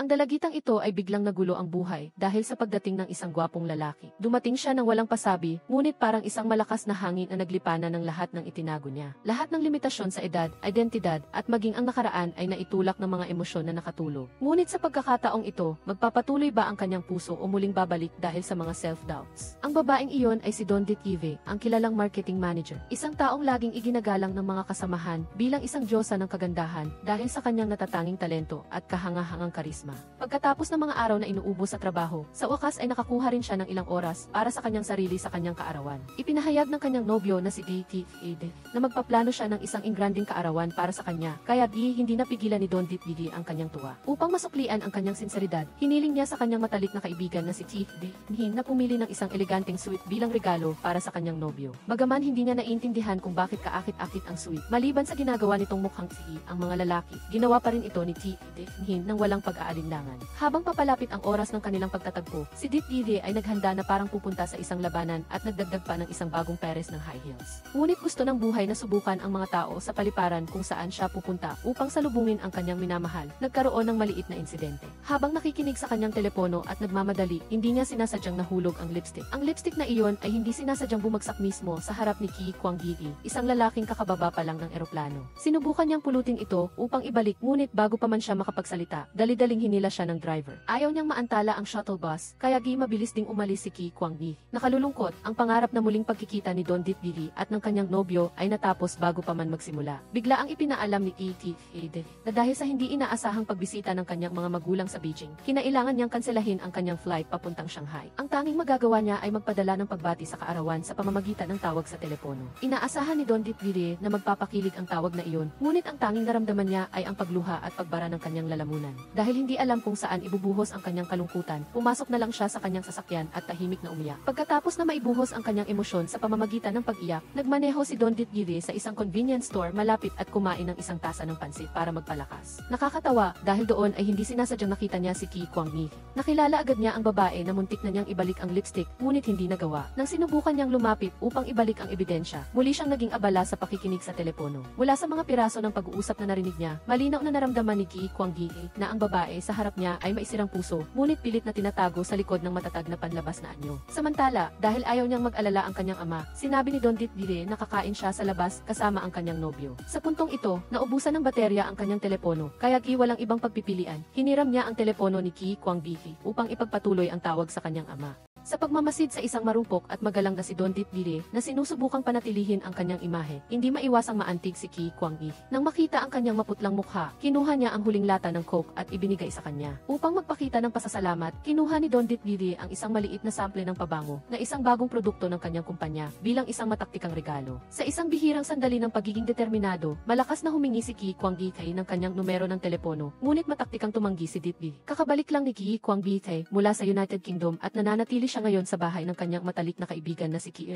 Ang dalagitang ito ay biglang nagulo ang buhay dahil sa pagdating ng isang gwapong lalaki. Dumating siya ng walang pasabi, ngunit parang isang malakas na hangin ang naglipanan ng lahat ng itinago niya. Lahat ng limitasyon sa edad, identidad, at maging ang nakaraan ay naitulak ng mga emosyon na nakatulog. Ngunit sa pagkakataong ito, magpapatuloy ba ang kanyang puso o muling babalik dahil sa mga self-doubts? Ang babaeng iyon ay si Don Ditkive, ang kilalang marketing manager. Isang taong laging iginagalang ng mga kasamahan bilang isang diyosa ng kagandahan dahil sa kanyang natatanging talento at kahangahangang karisma. Pagkatapos ng mga araw na inuubos sa trabaho, sa wakas ay nakakuha rin siya ng ilang oras para sa kanyang sarili sa kanyang kaarawan. Ipinahayag ng kanyang nobyo na si Ditkive na magpaplano siya ng isang ingranding kaarawan para sa kanya, kaya hindi napigilan ni Don Ditkive ang kanyang tuwa. Upang masuklian ang kanyang sinseridad, hiniling niya sa kanyang matalik na kaibigan na si Ditkive na pumili ng isang eleganteng suite bilang regalo para sa kanyang nobyo. Bagaman hindi niya naiintindihan kung bakit kaakit-akit ang suite, maliban sa ginagawa nitong mukhang ang mga lalaki, ginawa pa rin ito ni Ditkive nang walang pag-aalinlangan. Habang papalapit ang oras ng kanilang pagtatagpo, si Ditkive ay naghanda na parang pupunta sa isang labanan at nagdagdag pa ng isang bagong pares ng high heels. Ngunit gusto ng buhay na subukan ang mga tao sa paliparan kung saan siya pupunta upang salubungin ang kanyang minamahal. Nagkaroon ng maliit na insidente. Habang nakikinig sa kanyang telepono at nagmamadali, hindi niya sinasadyang nahulog ang lipstick. Ang lipstick na iyon ay hindi sinasadyang bumagsak mismo sa harap ni Ki Kwang-gi, isang lalaking kakababa pa lang ng eroplano. Sinubukan niyang pulutin ito upang ibalik, ngunit bago pa man siya makapagsalita, dali-daling hinila siya ng driver. Ayaw niyang maantala ang shuttle bus, kaya mabilis ding umalis si Ki Kwang-gi. Nakalulungkot, ang pangarap na muling pagkikita ni Don Ditkive at ng kanyang nobyo ay natapos bago pa man magsimula. Bigla ang ipinaalam ni Ditkive na dahil sa hindi inaasahang pagbisita ng kanyang mga magulang sa Beijing, kinailangan niyang kanselahin ang kanyang flight papuntang Shanghai. Ang tanging magagawa niya ay magpadala ng pagbati sa kaarawan sa pamamagitan ng tawag sa telepono. Inaasahan ni Don Ditkive na magpapakilig ang tawag na iyon, ngunit ang tanging naramdaman niya ay ang pagluha at pagbara ng kanyang lalamunan. Dahil hindi alam kung saan ibubuhos ang kanyang kalungkutan, pumasok na lang siya sa kanyang sasakyan at tahimik na umiyak. Pagkatapos na maibuhos ang kanyang emosyon sa pamamagitan ng pag-iyak, nagmaneho si Don Ditkive sa isang convenience store malapit at kumain ng isang tasa ng pansit para magpalakas. Nakakatawa dahil doon ay hindi sinasadyang nakita niya si Ki Kwang-gi. Nakilala agad niya ang babae na muntik na niyang ibalik ang lipstick, ngunit hindi nagawa. Nang sinubukan niyang lumapit upang ibalik ang ebidensya, muli siyang naging abala sa pakikinig sa telepono. Mula sa mga piraso ng pag-uusap na narinig niya, malinaw na naramdaman ni Ki Kwang-gi na ang babae sa harap niya ay maisirang puso, ngunit pilit na tinatago sa likod ng matatag na panlabas na anyo. Samantala, dahil ayaw niyang mag-alala ang kanyang ama, sinabi ni Don Ditkive na kakain siya sa labas kasama ang kanyang nobyo. Sa puntong ito, naubusan ng baterya ang kanyang telepono, kaya walang ibang pagpipilian. Hiniram niya ang telepono ni Ki Kwang-gi upang ipagpatuloy ang tawag sa kanyang ama. Sa pagmamasid sa isang marupok at magalang na si Don Ditkive na sinusubukang panatilihin ang kanyang imahe, hindi maiwasang maantig si Ki Kwang-gi. Nang makita ang kanyang maputlang mukha, kinuha niya ang huling lata ng coke at ibinigay sa kanya. Upang magpakita ng pasasalamat, kinuha ni Don Ditkive ang isang maliit na sample ng pabango na isang bagong produkto ng kanyang kumpanya bilang isang mataktikang regalo. Sa isang bihirang sandali ng pagiging determinado, malakas na humingi si Ki Kwang-gi ng kanyang numero ng telepono, ngunit mataktikang tumanggi si Ditkive. Kakabalik lang ni Ki Kwang-gi mula sa United Kingdom at nananatili siya ngayon sa bahay ng kanyang matalik na kaibigan na si Ki.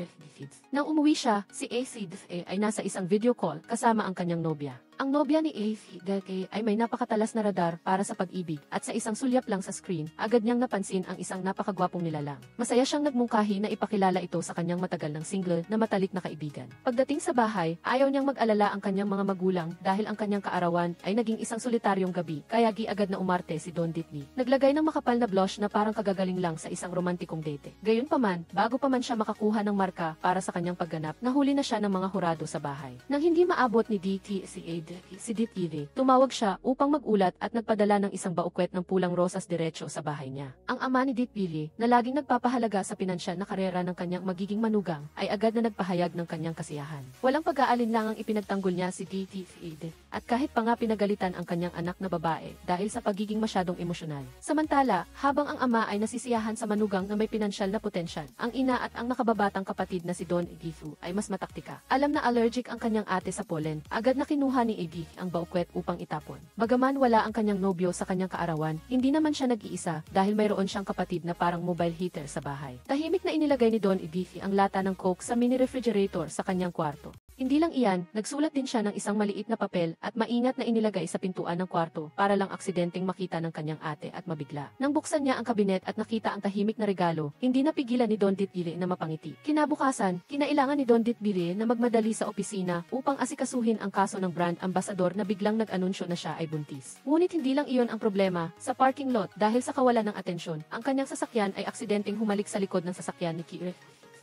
Nang umuwi siya, si AC ay nasa isang video call kasama ang kanyang nobya. Ang nobya ni AC ay may napakatalas na radar para sa pag-ibig at sa isang sulyap lang sa screen, agad niyang napansin ang isang napakagwapong nilalang. Masaya siyang nagmungkahi na ipakilala ito sa kanyang matagal ng single na matalik na kaibigan. Pagdating sa bahay, ayaw niyang mag-alala ang kanyang mga magulang dahil ang kanyang kaarawan ay naging isang solitaryong gabi, kaya agad na umarte si Don Ditkive. Naglagay ng makapal na blush na parang kagagaling lang sa isang romantikong date. Gayunpaman, bago pa man siya makakuha ng marka para sa kanyang pagganap, nahuli na siya ng mga hurado sa bahay. Nang hindi maabot ni Ditkive, tumawag siya upang magulat at nagpadala ng isang baukwet ng pulang rosas diretso sa bahay niya. Ang ama ni Ditkive, na laging nagpapahalaga sa pinansyal na karera ng kanyang magiging manugang, ay agad na nagpahayag ng kanyang kasiyahan. Walang pag-aalinlangang ipinagtanggol niya si Ditkive, at kahit pa nga pinagalitan ang kanyang anak na babae dahil sa pagiging masyadong emosyonal. Samantala, habang ang ama ay nasisiyahan sa manugang na may pinansyal na potensyal, ang ina at ang nakababatang kapatid na si Don Ditkive ay mas mataktika. Alam na allergic ang kanyang ate sa pollen, agad na kinuha ni Iggy ang baukwet upang itapon. Bagaman wala ang kanyang nobyo sa kanyang kaarawan, hindi naman siya nag-iisa dahil mayroon siyang kapatid na parang mobile heater sa bahay. Tahimik na inilagay ni Don Iggy ang lata ng coke sa mini refrigerator sa kanyang kwarto. Hindi lang iyan, nagsulat din siya ng isang maliit na papel at maingat na inilagay sa pintuan ng kwarto para lang aksidenteng makita ng kanyang ate at mabigla. Nang buksan niya ang kabinet at nakita ang tahimik na regalo, hindi napigilan ni Don Ditbili na mapangiti. Kinabukasan, kinailangan ni Don Ditbili na magmadali sa opisina upang asikasuhin ang kaso ng brand ambassador na biglang nag-anunsyo na siya ay buntis. Ngunit hindi lang iyon ang problema, sa parking lot dahil sa kawalan ng atensyon, ang kanyang sasakyan ay aksidenteng humalik sa likod ng sasakyan ni Kire.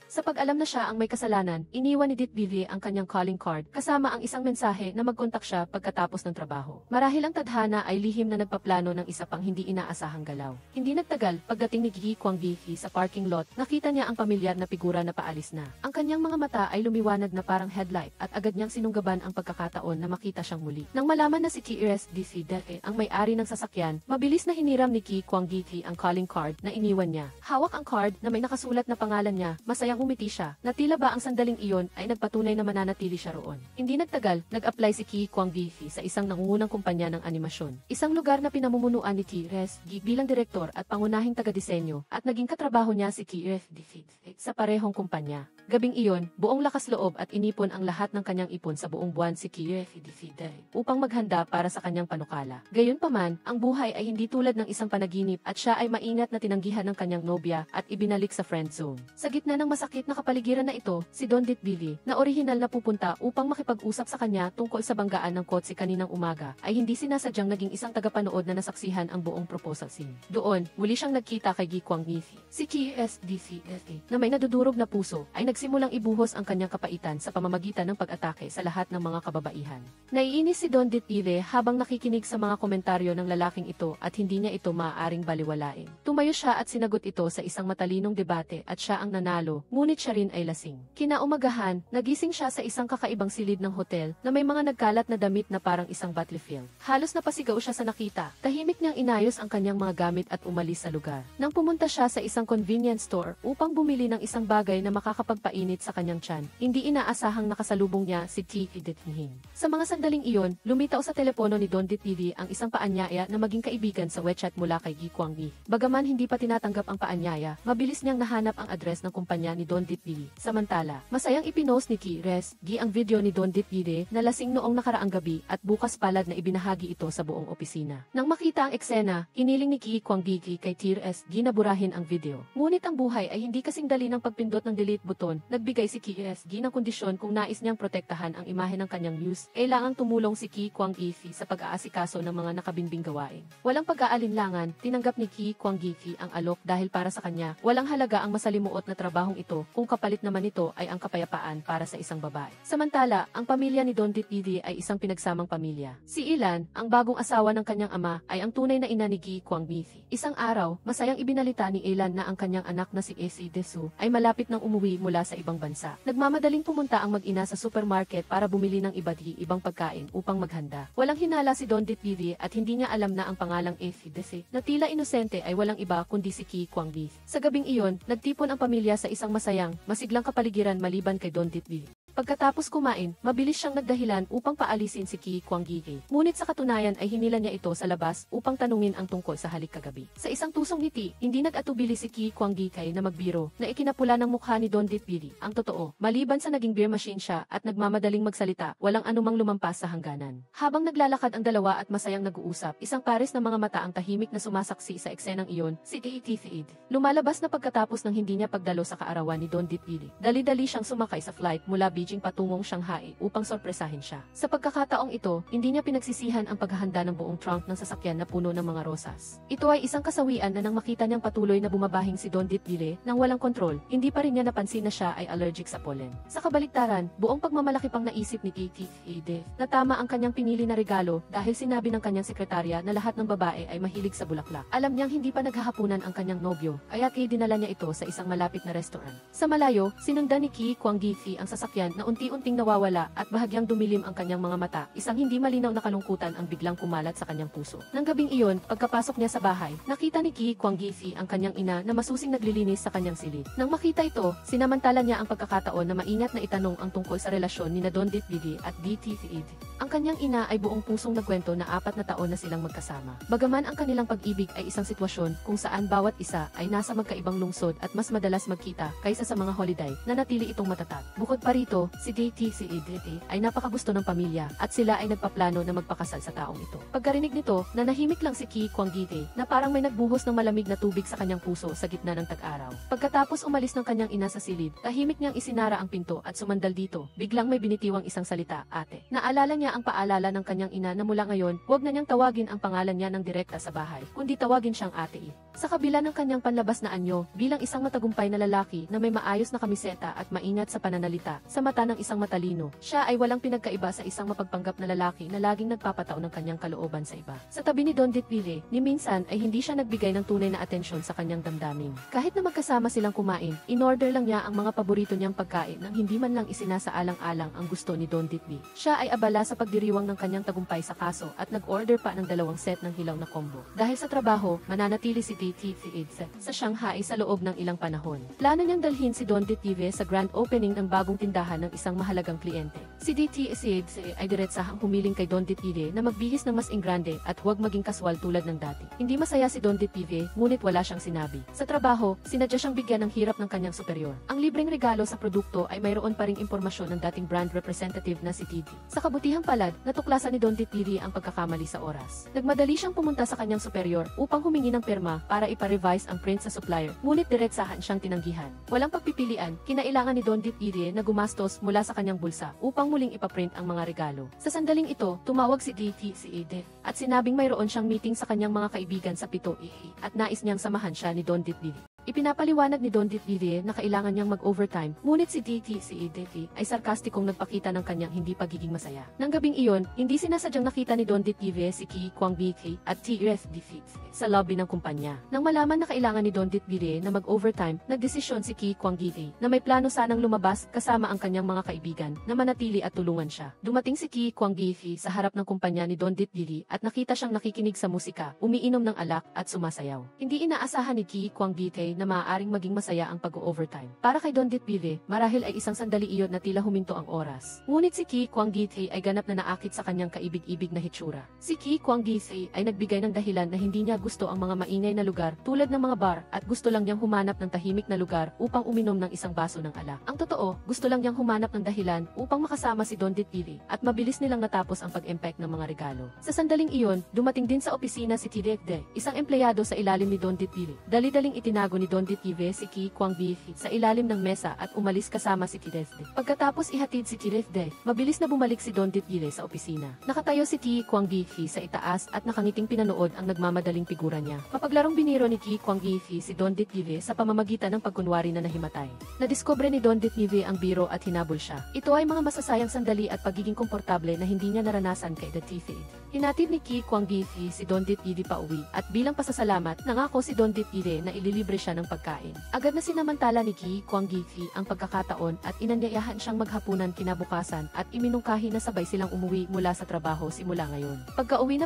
Sa pag-alam na siya ang may kasalanan, iniwan ni Ditbili ang kanyang calling card kasama ang isang mensahe na magkontak siya pagkatapos ng trabaho. Marahil ang tadhana ay lihim na nagpaplano ng isa pang hindi inaasahang galaw. Hindi nagtagal, pagdating ni Gi Kwanggi sa parking lot, nakita niya ang pamilyar na figura na paalis na. Ang kanyang mga mata ay lumiwanag na parang headlight at agad niyang sinunggaban ang pagkakataon na makita siyang muli. Nang malaman na si TRSDC ang may-ari ng sasakyan, mabilis na hiniram ni Gi Kwanggi ang calling card na iniwan niya. Hawak ang card na may nakasulat na pangalan niya, masayang umiti siya, na tila ba ang sandaling iyon ay nagpatunay na mananatili siya roon. Hindi nagtagal, nag-apply si Gi Kwanggi sa isang nangungunang kumpanya ng animasyon. Isang lugar na pinamumunuan ni TRSG bilang direktor at pangunahing taga-disenyo at naging katrabaho niya si TRSG sa parehong kumpanya. Gabing iyon, buong lakas loob at inipon ang lahat ng kanyang ipon sa buong buwan si TRSG upang maghanda para sa kanyang panukala. Gayunpaman, ang buhay ay hindi tulad ng isang panaginip at siya ay maingat na tinanggihan ng kanyang nobya at ibinalik sa friend zone. Sa gitna ng masakit na kapaligiran na ito, si Don Ditbili, na orihinal na pupunta upang makipag-usap sa kanya tungkol sa banggaan ng kotse kaninang umaga, ay hindi sinasadyang naging isang tagapanood na nasaksihan ang buong proposal scene. Doon, muli siyang nagkita kay Gi Kwanggi. Si TRSDCSA, na may nadudurog na puso, ay nagsimulang ibuhos ang kanyang kapaitan sa pamamagitan ng pag-atake sa lahat ng mga kababaihan. Naiinis si Don Ditbili habang nakikinig sa mga komentaryo ng lalaking ito at hindi niya ito maaaring baliwalain. Tumayo siya at sinagot ito sa isang matalinong debate at siya ang nanalo, ngunit siya rin ay lasing. Kinaumagahan, nagising siya sa isang kakaibang silid ng hotel na may mga nagkalat na damit na parang isang battlefield. Halos napasigaw siya sa nakita. Tahimik niyang inayos ang kanyang mga gamit at umalis sa lugar. Nang pumunta siya sa isang convenience store upang bumili ng isang bagay na makakapagpainit sa kanyang tiyan, hindi inaasahang nakasalubong niya si T.E. Dithin. Sa mga sandaling iyon, lumitaw sa telepono ni Don Ditbili ang isang paanyaya na maging kaibigan sa WeChat mula kay Gi Kwanggi. Bagaman hindi pa tinatanggap ang paanyaya, mabilis niyang nahanap ang address ng kumpanya ni Don Ditbili. Samantala, masayang ipinost ni TRSG ang video ni Don Ditbili na lasing noong nakaraang gabi at bukas palad na ibinahagi ito sa buong opisina. Nang makita ang eksena, hiniling ni Gi Kwanggi kay TRSG na burahin ang video. Ngunit ang buhay ay hindi kasing dali ng pagpindot ng delete button. Nagbigay si TRSG ng kondisyon kung nais niyang protektahan ang imahe ng kanyang news. Kailangang tumulong si Gi Kwanggi sa pag-aasikaso ng mga nakabinbing gawain. Walang pag-aalinlangan, tinanggap ni Gi Kwanggi ang alok dahil para sa kanya, walang halaga ang masalimuot na trabahong ito kung kapalit naman ito ay ang kapayapaan para sa isang babae. Samantala, ang pamilya ni Don Ditbili ay isang pinagsamang pamilya. Si Ilan, ang bagong asawa ng kanyang ama, ay ang tunay na ina ni Gi Kwanggi. Isang araw, masayang ibinalita ni Ilan na ang kanyang anak na si AC Desu ay malapit nang umuwi mula sa ibang bansa. Nagmamadaling pumunta ang mag-ina sa supermarket para bumili ng iba't ibang pagkain upang maghanda. Walang hinala si Don Ditbili at hindi niya alam na ang pangalang AC Desu na tila inosente ay walang iba kundi si Gi Kwanggi. Sa gabing iyon, nagtipon ang pamilya sa isang masayang, masiglang kapaligiran maliban kay Don Ditbili. Pagkatapos kumain, mabilis siyang nagdahilan upang paalisin si Gi Kwanggi. Ngunit sa katunayan ay hinila niya ito sa labas upang tanungin ang tungkol sa halik kagabi. Sa isang tusong ngiti, hindi nag-atubili si Gi Kwanggi na magbiro na ikinapula ng mukha ni Don Ditbili. Ang totoo, maliban sa naging beer machine siya at nagmamadaling magsalita, walang anumang lumampas sa hangganan. Habang naglalakad ang dalawa at masayang nag-uusap, isang pares ng mga mata ang tahimik na sumasaksi sa eksenang iyon, si T.E. Lumalabas na pagkatapos ng hindi niya pagdalo sa kaarawan ni Don Ditbili. Dali-dali siyang sumakay sa flight mula Beijing patungong Shanghai upang sorpresahin siya. Sa pagkakataong ito, hindi niya pinagsisihan ang paghahanda ng buong trunk ng sasakyan na puno ng mga rosas. Ito ay isang kasawian na nang makita niyang patuloy na bumabahing si Don Ditbili nang walang kontrol, hindi pa rin niya napansin na siya ay allergic sa pollen. Sa kabaligtaran, buong pagmamalaki pang naisip ni T.E. na tama ang kanyang pinili na regalo dahil sinabi ng kanyang sekretarya na lahat ng babae ay mahilig sa bulaklak. Alam niyang hindi pa naghahapunan ang kanyang nobyo, kaya dinala niya ito sa isang malapit na restaurant. Sa malayo, sinundan ni Gi Kwanggi ang sasakyan na unti-unting nawawala at bahagyang dumilim ang kanyang mga mata, isang hindi malinaw na kalungkutan ang biglang kumalat sa kanyang puso. Nang gabing iyon, pagkapasok niya sa bahay, nakita ni Gi Kwanggi ang kanyang ina na masusing naglilinis sa kanyang silid. Nang makita ito, sinamantala niya ang pagkakataon na maingat na itanong ang tungkol sa relasyon ni Don Ditbili at T.E. Ang kanyang ina ay buong pusong nagkwento na 4 na taon na silang magkasama. Bagaman ang kanilang pag-ibig ay isang sitwasyon kung saan bawat isa ay nasa magkaibang lungsod at mas madalas magkita kaysa sa mga holiday, nanatili itong matatag. Bukod pa rito, ito, si DTCED ay napakagusto ng pamilya at sila ay nagpaplano na magpakasal sa taong ito. Pagkarinig nito, nanahimik lang si Ki Kwang-gite na parang may nagbuhos ng malamig na tubig sa kanyang puso sa gitna ng tag-araw. Pagkatapos umalis ng kanyang ina sa silid, tahimik niyang isinara ang pinto at sumandal dito. Biglang may binitiwang isang salita, ate. Naalala niya ang paalala ng kanyang ina na mula ngayon, huwag na niyang tawagin ang pangalan niya ng direkta sa bahay, kundi tawagin siyang ate. Sa kabila ng kanyang panlabas na anyo, bilang isang matagumpay na lalaki na may maayos na kamiseta at maingat sa pananalita, sa mata ng isang matalino, siya ay walang pinagkaiba sa isang mapagpanggap na lalaki na laging nagpapatao ng kanyang kalooban sa iba. Sa tabi ni Don Ditpili, ni minsan ay hindi siya nagbigay ng tunay na atensyon sa kanyang damdamin. Kahit na magkasama silang kumain, in-order lang niya ang mga paborito niyang pagkain nang hindi man lang isinasaalang-alang ang gusto ni Don Ditpi. Siya ay abala sa pagdiriwang ng kanyang tagumpay sa kaso at nag-order pa ng 2 set ng hilaw na combo. Dahil sa trabaho, mananatili si DTCED sa Shanghai sa loob ng ilang panahon. Plano niyang dalhin si Don Ditpi sa grand opening ng bagong tindahan ng isang mahalagang kliyente. Si DTCED ay diretsahang humiling kay Don Ditpi na magbihis ng mas ingrande at huwag maging kaswal tulad ng dati. Hindi masaya si Don Ditpi, ngunit wala siyang sinabi. Sa trabaho, sinadya siyang bigyan ng hirap ng kanyang superior. Ang libreng regalo sa produkto ay mayroon pa ring impormasyon ng dating brand representative na si Didi. Sa kabutihang palad, natuklasan ni Don Ditpi ang pagkakamali sa oras. Nagmadali siyang pumunta sa kanyang superior upang humingi ng pirma para ipa-revise ang print sa supplier, ngunit diretsahan siyang tinanggihan. Walang pagpipilian, kinailangan ni Don Ditpi na gumastos mula sa kanyang bulsa upang muling ipaprint ang mga regalo. Sa sandaling ito, tumawag si DTCED at sinabing mayroon siyang meeting sa kanyang mga kaibigan sa Pito-ihi at nais niyang samahan siya ni Don Ditpi. Ipinapaliwanag ni Don Ditpi na kailangan niyang mag-overtime, ngunit si DTCED ay sarkastikong nagpakita ng kanyang hindi pagiging masaya. Nang gabing iyon, hindi sinasadyang nakita ni Don Ditpi si Ki Kwang-gite at TFDF sa lobby ng kumpanya. Nang malaman na kailangan ni Don Ditpi na mag-overtime, nagdesisyon si Ki Kwang-gite na may plano sanang lumabas kasama ang kanyang mga kaibigan na manatili at tulungan siya. Dumating si Ki Kwang-gite sa harap ng kumpanya ni Don Ditpi at nakita siyang nakikinig sa musika, umiinom ng alak at sumasayaw. Hindi inaasahan ni Ki Kwang-gite na maaaring maging masaya ang pag-overtime. Para kay Don Ditpi, marahil ay isang sandali iyon na tila huminto ang oras. Ngunit si Ki Kwang-gite ay ganap na naakit sa kanyang kaibig-ibig na hitsura. Si Ki Kwang-gite ay nagbigay ng dahilan na hindi niya gusto ang mga maingay na lugar tulad ng mga bar at gusto lang niyang humanap ng tahimik na lugar upang uminom ng isang baso ng alak. Ang totoo, gusto lang niyang humanap ng dahilan upang makasama si Don Ditpi at mabilis nilang natapos ang pag-impact ng mga regalo. Sa sandaling iyon, dumating din sa opisina si TFD, isang empleyado sa ilalim ni Don Ditpi. Dali-daling itinago ni Don Ditpi si Ki Kwang-gite sa ilalim ng mesa at umalis kasama si TFD. Pagkatapos ihatid si TFD, mabilis na bumalik si Don Ditpi sa opisina. Nakatayo si Ki Kwang-gite sa itaas at nakangiting pinanood ang nagmamadaling figura niya. Mapaglarong biniro ni Ki Kwang-gite si Don Ditpi sa pamamagitan ng pagkunwari na nahimatay. Nadiskubre ni Don Ditpi ang biro at hinabol siya. Ito ay mga masasayang sandali at pagiging komportable na hindi niya naranasan kay Ditpi. Hinatid ni Ki Kwang-gite si Don Ditpi pauwi at bilang pasasalamat, nangako si Don Ditpi na ililibre siya ng pagkain. Agad na sinamantala ni Ki Kwang-gite ang pagkakataon at inanyayahan siyang maghapunan kinabukasan at iminungkahi na sabay silang umuwi mula sa trabaho simula ngayon. Pagka-uwi,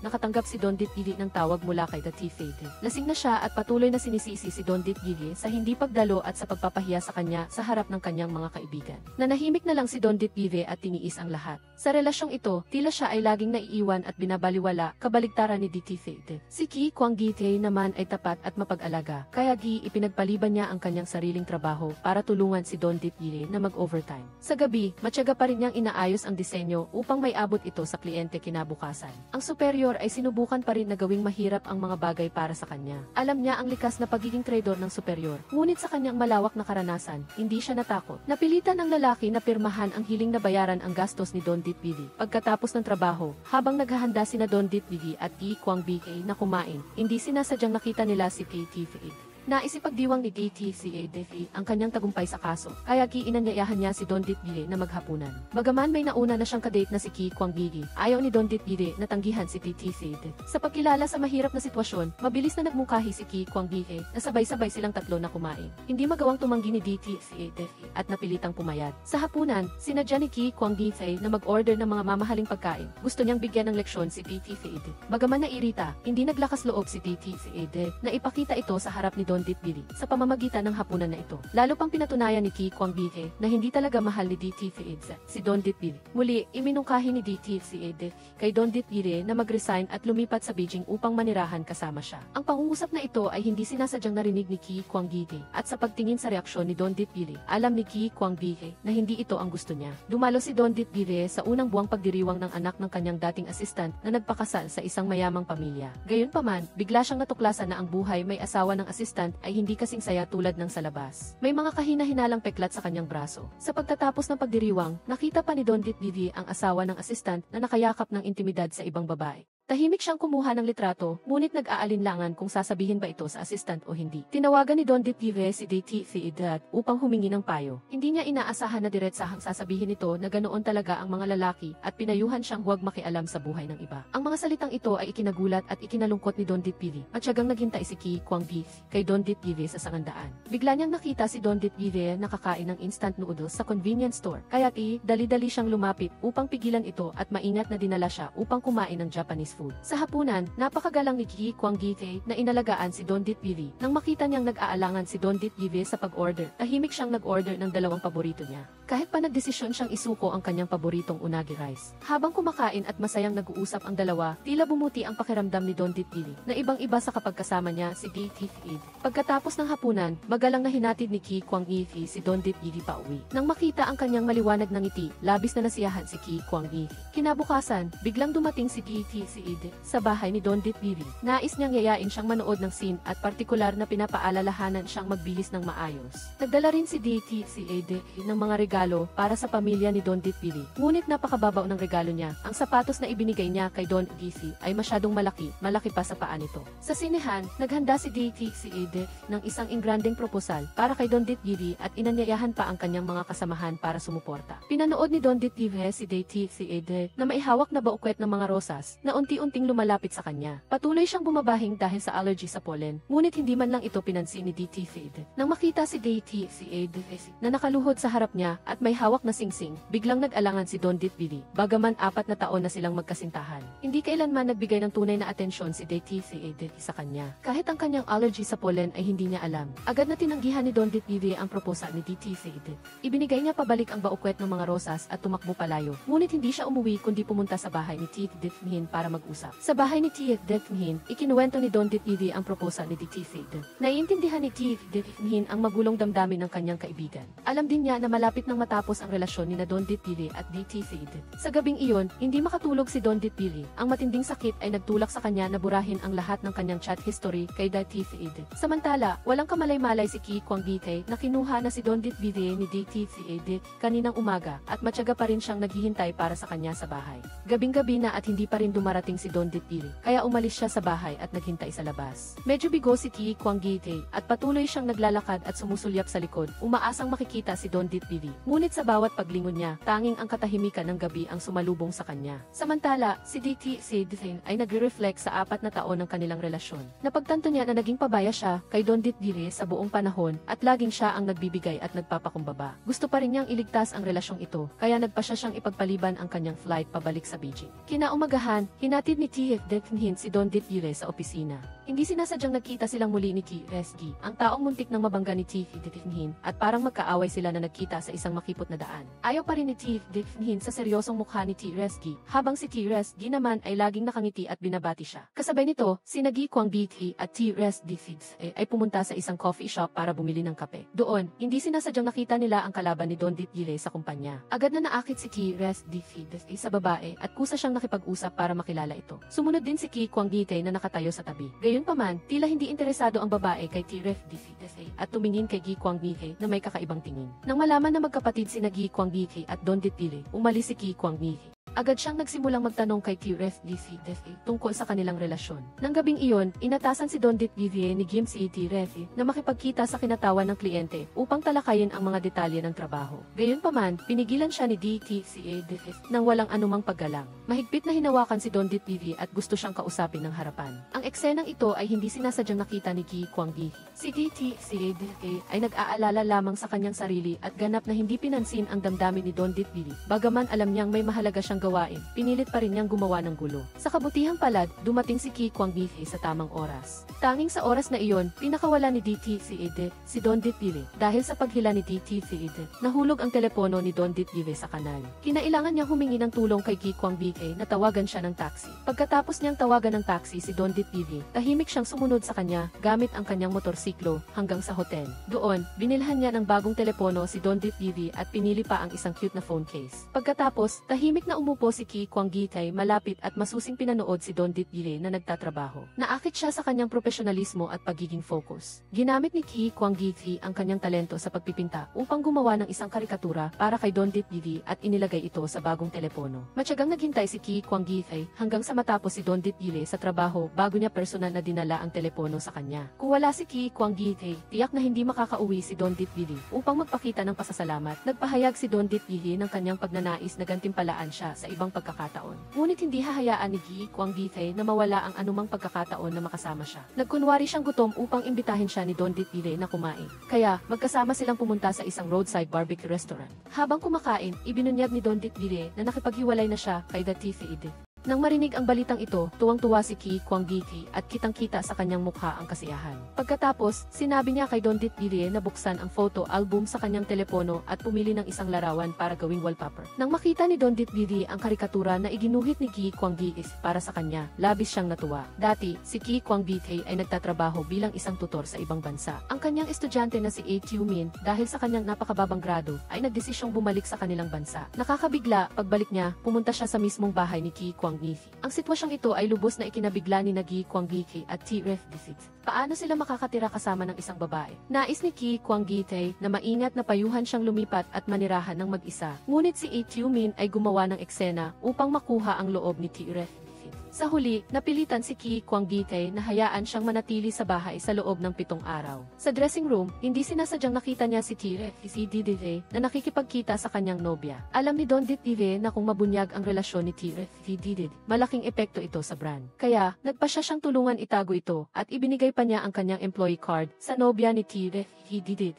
nakatanggap si Don Ditpi ng tawag mula kay Ditpi. Lasing na siya at patuloy na sinisisi si Don Ditpi sa hindi pagdalo at sa pagpapahiya sa kanya sa harap ng kanyang mga kaibigan. Nanahimik na lang si Don Ditpi at tiniis ang lahat. Sa relasyong ito, tila siya ay laging naiiwan at binabaliwala, kabaligtaran ni Ditpi. Si Ki Kwang-gite naman ay tapat at mapag-alaga, kaya ipinagpaliban niya ang kanyang sariling trabaho para tulungan si Don Ditpi na mag-overtime. Sa gabi, matyaga pa rin niyang inaayos ang disenyo upang may abot ito sa kliyente kinabukasan. Ang superior ay sinubukan pa rin na gawing mahirap ang mga bagay para sa kanya. Alam niya ang likas na pagiging traidor ng superior, ngunit sa kanyang malawak na karanasan, hindi siya natakot. Napilitan ng lalaki na pirmahan ang hiling na bayaran ang gastos ni Don Ditpi. Pagkatapos ng trabaho, habang naghahanda sina Don Ditpi at Ki Kwang-gite na kumain, hindi sinasadyang nakita nila si Ditpi. Naisipagdiwang ni DTCED ang kanyang tagumpay sa kaso, kaya inanyayahan niya si Don Ditpi na maghapunan. Bagaman may nauna na siyang kadate na si Ki Kwang-gite, ayaw ni Don Ditpi na tanggihan si DTCED. Sa pagkilala sa mahirap na sitwasyon, mabilis na nagmungkahi si Ki Kwang-gite na sabay-sabay silang tatlo na kumain. Hindi magawang tumanggi ni DTCED at napilitang pumayat. Sa hapunan, sinadya ni Ki Kwang-gite na mag-order ng mga mamahaling pagkain. Gusto niyang bigyan ng leksyon si DTCED. Bagaman nairita, hindi naglakas loob si DTCED na ipakita ito sa harap ni Don Don Ditbili sa pamamagitan ng hapunan na ito. Lalo pang pinatunayan ni Ki Kwang Bike na hindi talaga mahal ni DT si Don Ditbili. Muli, iminungkahi ni DT kay Don Ditbili na mag-resign at lumipat sa Beijing upang manirahan kasama siya. Ang pangungusap na ito ay hindi sinasadyang narinig ni Ki Kwang Bike at sa pagtingin sa reaksyon ni Don Ditbili, alam ni Ki Kwang Bike na hindi ito ang gusto niya. Dumalo si Don Ditbili sa unang buwang pagdiriwang ng anak ng kanyang dating assistant na nagpakasal sa isang mayamang pamilya. Gayunpaman, bigla siyang natuklasan na ang buhay may asawa ng assistant ay hindi kasing saya tulad ng sa labas. May mga kahina-hinalang peklat sa kanyang braso. Sa pagtatapos ng pagdiriwang, nakita pa ni Don Ditbili ang asawa ng assistant na nakayakap ng intimidad sa ibang babae. Tahimik siyang kumuha ng litrato, ngunit nag-aalinlangan kung sasabihin ba ito sa assistant o hindi. Tinawagan ni Don Ditbili si DT Edad upang humingi ng payo. Hindi niya inaasahan na diretsahang sasabihin nito na ganoon talaga ang mga lalaki at pinayuhan siyang huwag makialam sa buhay ng iba. Ang mga salitang ito ay ikinagulat at ikinalungkot ni Don Ditbili. Matyagang naghintay si Ki Kwang Bike kay Don Ditbili sa sangandaan. Bigla niyang nakita si Don Ditbili nakakain ng instant noodles sa convenience store. Kaya't dali-dali siyang lumapit upang pigilan ito at maingat na dinala siya upang kumain ng Japanese food. Sa hapunan, napakagalang ni Ki Kwang Bike na inalagaan si Don Ditbili. Nang makita niyang nag-aalangan si Don Ditbili sa pag-order, tahimik siyang nag-order ng dalawang paborito niya. Kahit pa nagdesisyon siyang isuko ang kanyang paboritong unagi rice. Habang kumakain at masayang nag-uusap ang dalawa, tila bumuti ang pakiramdam ni Don Ditbili na ibang-iba sa kapag kasama niya si DT Ed. Pagkatapos ng hapunan, magalang na hinatid ni Ki Kwang Bike si Don Ditbili pa uwi. Nang makita ang kanyang maliwanag na ngiti, labis na nasiyahan si Ki Kwang Bike. Kinabukasan, biglang dumating si DT Ed sa bahay ni Don Ditbili. Nais niyang yayain siyang manood ng scene at partikular na pinapaalalahanan siyang magbihis ng maayos. Nagdala rin si DT Ed ng mga regalo para sa pamilya ni Don Ditbili. Ngunit napakababaw ng regalo niya. Ang sapatos na ibinigay niya kay Don DC ay masyadong malaki pa sa paa nito. Sa sinehan, naghanda si DT Ed ng isang ingranding proposal para kay Don Ditbili at inanyayahan pa ang kanyang mga kasamahan para sumuporta. Pinanood ni Don Ditbili si DT Ed na maihawak na baukwet ng mga rosas na unti-unting lumalapit sa kanya. Patuloy siyang bumabahing dahil sa allergy sa pollen, ngunit hindi man lang ito pinansin ni DT Ed. Nang makita si DT Ed na nakaluhod sa harap niya at may hawak na singsing, biglang nag-alangan si Don Ditbili, bagaman 4 na taon na silang magkasintahan. Hindi kailanman nagbigay ng tunay na atensyon si DT Ed sa kanya. Kahit ang kanyang allergy sa pollen ay hindi niya alam. Agad na tinanggihan ni Don Ditbili ang proposal ni DT Ed. Ibinigay niya pabalik ang baukwet ng mga rosas at tumakbo palayo, ngunit hindi siya umuwi kundi pumunta sa bahay ni T. Dithin para mag-usap. Sa bahay ni T. Dithin, ikinuwento ni Don Ditbili ang proposal ni DT Ed. Naiintindihan ni T. Dithin ang magulong damdamin ng kanyang kaibigan. Alam din niya na malapit nang matapos ang relasyon ni Don Ditbili at DT Ed. Sa gabing iyon, hindi makatulog si Don Ditbili. Ang matinding sakit ay nagtulak sa kanya na burahin ang lahat ng kanyang chat history kay DT Ed. Samantala, walang kamalay-malay si Ki Kwang Bike na kinuha na si Don Ditbili ni DT Ed kaninang umaga at matyaga pa rin siyang naghihintay para sa kanya sa bahay. Gabing-gabi na at hindi pa rin dumarating si Don Ditbili, kaya umalis siya sa bahay at naghintay sa labas. Medyo bigo si Ki Kwang Bike at patuloy siyang naglalakad at sumusulyap sa likod, umaasang makikita si Don Ditbili. Ngunit sa bawat paglingon niya, tanging ang katahimikan ng gabi ang sumalubong sa kanya. Samantala, si DT Ed ay nagre-reflect sa 4 na taon ng kanilang relasyon. Napagtanto niya na naging pabaya siya kay Don Ditbili sa buong panahon at laging siya ang nagbibigay at nagpapakumbaba. Gusto pa rin niyang iligtas ang relasyong ito, kaya nagpasya siyang ipagpaliban ang kanyang flight pabalik sa Beijing. Kinaumagahan, hinatid ni T. Dithin si Don Ditbili sa opisina. Hindi sinasadyang nagkita silang muli ni TSG, ang taong muntik nang mabangga ni T. Dithin, at parang magkaaway sila na nagkita sa isang makipot na daan. Ayaw pa rin ni T. Dithin sa seryosong mukha ni TSG, habang si TSG naman ay laging nakangiti at binabati siya. Kasabay nito, si Ki Kwang Bike at TSG ay pumunta sa isang coffee shop para bumili ng kape. Doon, hindi sinasadyang nakita nila ang kalaban ni Don Ditbili sa kumpanya. Agad na naakit si TSG sa babae at kusa siyang nakipag-usap para makilala ito. Sumunod din si Ki Kwang Bike na nakatayo sa tabi. Gayunpaman, tila hindi interesado ang babae kay TSG at tumingin kay Ki Kwang Bike na may kakaibang tingin. Nang malaman na magkapatid si Ki Kwang Bike at Don Ditbili, umalis si Ki Kwang Bike. Agad siyang nagsimulang magtanong kay TSG tungkol sa kanilang relasyon. Nang gabing iyon, inatasan si Don Ditbili ni Kim C. TSG na makipagkita sa kinatawan ng kliyente upang talakayin ang mga detalye ng trabaho. Gayunpaman, pinigilan siya ni DTCA nang walang anumang paggalang. Mahigpit na hinawakan si Don Ditbili at gusto siyang kausapin ng harapan. Ang eksenang ito ay hindi sinasadyang nakita ni Ki Kwang Bike. Si DTCA ay nag-aalala lamang sa kanyang sarili at ganap na hindi pinansin ang damdamin ni Don Ditbili. Bagaman alam niyang may mahalaga siyang kanyang gawain, pinilit pa rin niyang gumawa ng gulo. Sa kabutihang palad, dumating si Ki Kwang Gi sa tamang oras. Tanging sa oras na iyon, pinakawala ni DT si Edith, si Don Ditpili. Dahil sa paghila ni DT si Edith, nahulog ang telepono ni Don Ditpili sa kanal. Kinailangan niyang humingi ng tulong kay Ki Kwang Gi na tawagan siya ng taxi. Pagkatapos niyang tawagan ng taxi si Don Ditpili, tahimik siyang sumunod sa kanya gamit ang kanyang motorsiklo hanggang sa hotel. Doon, binilhan niya ng bagong telepono si Don Ditpili at pinili pa ang isang cute na phone case. Pagkatapos, tahimik na umupo si Ki Kwang Gi malapit at masusing pinanood si Don Ditpili na nagtatrabaho. Naakit siya sa kanyang profesionalismo at pagiging focus. Ginamit ni Ki Kwang Gi ang kanyang talento sa pagpipinta upang gumawa ng isang karikatura para kay Don Ditpili at inilagay ito sa bagong telepono. Matyagang naghintay si Ki Kwang Gi hanggang sa matapos si Don Ditpili sa trabaho bago niya personal na dinala ang telepono sa kanya. Kung wala si Ki Kwang Gi, tiyak na hindi makakauwi si Don Ditpili upang magpakita ng pasasalamat. Nagpahayag si Don Ditpili ng kanyang pagnanais na gantimpalaan siya sa ibang pagkakataon. Ngunit hindi hahayaan ni Ki Kwang Gi na mawala ang anumang pagkakataon na makasama siya. Nagkunwari siyang gutom upang imbitahin siya ni Don Ditpili na kumain. Kaya, magkasama silang pumunta sa isang roadside barbecue restaurant. Habang kumakain, ibinunyag ni Don Ditpili na nakipaghiwalay na siya kay Dati si Edith. Nang marinig ang balitang ito, tuwang-tuwa si Ki Kwang Gi at kitang-kita sa kanyang mukha ang kasiyahan. Pagkatapos, sinabi niya kay Don Ditpili na buksan ang photo album sa kanyang telepono at pumili ng isang larawan para gawing wallpaper. Nang makita ni Don Ditpili ang karikatura na iginuhit ni Ki Kwang Gi para sa kanya, labis siyang natuwa. Dati, si Ki Kwang Gi ay nagtatrabaho bilang isang tutor sa ibang bansa. Ang kanyang estudyante na si A. Min, dahil sa kanyang napakababang grado, ay nagdesisyong bumalik sa kanilang bansa. Nakakabigla, pagbalik niya, pumunta siya sa mismong bahay ni Ki Kwang Gi. Ang sitwasyong ito ay lubos na ikinabigla ni Ki Kwang Gi at T-Ref Disit. Paano sila makakatira kasama ng isang babae? Nais ni Ki Kwang Gi na maingat na payuhan siyang lumipat at manirahan ng mag-isa. Ngunit si A. Min ay gumawa ng eksena upang makuha ang loob ni T-Ref. Sa huli, napilitan si Ki Kwang Gi na hayaan siyang manatili sa bahay sa loob ng 7 araw. Sa dressing room, hindi sinasadyang nakita niya si T-Ref na nakikipagkita sa kanyang nobya. Alam ni Don Ditpili na kung mabunyag ang relasyon ni T-Ref, malaking epekto ito sa brand. Kaya, nagpasya siyang tulungan itago ito at ibinigay pa niya ang kanyang employee card sa nobya ni T-Ref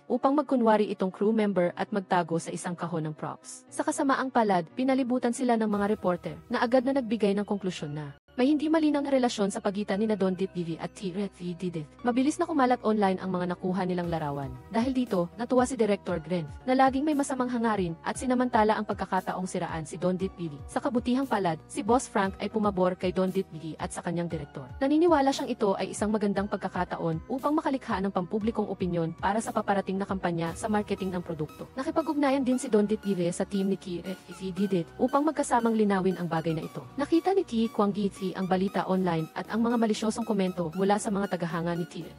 upang magkunwari itong crew member at magtago sa isang kahon ng props. Sa kasamaang palad, pinalibutan sila ng mga reporter na agad na nagbigay ng konklusyon na may hindi malinaw na relasyon sa pagitan ni Don Ditpili at T-Ref. Mabilis na kumalat online ang mga nakuha nilang larawan. Dahil dito, natuwa si Director Gren na laging may masamang hangarin at sinamantala ang pagkakataong siraan si Don Ditpili. Sa kabutihang palad, si Boss Frank ay pumabor kay Don Ditpili at sa kanyang direktor. Naniniwala siyang ito ay isang magandang pagkakataon upang makalikha ng pampublikong opinyon para sa paparating na kampanya sa marketing ng produkto. Nakipag-ugnayan din si Don Ditpili sa team ni T-Ref upang magkasamang linawin ang bagay na ito. Nakita ni Ki Kwang Gi ang balita online at ang mga malisyosong komento mula sa mga tagahanga ni T-Ref.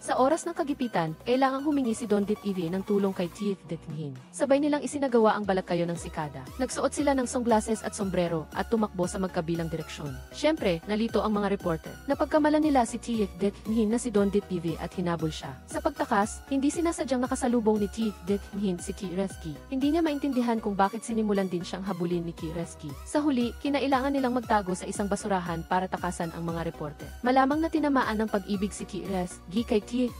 Sa oras ng kagipitan, kailangang humingi si Don Ditpili ng tulong kay T-Ref. Sabay nilang isinagawa ang balakayo ng sikada. Nagsuot sila ng sunglasses at sombrero at tumakbo sa magkabilang direksyon. Siyempre, nalito ang mga reporter. Napagkamalan nila si T-Ref na si Don Ditpili at hinabol siya. Sa pagtakas, hindi sinasadyang nakasalubong ni T-Ref si T-Ref. Hindi niya maintindihan kung bakit sinimulan din siyang habulin ni T-Ref. Sa huli, kinailangan nilang magtago sa isang basurahan para takasan ang mga reporter. Malamang na tinamaan ng pag-ibig si T-Ref kay T-Ref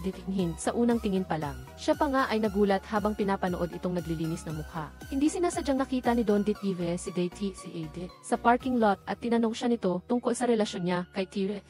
sa unang tingin pa lang. Siya pa nga ay nagulat habang pinapanood itong naglilinis ng mukha. Hindi sinasadyang nakita ni Don Ditpili si Dati si Edith sa parking lot at tinanong siya nito tungkol sa relasyon niya kay T-Ref.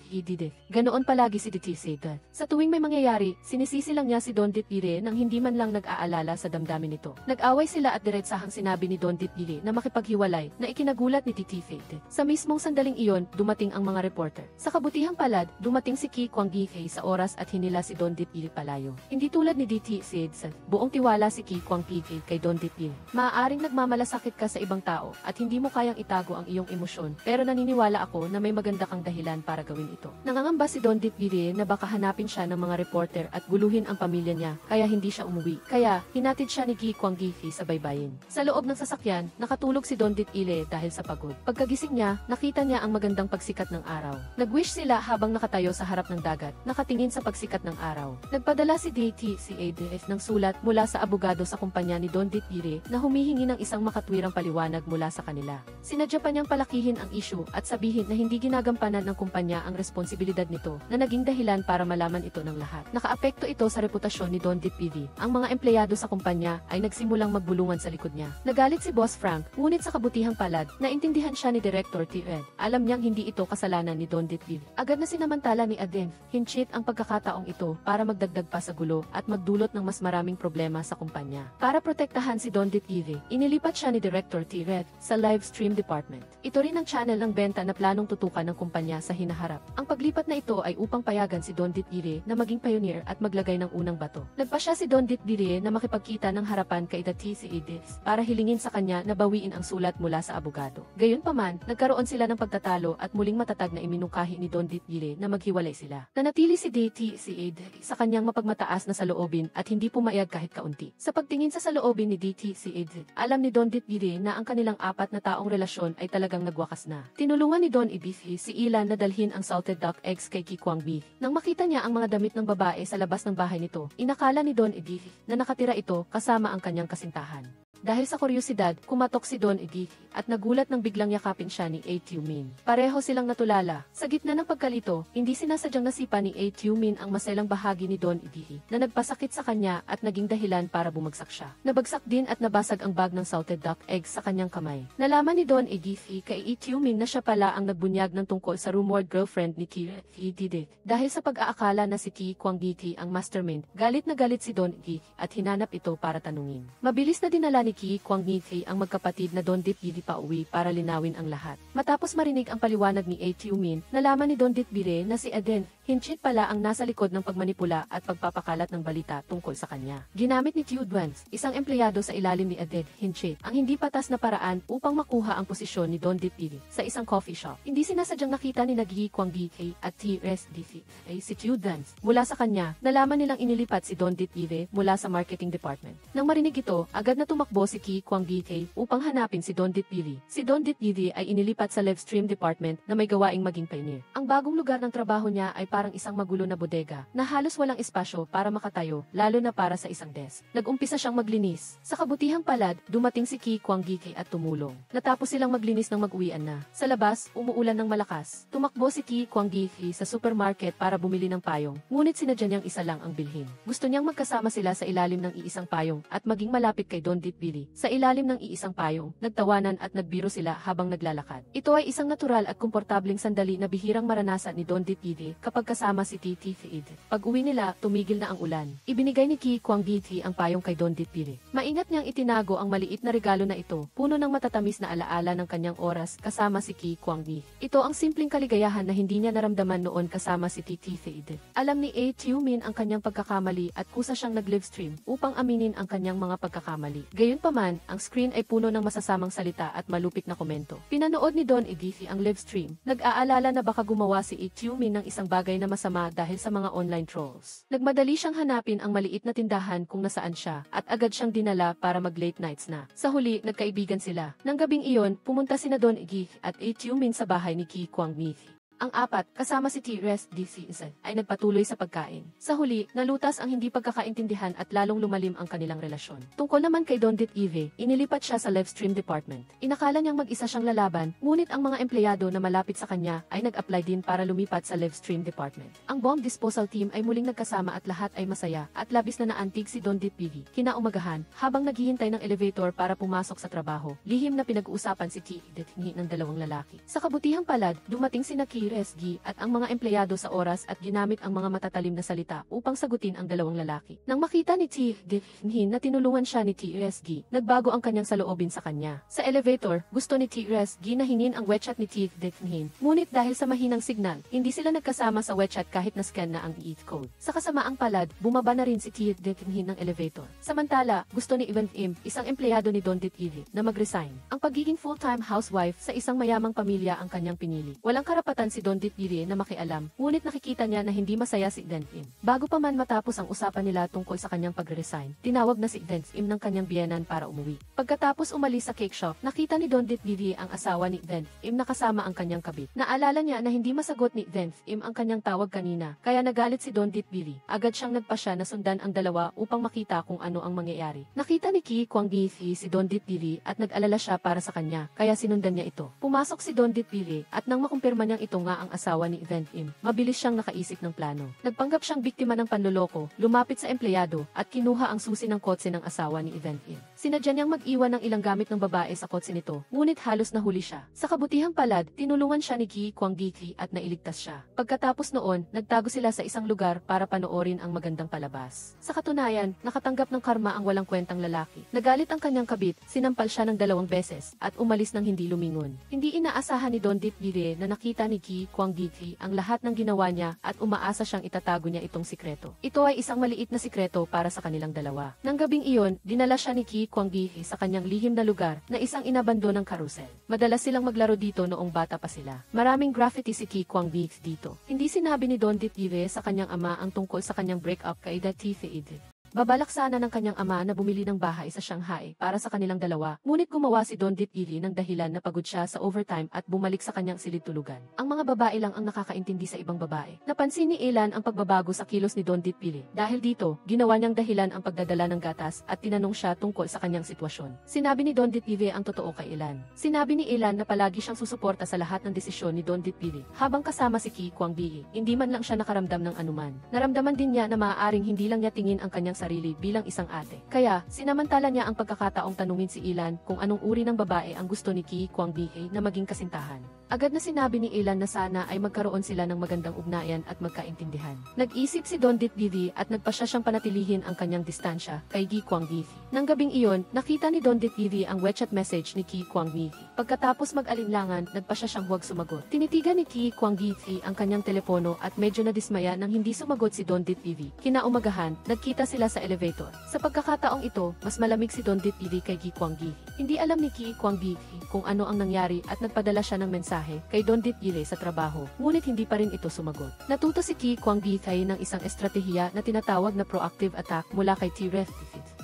Ganoon palagi si Dati si Edith. Sa tuwing may mangyayari, sinisisi lang niya si Don Ditpili nang hindi man lang nag-aalala sa damdamin nito. Nag-away sila at diretsahang sinabi ni Don Ditpili na makipaghiwalay na ikinagulat ni T-Ref. Sa mismong sandaling iyon, dumating ang mga reporter. Sa kabutihang palad, dumating si Ki Kwang Gi sa oras at hinila si Don Ditpili palayo. Hindi tulad ni DT Sidson, buong tiwala si Ki Kwang Gi kay Don Ditpili. Maaaring nagmamalasakit ka sa ibang tao at hindi mo kayang itago ang iyong emosyon, pero naniniwala ako na may maganda kang dahilan para gawin ito. Nangangamba si Don Ditpili na baka hanapin siya ng mga reporter at guluhin ang pamilya niya, kaya hindi siya umuwi. Kaya, hinatid siya ni Ki Kwang Gi sa baybayin. Sa loob ng sasakyan, nakatulog si Don Ditpili dahil sa pagod. Pagkagising niya, nakita niya ang magandang pagsikat ng araw. Nag-wish sila habang nakatayo sa harap ng dagat, nakatingin sa pagsikat ng araw. Nagpadala si DTCADF ng sulat mula sa abogado sa kumpanya ni Don Ditire na humihingi ng isang makatwirang paliwanag mula sa kanila. Sinadya pa niyang palakihin ang issue at sabihin na hindi ginagampanan ng kumpanya ang responsibilidad nito na naging dahilan para malaman ito ng lahat. Nakaapekto ito sa reputasyon ni Don Ditire. Ang mga empleyado sa kumpanya ay nagsimulang magbulungan sa likod niya. Nagalit si Boss Frank, ngunit sa kabutihang palad, naintindihan siya ni Director T. Ed. Alam niyang hindi ito kasalanan ni Don Ditire. Agad na sinamantala ni Aden Hinchit ang pagkakataong ito para magdagdag pa sa gulo at magdulot ng mas maraming problema sa kumpanya. Para protektahan si Don Ditire, inilipat siya ni Director T. Ed sa live stream department. Ito rin ang channel ng benta na planong tutukan ng kumpanya sa hinaharap. Ang paglipat na ito ay upang payagan si Don Ditire na maging pioneer at maglagay ng unang bato. Nagpa siya si Don Ditire na makipagkita ng harapan kay TCADF para hilingin sa kanya na bawiin ang sulat mula sa abogado. Gayunpaman, nagkaroon sila ng pagtatalo at muling matatag na iminungkahi ni Don Ditire na maghiwalay sila. Nanatili si DTCAD sa kanyang mapagmataas na saloobin at hindi pumayag kahit kaunti. Sa pagtingin sa saloobin ni DTCAD, alam ni Don Ditire na ang kanilang apat na taong relasyon ay talagang nagwakas na. Tinulungan ni Don Ibifi si Ilan na dalhin ang salted duck eggs kay Kikwang Beef. Nang makita niya ang mga damit ng babae sa labas ng bahay nito, inakala ni Don Ibifi na nakatira ito kasama ang kanyang kasintahan. Dahil sa kuryosidad, kumatok si Don Ibifi at nagulat nang biglang yakapin siya ni A.Tumin. Pareho silang natulala. Sa gitna ng pagkalito, hindi sinasadyang nasipa ni A.Tumin ang maselang bahagi ni Don Ibifi na nagpasakit sa kanya at naging dahilan para bumagsak siya. Nabagsak din at nabasag ang bag ng salted duck eggs sa kanyang kamay. Nalaman ni Don Ibifi kay A.Tumin na siya pala ang nagbunyag ng tungkol sa rumored girlfriend ni T.Didit. Dahil sa pag-aakala na si T. Kwang Biti ang mastermind, galit na galit si Don Ibifi at hinanap ito para tanungin. Mabilis na dinala ni Ki Kwang Biti ang magkapatid na Don Ditbire pauwi para linawin ang lahat. Matapos marinig ang paliwanag ni A.Tumin, nalaman ni Don Ditbire na si Aden Hinchit pala ang nasa likod ng pagmanipula at pagpapakalat ng balita tungkol sa kanya. Ginamit ni Tudwans, isang empleyado sa ilalim ni Aden Hinchit, ang hindi patas na paraan upang makuha ang posisyon ni Don Ditbire sa isang coffee shop. Hindi sinasadyang nakita ni Gi Kwang Biti at TSDC ay si Tudwans. Mula sa kanya, nalaman nilang inilipat si Don Ditbire mula sa marketing department. Nang marinig ito, agad na tumakbo si Ki Kwang Biti upang hanapin si Don Ditbire. Si Don Ditbire ay inilipat sa live stream department na may gawaing maging pioneer. Ang bagong lugar ng trabaho niya ay parang isang magulo na bodega na halos walang espasyo para makatayo, lalo na para sa isang desk. Nag-umpisa siyang maglinis. Sa kabutihang palad, dumating si Ki Kwang Biti at tumulong. Natapos silang maglinis ng mag-uwian na. Sa labas, umuulan ng malakas. Tumakbo si Ki Kwang Biti sa supermarket para bumili ng payong, ngunit sinadya niyang isa lang ang bilhin. Gusto niyang magkasama sila sa ilalim ng iisang payong at maging malapit kay Don Ditbire. Sa ilalim ng iisang payong, nagtawanan at nagbiro sila habang naglalakad. Ito ay isang natural at komportabling sandali na bihirang maranasan ni Don Ditbire kapag kasama si TTFID. Pag-uwi nila, tumigil na ang ulan. Ibinigay ni Ki Kwang Biti ang payong kay Don Ditbire. Maingat niyang itinago ang maliit na regalo na ito, puno ng matatamis na alaala ng kanyang oras kasama si Ki Kwang Biti. Ito ang simpleng kaligayahan na hindi niya naramdaman noon kasama si TTFID. Alam ni A.Tumin ang kanyang pagkakamali at kusa siyang nag-livestream upang aminin ang kanyang mga pagkakamali. Gayunpaman, ang screen ay puno ng masasamang salita at malupit na komento. Pinanood ni Don Ibifi ang livestream. Nag-aalala na baka gumawa si A.Tumin ng isang bagay na masama dahil sa mga online trolls. Nagmadali siyang hanapin ang maliit na tindahan kung nasaan siya at agad siyang dinala para mag-late nights na. Sa huli, nagkaibigan sila. Nang gabing iyon, pumunta sina Don Ibifi at A.Tumin sa bahay ni Ki Kwang Biti. Ang apat, kasama si TSDC ay nagpatuloy sa pagkain. Sa huli, nalutas ang hindi pagkakaintindihan at lalong lumalim ang kanilang relasyon. Tungkol naman kay Don Ditbire, inilipat siya sa live stream department. Inakala niyang mag-isa siyang lalaban, ngunit ang mga empleyado na malapit sa kanya ay nag-apply din para lumipat sa live stream department. Ang bomb disposal team ay muling nagkasama at lahat ay masaya at labis na naantig si Don Ditbire. Kinaumagahan, habang naghihintay ng elevator para pumasok sa trabaho, lihim na pinag-uusapan si T.D. ng dalawang lalaki. Sa kabutihang palad, dumating sina RSG at ang mga empleyado sa oras at ginamit ang mga matatalim na salita upang sagutin ang dalawang lalaki. Nang makita ni T.D. na tinulungan siya ni TSG, nagbago ang kanyang saloobin sa kanya. Sa elevator, gusto ni TSG na hingin ang WeChat ni T.D. Ngunit dahil sa mahinang signal, hindi sila nagkasama sa WeChat kahit na-scan na ang EAT code. Sa kasamaang palad, bumaba na rin si T.D. ng elevator. Samantala, gusto ni Ivan Im, isang empleyado ni Don Ditbire, na mag-resign. Ang pagiging full-time housewife sa isang mayamang pamilya ang kanyang pinili. Walang karapatan si si Don Ditbiri na makialam, ngunit nakikita niya na hindi masaya si Dentim. Bago pa man matapos ang usapan nila tungkol sa kanyang pagre-resign, tinawag na si Dentim ng kanyang biyenan para umuwi. Pagkatapos umalis sa cake shop, nakita ni Don Ditbiri ang asawa ni Dentim na kasama ang kanyang kabit. Naalala niya na hindi masagot ni Dentim ang kanyang tawag kanina, kaya nagalit si Don Ditbiri. Agad siyang nagpasya na sundan ang dalawa upang makita kung ano ang mangyayari. Nakita ni Ki Kwanggithi si Don Ditbiri at nag-alala siya para sa kanya, kaya sinundan niya ito. Pumasok si Don Ditbiri at nang makumpirma niyang ito nga ang asawa ni Dentim, mabilis siyang nakaisip ng plano. Nagpanggap siyang biktima ng panloloko, lumapit sa empleyado at kinuha ang susi ng kotse ng asawa ni Dentim. Sinadya niyang mag-iwan ng ilang gamit ng babae sa kotse nito, ngunit halos nahuli siya. Sa kabutihang palad, tinulungan siya ni Ki Kwanggithi at nailigtas siya. Pagkatapos noon, nagtago sila sa isang lugar para panoorin ang magandang palabas. Sa katunayan, nakatanggap ng karma ang walang kwentang lalaki. Nagalit ang kanyang kabit, sinampal siya ng 2 beses at umalis ng hindi lumingon. Hindi inaasahan ni Don Ditbiri na nakita ni Ki Kwanggithi ang lahat ng ginawa niya at umaasa siyang itatago niya itong sikreto. Ito ay isang maliit na sikreto para sa kanilang dalawa. Nang gabing iyon, dinala siya ni Ki Kwanggithi sa kanyang lihim na lugar na isang inabandonang karusel. Madalas silang maglaro dito noong bata pa sila. Maraming graffiti si Ki Kwanggithi dito. Hindi sinabi ni Don Ditbiri sa kanyang ama ang tungkol sa kanyang breakup kay Dathithi. Babalak sana ng kanyang ama na bumili ng bahay sa Shanghai para sa kanilang dalawa, ngunit gumawa si Don Ditbiri ng dahilan na pagod siya sa overtime at bumalik sa kanyang silid-tulugan. Ang mga babae lang ang nakakaintindi sa ibang babae. Napansin ni Elan ang pagbabago sa kilos ni Don Ditbiri. Dahil dito, ginawa niyang dahilan ang pagdadala ng gatas at tinanong siya tungkol sa kanyang sitwasyon. Sinabi ni Don Ditbiri ang totoo kay Elan. Sinabi ni Elan na palagi siyang susuporta sa lahat ng desisyon ni Don Ditbiri habang kasama si Ki Kwanggithi. Hindi man lang siya nakaramdam ng anuman. Naramdaman din niya na maaaring hindi lang niya tingin ang kanyang sarili bilang isang ate. Kaya, sinamantala niya ang pagkakataong tanungin si Elan kung anong uri ng babae ang gusto ni Ki Kwanggithi na maging kasintahan. Agad na sinabi ni Elan na sana ay magkaroon sila ng magandang ugnayan at magkaintindihan. Nag-isip si Don Ditbiri at nagpasya siyang panatilihin ang kanyang distansya kay Ki Kwanggithi. Nang gabing iyon, nakita ni Don Ditbiri ang WeChat message ni Ki Kwanggithi. Pagkatapos mag-alinlangan, nagpasya siyang huwag sumagot. Tinitigan ni Ki Kwanggithi ang kanyang telepono at medyo nadismaya nang hindi sumagot si Don Ditbiri. Kinaumagahan, nagkita sila sa elevator. Sa pagkakataong ito, mas malamig si Don Ditbiri kay Ki Kwanggithi. Hindi alam ni Ki Kwanggithi kung ano ang nangyari at nagpadala siya ng mensahe kay Don Ditbiri sa trabaho, ngunit hindi pa rin ito sumagot. Natuto si Ki Kwanggithi ng isang estratehiya na tinatawag na proactive attack mula kay Tireth.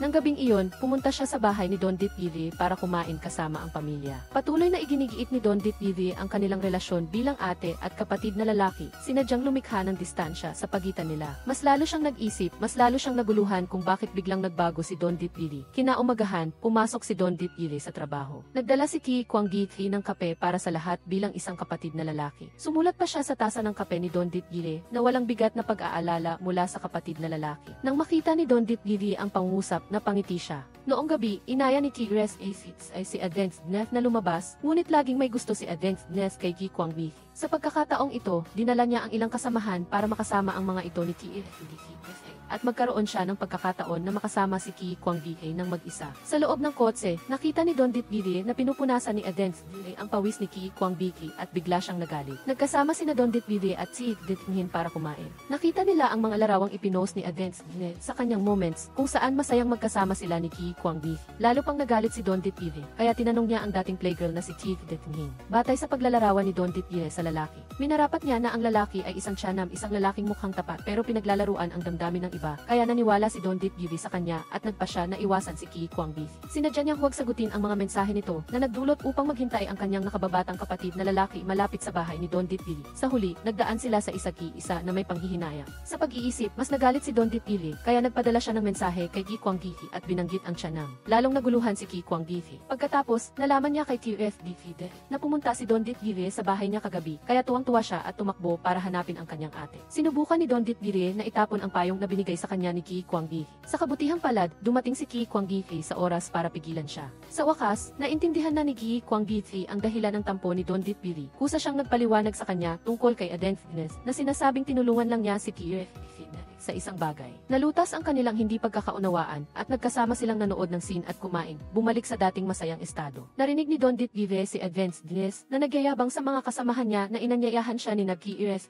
Nang gabing iyon, pumunta siya sa bahay ni Don Ditbiri para kumain kasama ang pamilya. Patuloy na iginigiit ni Don Ditbiri ang kanilang relasyon bilang ate at kapatid na lalaki, sinadyang lumikha ng distansya sa pagitan nila. Mas lalo siyang nag-isip, mas lalo siyang naguluhan kung bakit biglang nagbago si Don Ditbiri. Kinaumagahan, pumasok si Don Ditbiri sa trabaho. Nagdala si Ki Kwanggithi ng kape para sa lahat bilang isang kapatid na lalaki. Sumulat pa siya sa tasa ng kape ni Don Ditbiri na walang bigat na pag-aalala mula sa kapatid na lalaki. Nang makita ni Don Ditbiri ang pangungusap, napangiti siya. Noong gabi, inaya ni Tigres A6 ay si Adensnef na lumabas, ngunit laging may gusto si Adensnef kay Ki Kwanggithi. Sa pagkakataong ito, dinala niya ang ilang kasamahan para makasama ang mga ito ni Tigres at magkaroon siya ng pagkakataon na makasama si Ki Kwanggithi ng mag-isa. Sa loob ng kotse, nakita ni Don Ditbiri na pinupunasan ni Adensnef ang pawis ni Ki Kwanggithi at bigla siyang nagalit. Nagkasama sina Don Ditbiri at si Ditnghin para kumain. Nakita nila ang mga larawang ipinost ni Adensnef sa kanyang moments kung saan masayang magkasama sila ni Ki Kwanggithi. Lalo pang nagalit si Don Ditbiri, kaya tinanong niya ang dating playgirl na si Chi Ditnghin. Batay sa paglalarawan ni Don Ditbiri sa lalaki, minarapat niya na ang lalaki ay isang tiyanam, isang lalaking mukhang tapat pero pinaglalaruan ang damdamin ng iba, kaya naniwala si Don Ditbiri sa kanya at nagpasya na iwasan si Ki Kwanggithi. Sinadya niyang huwag sagutin ang mga mensahe nito na nagdulot upang maghintay ang kanyang nakababatang kapatid na lalaki malapit sa bahay ni Don Ditbiri. Sa huli, nagdaan sila sa isa na may panghihinayang. Sa pag-iisip, mas nagalit si Don Ditbiri, kaya nagpadala siya ng mensahe kay Ki Kwanggithi at binanggit ang tiyanam. Lalong naguluhan si Ki Kwanggithi. Pagkatapos, nalaman niya kay TFDF na pumunta si Don Ditbiri sa bahay niya kagabi, kaya tuwang-tuwa siya at tumakbo para hanapin ang kanyang ate. Sinubukan ni Don Ditbiri na itapon ang payong na binigay sa kanya ni Ki Kwanggithi. Sa kabutihang palad, dumating si Ki Kwanggithi sa oras para pigilan siya. Sa wakas, naintindihan na ni Ki Kwanggithi ang dahilan ng tampo ni Don Ditbiri. Kusa siyang nagpaliwanag sa kanya tungkol kay Adensnef na sinasabing tinulungan lang niya si TFDF sa isang bagay. Nalutas ang kanilang hindi pagkakaunawaan at nagkasama silang nanood ng scene at kumain, bumalik sa dating masayang estado. Narinig ni Don Ditvive si Advance Dines na nagyayabang sa mga kasamahan niya na inanyayahan siya ni Nag-Kiires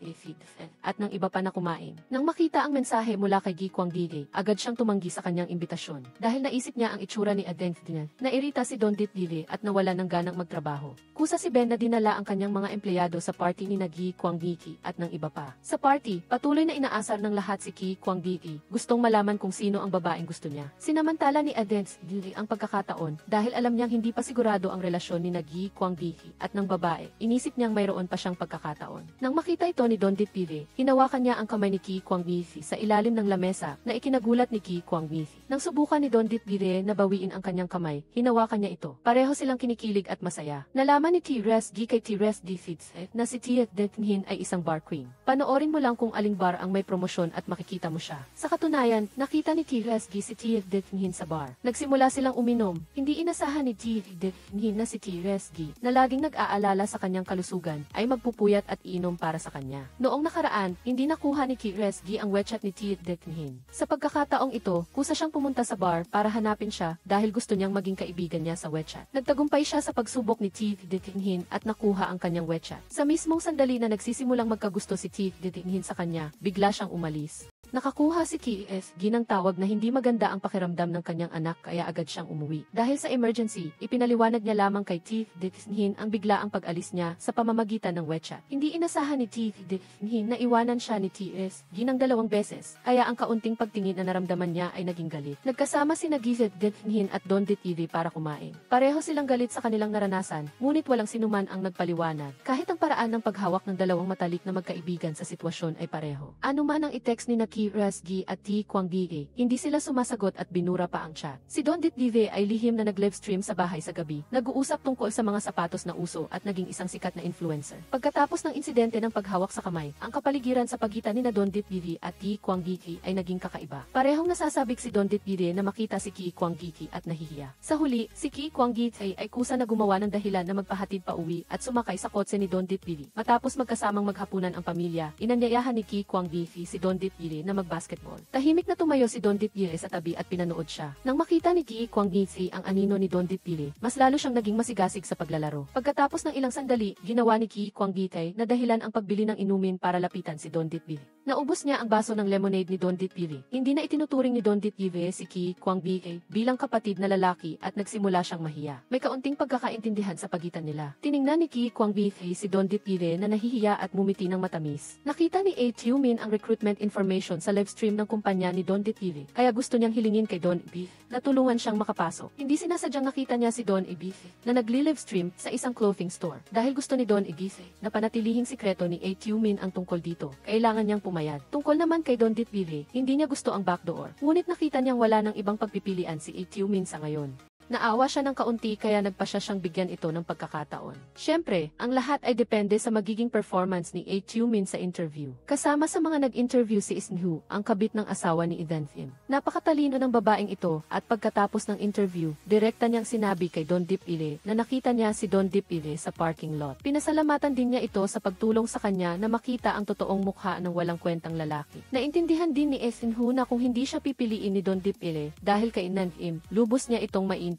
at ng iba pa na kumain. Nang makita ang mensahe mula kay Gi Kwang Gige, agad siyang tumanggi sa kanyang imbitasyon. Dahil naisip niya ang itsura ni Advance Dines, nairita si Don Ditvive at nawala ng ganang magtrabaho. Kusa si Ben na dinala ang kanyang mga empleyado sa party ni Gi Kwang Gige at ng iba pa. Sa party, patuloy na inaasar ng lahat si Gi Kwang Gige. Gustong malaman kung sino ang babaeng gusto niya. Sinamantala ni Advance Dines ang pagkakataon dahil alam niyang hindi pa sigurado ang relasyon ni Gi Kwang Gige at ng babae. Inisip niyang mayroon pa siyang pagkakataon. Nang makita ito ni Don Ditvive, hinawakan niya ang kamay ni Gi Kwang Gige sa ilalim ng lamesa na ikinagulat ni Gi Kwang Gige. Nang subukan ni Don Ditvive na bawiin ang kanyang kamay, hinawakan niya ito. Pareho silang kinikilig at masaya. Nalaman ni T-Res G kay T-Res Difits na si Tia Dethin ay isang bar queen. Panoorin mo lang kung aling bar ang may promosyon at makikita mo siya. Sa katunayan, nakita ni T-Res G si Tia Dethin sa bar. Nagsimula silang uminom. Hindi inasahan ni Tia Dethin na si T-Res G na laging nag-aalala sa kanyang kalusugan ay magpupuyat at iinom para sa kanya. Noong nakaraan, hindi nakuha ni T-Res G ang wechat ni Tia Dethin. Sa pagkakataong ito, kusa siyang pumunta sa bar para hanapin siya dahil gusto niyang maging kaibigan niya sa wechat. Nagtagumpay siya sa pagsubok ni Tia Dethin at nakuha ang kanyang wechat. Sa mismong sandali na nagsisimulang magkagusto si Tia Dethin sa kanya, bigla siyang umalis. Nakakuha si KSG ng tawag na hindi maganda ang pakiramdam ng kanyang anak kaya agad siyang umuwi. Dahil sa emergency, ipinaliwanag niya lamang kay Tia Dethin ang biglaang pag-alis niya sa pamamagitan ng wechat. Hindi inasahan ni Tia Dethin na iwanan siya ni KSG ng 2 beses, kaya ang kaunting pagtingin na naramdaman niya ay naging galit. Nagkasama si Tia Dethin at Don Ditvive para kumain. Pareho silang galit sa kanilang naranasan, ngunit walang sinuman ang nagpaliwanag. Kahit ang paraan ng paghawak ng 2 matalik na magkaibigan sa sitwasyon ay pareho. Ano man ang i-text ni Res G at Gi Kwang Gige, hindi sila sumasagot at binura pa ang chat. Si Don Ditvive ay lihim na nag-livestream sa bahay sa gabi, nag-uusap tungkol sa mga sapatos na uso at naging isang sikat na influencer. Pagkatapos ng insidente ng paghawak sa kamay, ang kapaligiran sa pagitan ni Don Ditvive at Gi Kwang Gige ay naging kakaiba. Parehong nasasabik si Don Ditvive na makita si Gi Kwang Gige at nahihiya. Sa huli, si Gi Kwang Gige ay kusa na gumawa ng dahilan na magpahatid pa uwi at sumakay sa kotse ni Don Ditvive. Matapos magkasamang maghapunan ang pamilya, inanyayahan ni Gi Kwang Gige si Don Ditvive na magbasketball. Tahimik na tumayo si Don Ditvive sa tabi at pinanood siya. Nang makita ni Gi Kwang Gige ang anino ni Don Ditvive, mas lalo siyang naging masigasig sa paglalaro. Pagkatapos ng ilang sandali, ginawa ni Gi Kwang Gige na dahilan ang pagbili ng inumin para lapitan si Don Ditvive. Naubos niya ang baso ng lemonade ni Don Ditvive. Hindi na itinuturing ni Don Ditvive si Gi Kwang Gige bilang kapatid na lalaki at nagsimula siyang mahiya. May kaunting pagkakaintindihan sa pagitan nila. Tiningnan ni Gi Kwang Gige si Don Ditvive na nahihiya at mumiti ng matamis. Nakita ni A. Tumin ang recruitment information sa livestream ng kumpanya ni Don Ditvive, kaya gusto niyang hilingin kay Don Ibith na tulungan siyang makapasok. Hindi sinasadyang nakita niya si Don Ibith na nagli-livestream sa isang clothing store. Dahil gusto ni Don Ibith na panatilihing sikreto ni A. Tumin ang tungkol dito, kailangan niyang pumayag. Tungkol naman kay Don Ditvive, hindi niya gusto ang backdoor. Ngunit nakita niyang wala ng ibang pagpipilian si A. Tumin sa ngayon. Naawa siya ng kaunti kaya nagpa siya siyang bigyan ito ng pagkakataon. Siyempre, ang lahat ay depende sa magiging performance ni A. Tumin sa interview. Kasama sa mga nag-interview si Isnhu, ang kabit ng asawa ni Edenthim. Napakatalino ng babaeng ito at pagkatapos ng interview, direkta niyang sinabi kay Don Ditvive na nakita niya si Don Ditvive sa parking lot. Pinasalamatan din niya ito sa pagtulong sa kanya na makita ang totoong mukha ng walang kwentang lalaki. Naintindihan din ni Isnhu na kung hindi siya pipiliin ni Don Ditvive dahil kay Edenthim, lubos niya itong maintindihan.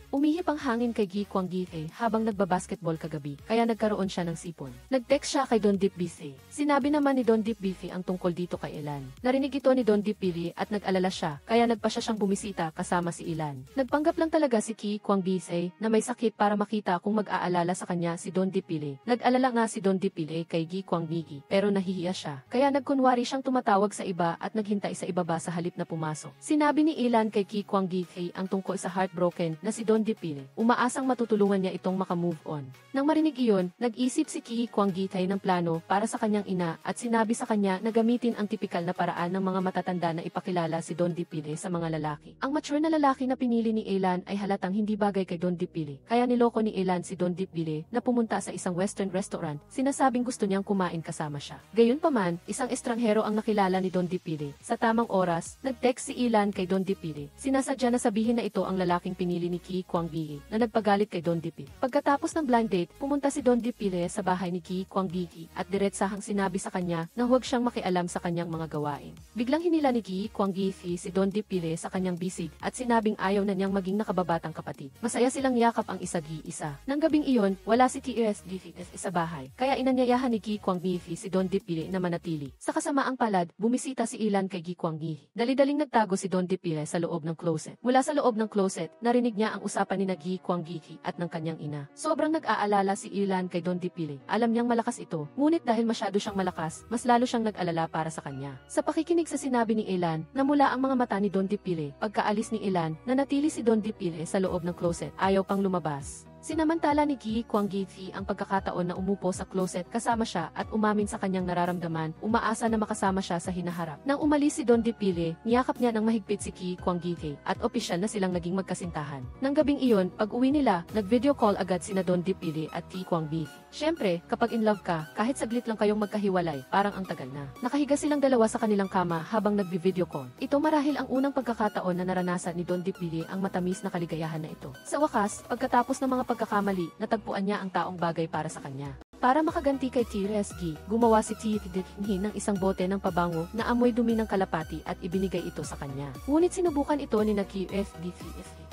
Umihip ang hangin kay Gi Kwang Gige habang nagbabasketball kagabi, kaya nagkaroon siya ng sipon. Nag-text siya kay Don Ditvive. Sinabi naman ni Don Ditvive ang tungkol dito kay Elan. Narinig ito ni Don Ditvive at nag-alala siya, kaya nagpa siya siyang bumisita kasama si Elan. Nagpanggap lang talaga si Gi Kwang Gige na may sakit para makita kung mag-aalala sa kanya si Don Ditvive. Nag-alala nga si Don Ditvive kay Gi Kwang Gige, pero nahihiya siya. Kaya nagkunwari siyang tumatawag sa iba at naghintay sa ibaba sa halip na pumasok. Sinabi ni Elan kay Gi Kwang Gige ang tungkol sa heartbroken na si Don Ditvive. Umaasang matutulungan niya itong makamove on. Nang marinig iyon, nag-isip si Gi Kwang Gige ng plano para sa kanyang ina at sinabi sa kanya na gamitin ang tipikal na paraan ng mga matatanda na ipakilala si Don Ditvive sa mga lalaki. Ang mature na lalaki na pinili ni Elan ay halatang hindi bagay kay Don Ditvive, kaya niloko ni Elan si Don Ditvive na pumunta sa isang western restaurant, sinasabing gusto niyang kumain kasama siya. Gayunpaman, isang estranghero ang nakilala ni Don Ditvive. Sa tamang oras, nag-text si Elan kay Don Ditvive. Sinasadya na sabihin na ito ang lalaking pinili ni Ki Kwang Bi na nagpagalit kay Don Dipile. Pagkatapos ng blind date, pumunta si Don Dipile sa bahay ni Ki Kwang Bi at diretsahang sinabi sa kanya na huwag siyang makialam sa kanyang mga gawain. Biglang hinila ni Ki Kwang Bi si Don Dipile sa kanyang bisig at sinabing ayaw na niyang maging nakababatang kapatid. Masaya silang yakap ang isa't-isa. Nang gabing iyon, wala si TSDF sa bahay, kaya inanyayahan ni Ki Kwang Bi si Don Dipile na manatili. Sa kasamaang palad, bumisita si Ilan kay Ki Kwang Bi. Dali-daling nagtago si Don Dipile sa loob ng closet. Mula sa loob ng closet, narinig niya ang usapan ni Ki Kwang Bi at ng kanyang ina. Sobrang nag-aalala si Ilan kay Don Dipile. Alam niyang malakas ito, ngunit dahil masyado siyang malakas, mas lalo siyang nag-alala para sa kanya. Sa pakikinig sa sinabi ni Ilan, namula ang mga mata ni Don Dipile. Pagkaalis ni Ilan, nanatili si Don Dipile sa loob ng closet, ayaw pang lumabas. Sinamantala ni Ki Kwang Bi ang pagkakataon na umupo sa closet kasama siya at umamin sa kanyang nararamdaman, umaasa na makasama siya sa hinaharap. Nang umalis si Don Dipile, niyakap niya ng mahigpit si Ki Kwang Bi at opisyal na silang naging magkasintahan. Nang gabing iyon, pag-uwi nila, nag-video call agad sina Don Dipile at Ki Kwang Bi. Siyempre, kapag in love ka, kahit saglit lang kayong magkahiwalay, parang ang tagal na. Nakahiga silang dalawa sa kanilang kama habang nagbi-video call. Ito marahil ang unang pagkakataon na naranasan ni Don Dipile ang matamis na kaligayahan na ito. Sa wakas, pagkatapos ng mga pagkakamali, natagpuan niya ang taong bagay para sa kanya. Para makaganti kay TSG, gumawa si TSG ng isang bote ng pabango na amoy dumi ng kalapati at ibinigay ito sa kanya. Ngunit sinubukan ito ni TSG,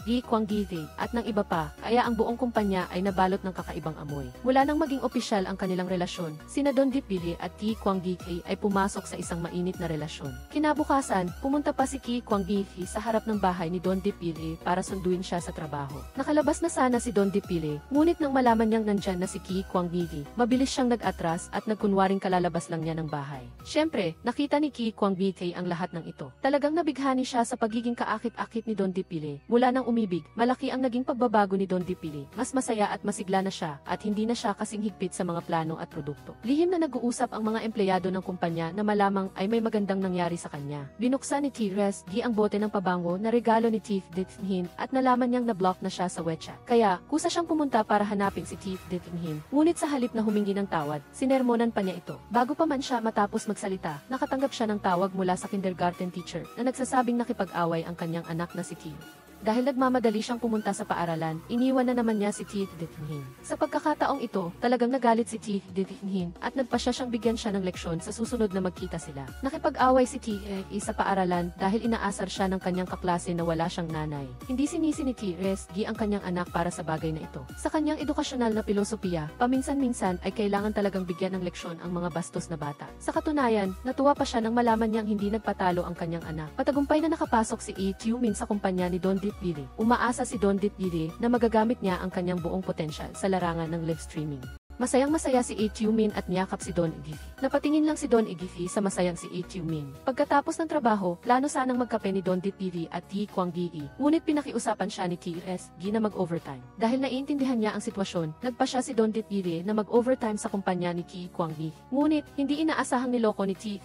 Ki Kwang Bi at ng iba pa, kaya ang buong kumpanya ay nabalot ng kakaibang amoy. Mula nang maging opisyal ang kanilang relasyon, sina Don Dipile at Ki Kwang Bi ay pumasok sa isang mainit na relasyon. Kinabukasan, pumunta pa si Ki Kwang Bi sa harap ng bahay ni Don Dipile para sunduin siya sa trabaho. Nakalabas na sana si Don Dipile, ngunit nang malaman niyang nandyan na si Ki Kwang Bi, mabilis siyang nag-atras at nagkunwaring kalalabas lang niya ng bahay. Siyempre, nakita ni Ki Kwang Bi ang lahat ng ito. Talagang nabighani siya sa pagiging kaakit-akit ni Don Dipile. Mula nang umibig, malaki ang naging pagbabago ni Don Dipile. Mas masaya at masigla na siya at hindi na siya kasing higpit sa mga plano at produkto. Lihim na nag-uusap ang mga empleyado ng kumpanya na malamang ay may magandang nangyari sa kanya. Binuksan ni TSG ang bote ng pabango na regalo ni TSG at nalaman niyang na-block na siya sa WeChat. Kaya, kusa siyang pumunta para hanapin si TSG. Ngunit sa halip na humingi ng tawad, sinermonan pa niya ito. Bago pa man siya matapos magsalita, nakatanggap siya ng tawag mula sa kindergarten teacher na nagsasabing nakipag-away ang kanyang anak na si Kim. Dahil nagmamadali siyang pumunta sa paaralan, iniwan na naman niya si TSG. Sa pagkakataong ito, talagang nagalit si TSG at nagpasya siyang bigyan siya ng leksyon sa susunod na magkita sila. Nakipag-away si TSG sa paaralan dahil inaasar siya ng kanyang kaklase na wala siyang nanay. Hindi sinisi ni TSG ang kanyang anak para sa bagay na ito. Sa kanyang edukasyonal na filosofiya, paminsan-minsan ay kailangan talagang bigyan ng leksyon ang mga bastos na bata. Sa katunayan, natuwa pa siya nang malaman niyang hindi nagpatalo ang kanyang anak. Patagumpay na nakapasok si Min sa kumpanya ni Don Dipile. Umaasa si Don Dipile na magagamit niya ang kanyang buong potensyal sa larangan ng live streaming. Masayang-masaya si Min at niyakap si Don Iggy. Napatingin lang si Don Iggy sa masayang si Min. Pagkatapos ng trabaho, plano sanang magkape ni Don Dipile at Ki Kwang Bi, ngunit pinakiusapan siya ni TSG na mag-overtime. Dahil naiintindihan niya ang sitwasyon, nagpa siya si Don Dipile na mag-overtime sa kumpanya ni Ki Kwang Bi. Ngunit, hindi inaasahang niloko ni si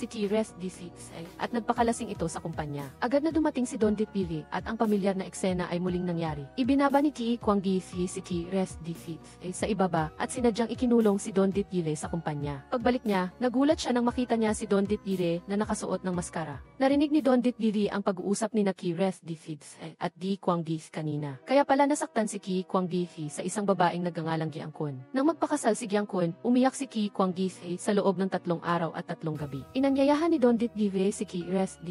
TSG at nagpakalasing ito sa kumpanya. Agad na dumating si Don Dipile at ang pamilyar na eksena ay muling nangyari. Ibinaba ni Ki Kwang Bi si TSG sa ibaba at sinadyang ikinulong si Don Dipile sa kumpanya. Pagbalik niya, nagulat siya nang makita niya si Don Dipile na nakasuot ng maskara. Narinig ni Don Dipile ang pag-uusap ni TSG at Ki Kwang Bi kanina. Kaya pala nasaktan si Ki Kwang Bi sa isang babaeng nagngangalang Giangkun. Nang magpakasal si Giangkun, umiyak si Ki Kwang Bi sa loob ng 3 araw at 3 gabi. Inanyayahan ni Don Dipile si TSG